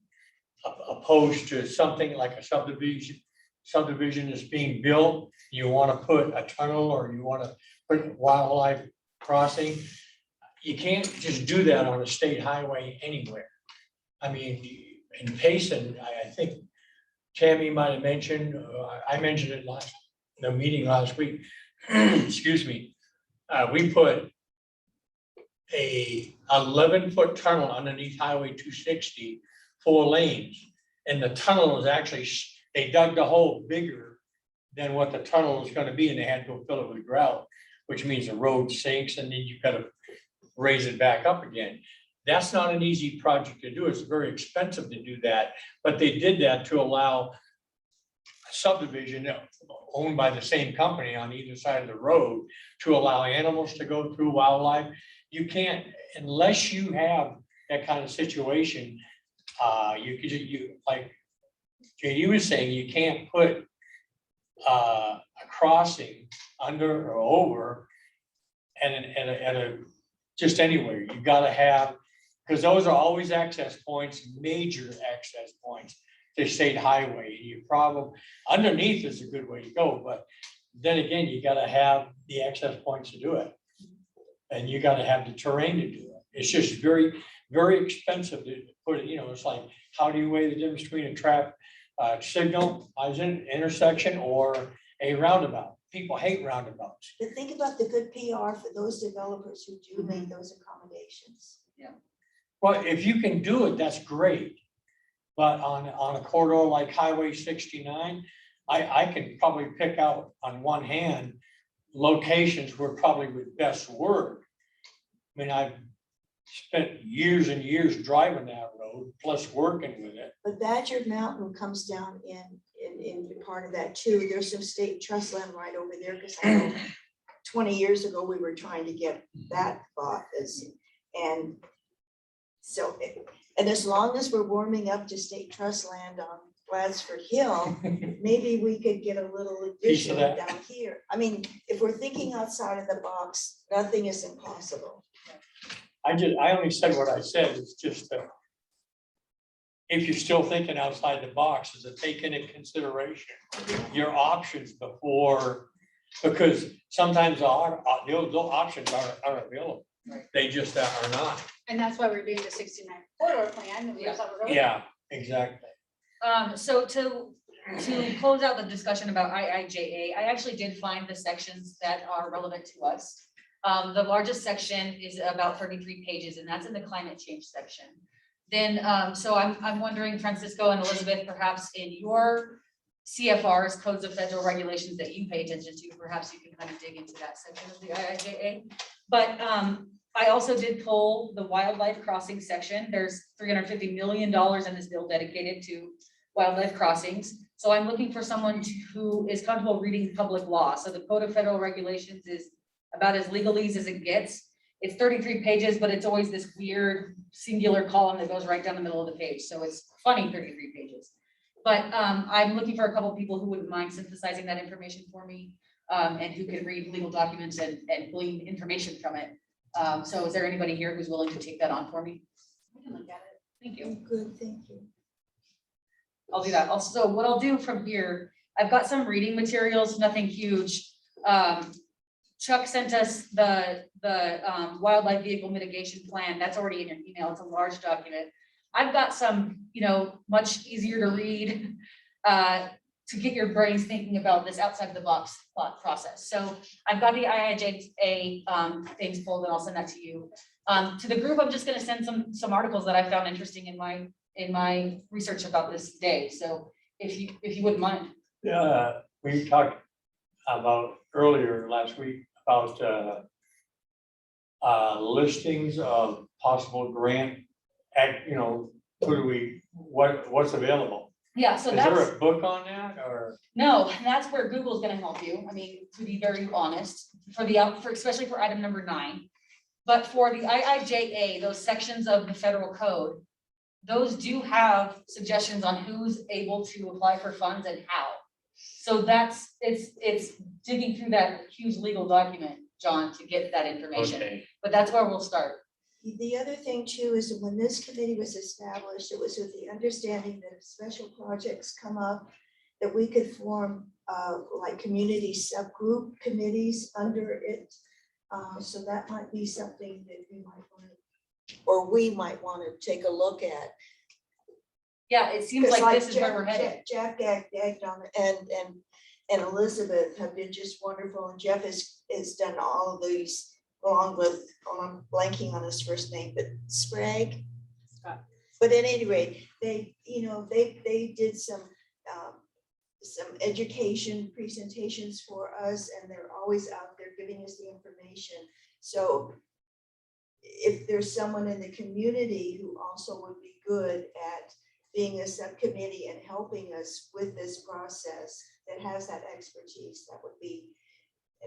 opposed to something like a subdivision is being built, you want to put a tunnel or you want to put wildlife crossing. You can't just do that on a state highway anywhere. I mean, in Payson, I think Tammy might have mentioned, I mentioned it the meeting last week, excuse me. We put a 11-foot tunnel underneath Highway 260, 4 lanes. And the tunnel is actually, they dug the hole bigger than what the tunnel is gonna be, and they had to go fill it with gravel, which means the road sinks and then you've got to raise it back up again. That's not an easy project to do. It's very expensive to do that, but they did that to allow a subdivision owned by the same company on either side of the road to allow animals to go through, wildlife. You can't, unless you have that kind of situation, like JD was saying, you can't put a crossing under or over and just anywhere. You gotta have, because those are always access points, major access points to state highway. You probably, underneath is a good way to go, but then again, you gotta have the access points to do it. And you gotta have the terrain to do it. It's just very, very expensive to put it, you know, it's like, how do you weigh the difference between a traffic signal, as an intersection, or a roundabout? People hate roundabouts. But think about the good PR for those developers who do make those accommodations. Well, if you can do it, that's great. But on a corridor like Highway 69, I can probably pick out on one hand locations where probably would best work. I mean, I've spent years and years driving that road, plus working with it. But Badger Mountain comes down in part of that too. There's some state trust land right over there, because I know 20 years ago, we were trying to get that bought and so, and as long as we're warming up to state trust land on Gladsford Hill, maybe we could get a little Piece of addition that. down here. I mean, if we're thinking outside of the box, nothing is impossible. I only said what I said, it's just that if you're still thinking outside the box, is to take into consideration your options before, because sometimes the options are available. They just are not. And that's why we're doing the 69 corridor plan. that we talked about earlier. Yeah, exactly. So to close out the discussion about IIJA, I actually did find the sections that are relevant to us. The largest section is about 33 pages, and that's in the climate change section. Then, so I'm wondering, Francisco and Elizabeth, perhaps in your CFRs, codes of federal regulations that you pay attention to, perhaps you can kind of dig into that section of the IIJA. But I also did pull the wildlife crossing section. There's $350 million in this bill dedicated to wildlife crossings. So I'm looking for someone who is comfortable reading public law. So the Code of Federal Regulations is about as legalese as it gets. It's 33 pages, but it's always this weird singular column that goes right down the middle of the page. So it's funny 33 pages. But I'm looking for a couple of people who wouldn't mind synthesizing that information for me and who can read legal documents and glean information from it. So is there anybody here who's willing to take that on for me? I can look at it. Thank you. Good, thank you. I'll do that. Also, what I'll do from here, I've got some reading materials, nothing huge. Chuck sent us the wildlife vehicle mitigation plan. That's already in your email. It's a large document. I've got some, much easier to read to get your brains thinking about this outside the box thought process. So I've got the IIJA things pulled, and I'll send that to you. To the group, I'm just going to send some articles that I found interesting in my research about this day. So if you wouldn't mind. Yeah, we talked about earlier last week about listings of possible grant, what's available? Yeah, so Is that's. there a book on that, or? No, and that's where Google's gonna help you. I mean, to be very honest, especially for item number 9. But for the IIJA, those sections of the federal code, those do have suggestions on who's able to apply for funds and how. So it's digging through that huge legal document, John, to get that information, Okay, but that's where we'll start. The other thing too is that when this committee was established, it was with the understanding that if special projects come up, that we could form like community subgroup committees under it. So that might be something that we might want to, or we might want to take a look at. Yeah, it seems Because like this is where Jeff- we're headed. Jeff Gagnon and Elizabeth have been just wonderful, and Jeff has done all of these along with, I'm blanking on his first name, but Sprague. Scott. But at any rate, they did some education presentations for us, and they're always out there giving us the information. So if there's someone in the community who also would be good at being a subcommittee and helping us with this process that has that expertise, that would be,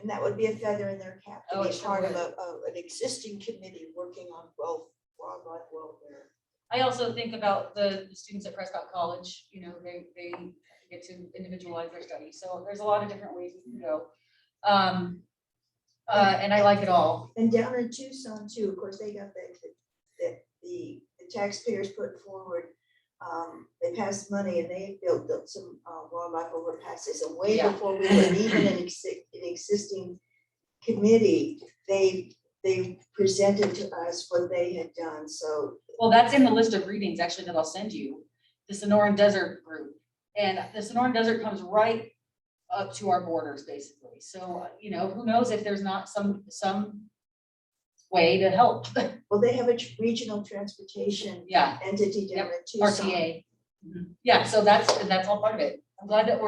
and that would be a feather in their cap Oh, to it be sure part of would. an existing committee working on wildlife welfare. I also think about the students at Prescott College, you know, they get to individualize their study. So there's a lot of different ways we can go. And I like it all. And down in Tucson too, of course, they got the taxpayers put forward. They passed money and they built some wildlife overpasses, and way Yeah. before we were even an existing committee, they presented to us what they had done, so. Well, that's in the list of readings actually that I'll send you, the Sonoran Desert group. And the Sonoran Desert comes right up to our borders, basically. So, you know, who knows if there's not some way to help. Well, they have a regional transportation Yeah, entity down in Tucson. RTA. Yeah, so that's all part of it. I'm glad that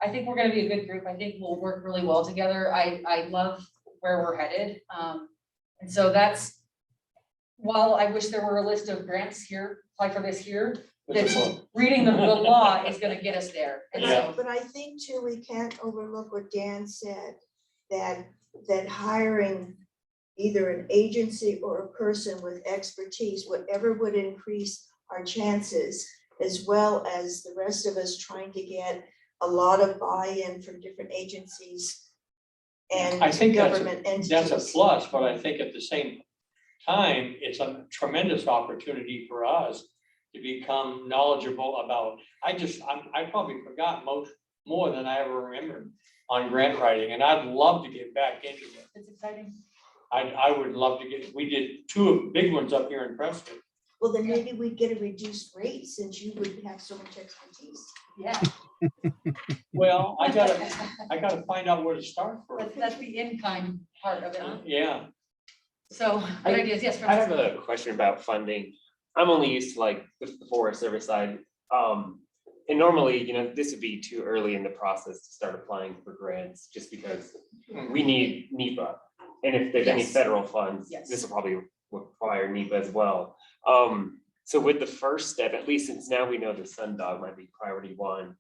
I think we're gonna be a good group. I think we'll work really well together. I love where we're headed. And so while I wish there were a list of grants here, apply for this here, that's reading the law is gonna get us there. And so, But I think too, we can't overlook what Dan said, that hiring either an agency or a person with expertise, whatever would increase our chances, as well as the rest of us trying to get a lot of buy-in from different agencies and I think government entities. that's a plus, but I think at the same time, it's a tremendous opportunity for us to become knowledgeable about, I probably forgot more than I ever remembered on grant writing, and I'd love to get back into it. it's exciting. I would love to we did two big ones up here in Preston. Well, then maybe we'd get a reduced rate since you would have so much expertise. Yeah, Well, I gotta find out where to start first. that's the in-kind part of it. Huh? Yeah, So, good ideas. Yes, I have Francis. a question about funding. I'm only used to like the Forest Service side. And normally, you know, this would be too early in the process to start applying for grants, just because we need NEPA. And if there's any Yes. federal funds, Yes. this will probably require NEPA as well. So with the first step, at least since now we know the Sundog might be priority one,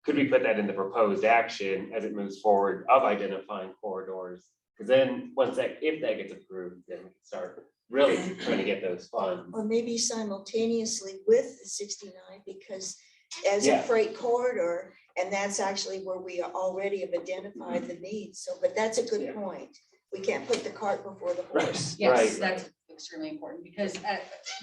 could we put that in the proposed action as it moves forward of identifying corridors? Because then if that gets approved, then we can start really trying to get those funds. Or maybe simultaneously with the 69, because as a Yeah. freight corridor, and that's actually where we already have identified the needs. So, but that's a good Yeah. point. We can't put the cart before the horse. Yes, Right. that's extremely important because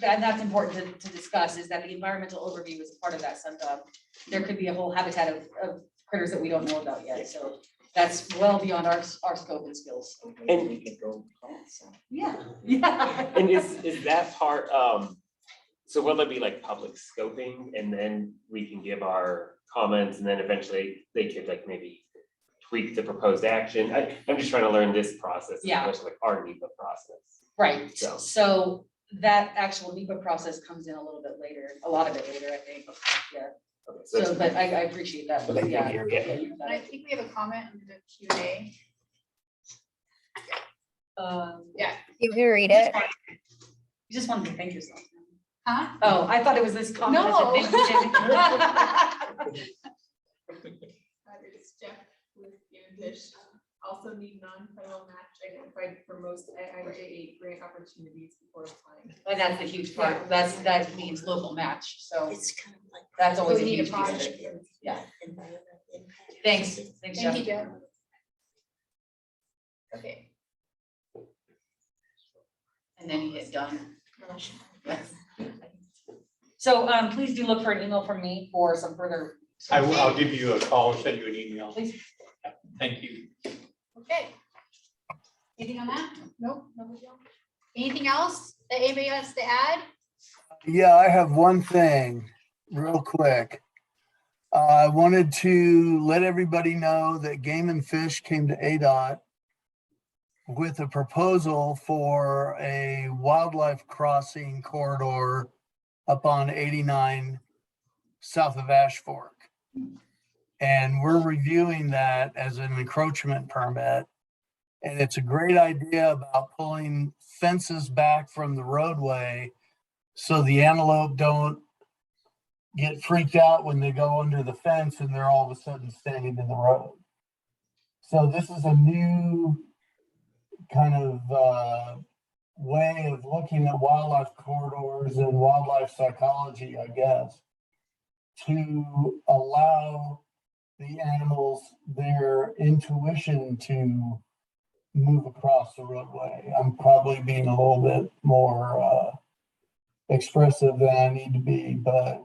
that's important to discuss is that the environmental overview is part of that Sundog. There could be a whole habitat of critters that we don't know about yet. So that's well beyond our scope and skills. Maybe we could go plant some. Yeah, yeah. And is that part, so will there be like public scoping and then we can give our comments and then eventually they could like maybe tweak the proposed action? I'm just trying to learn this process. Yeah. Especially like our NEPA process. Right, So- so that actual NEPA process comes in a little bit later, a lot of it later, I think, yeah. Okay, So, but I appreciate that, Okay, yeah. yeah. And I think we have a comment in the Q&A. You can read it. You just wanted to thank yourself. Huh? Oh, I thought it was this comment. that said thank you, Jamie. It's Jeff with English. Also need non-federal match identified for most IIJA grant opportunities before applying. And that's the huge part, that means local match, so It's kind of like. that's always a We need a huge piece of project. it. Yeah. Environment impact. Thanks, Thank Jeff. you, Jeff. Okay. And then you hit done. Yes. So, please do look for an email from me for some further. I'll give you a call or send you an email. Please. Yeah, thank you. Okay. Anything on that? Nope. No big deal. Anything else that anybody wants to add? Yeah, I have one thing real quick. I wanted to let everybody know that Game and Fish came to ADOT with a proposal for a wildlife crossing corridor up on 89 south of Ash Fork. And we're reviewing that as an encroachment permit. And it's a great idea about pulling fences back from the roadway so the antelope don't get freaked out when they go under the fence and they're all of a sudden standing in the road. So this is a new kind of way of looking at wildlife corridors and wildlife psychology, I guess, to allow the animals their intuition to move across the roadway. I'm probably being a little bit more expressive than I need to be, but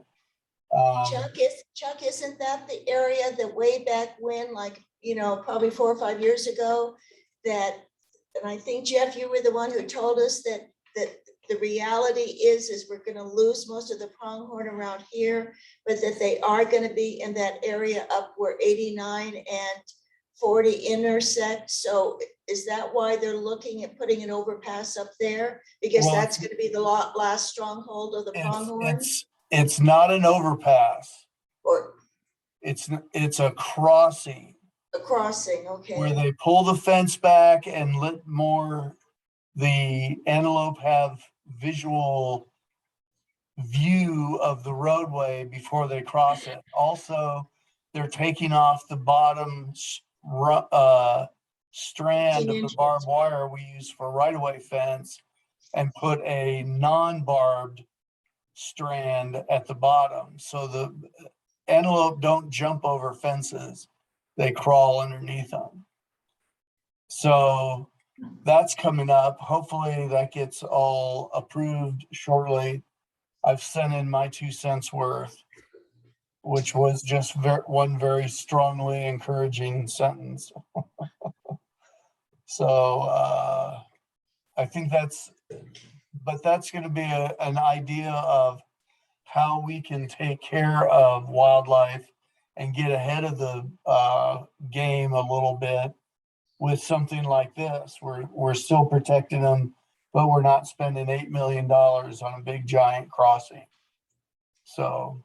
Chuck, isn't that the area that way back when, like, probably 4 or 5 years ago, that, and I think Jeff, you were the one who told us that the reality is we're gonna lose most of the pronghorn around here, but that they are gonna be in that area up where 89 and 40 intersect. So is that why they're looking at putting an overpass up there? Because Well, that's gonna be the last stronghold of the pronghorn? it's not an overpass. Or It's a crossing a crossing, okay. where they pull the fence back and let the antelope have visual view of the roadway before they cross it. Also, they're taking off the bottom strand of the barbed wire we use for right-of-way fence and put a non-barbed strand at the bottom. So the antelope don't jump over fences, they crawl underneath them. So that's coming up. Hopefully that gets all approved shortly. I've sent in my 2 cents worth, which was just one very strongly encouraging sentence. So I think that's going to be an idea of how we can take care of wildlife and get ahead of the game a little bit with something like this. We're still protecting them, but we're not spending $8 million on a big giant crossing. So,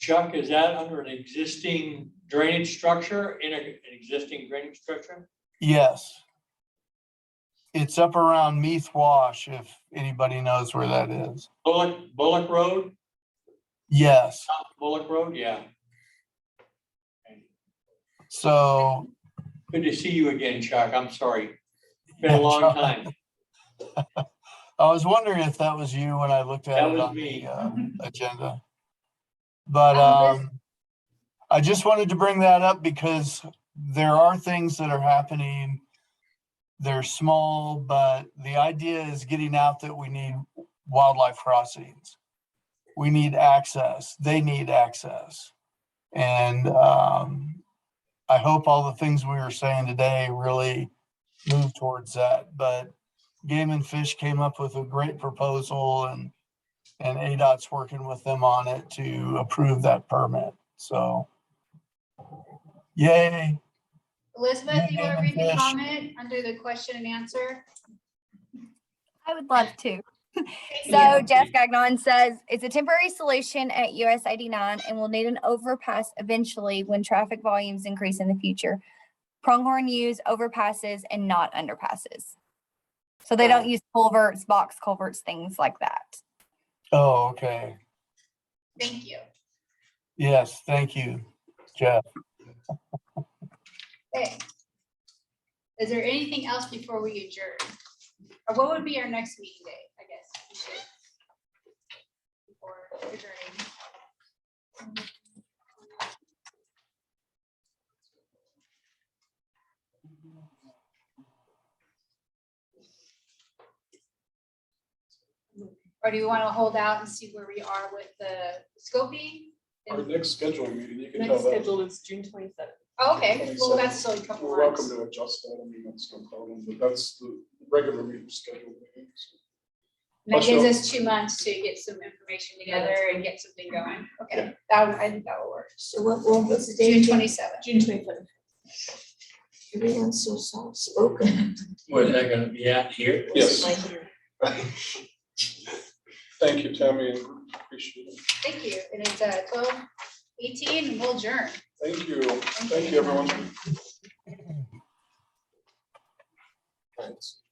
Chuck, is that under an existing drainage structure, in an existing drainage structure? yes. It's up around Meath Wash, if anybody knows where that is. Bullock Road? Yes. South Bullock Road, yeah. So. Good to see you again, Chuck. I'm sorry. It's been a long time. I was wondering if that was you when I looked at it on the agenda. But I just wanted to bring that up because there are things that are happening. They're small, but the idea is getting out that we need wildlife crossings. We need access. They need access. And I hope all the things we were saying today really move towards that. But Game and Fish came up with a great proposal, and ADOT's working with them on it to approve that permit. So, yay. Elizabeth, you want to read the Fish. comment under the question and answer? I would love to. So Jeff Gagnon says, it's a temporary solution at US 89 and will need an overpass eventually when traffic volumes increase in the future. Pronghorn use overpasses and not underpasses. So they don't use culverts, box culverts, things like that. Oh, okay. Thank you. Yes, thank you, Jeff. Okay. Is there anything else before we adjourn? Or what would be our next meeting day, I guess? We should. Before adjourning. Or do you want to hold out and see where we are with the scoping? Our next scheduled meeting, you can tell Next that. schedule is June 27th. Oh, okay, well, that's still a couple We're welcome months. to adjust that, I mean, that's no problem, but that's the regular meeting schedule. And that gives us 2 months to get some information together and get something going. Okay, I think that will work. So what's the June date? 27th. June 27th. Everyone's so soft spoken. Where's that gonna be at here? Yes, Right here. thank you, Tammy, appreciate it. Thank you. And it's 12:18 and we'll adjourn. Thank you, everyone. Thanks.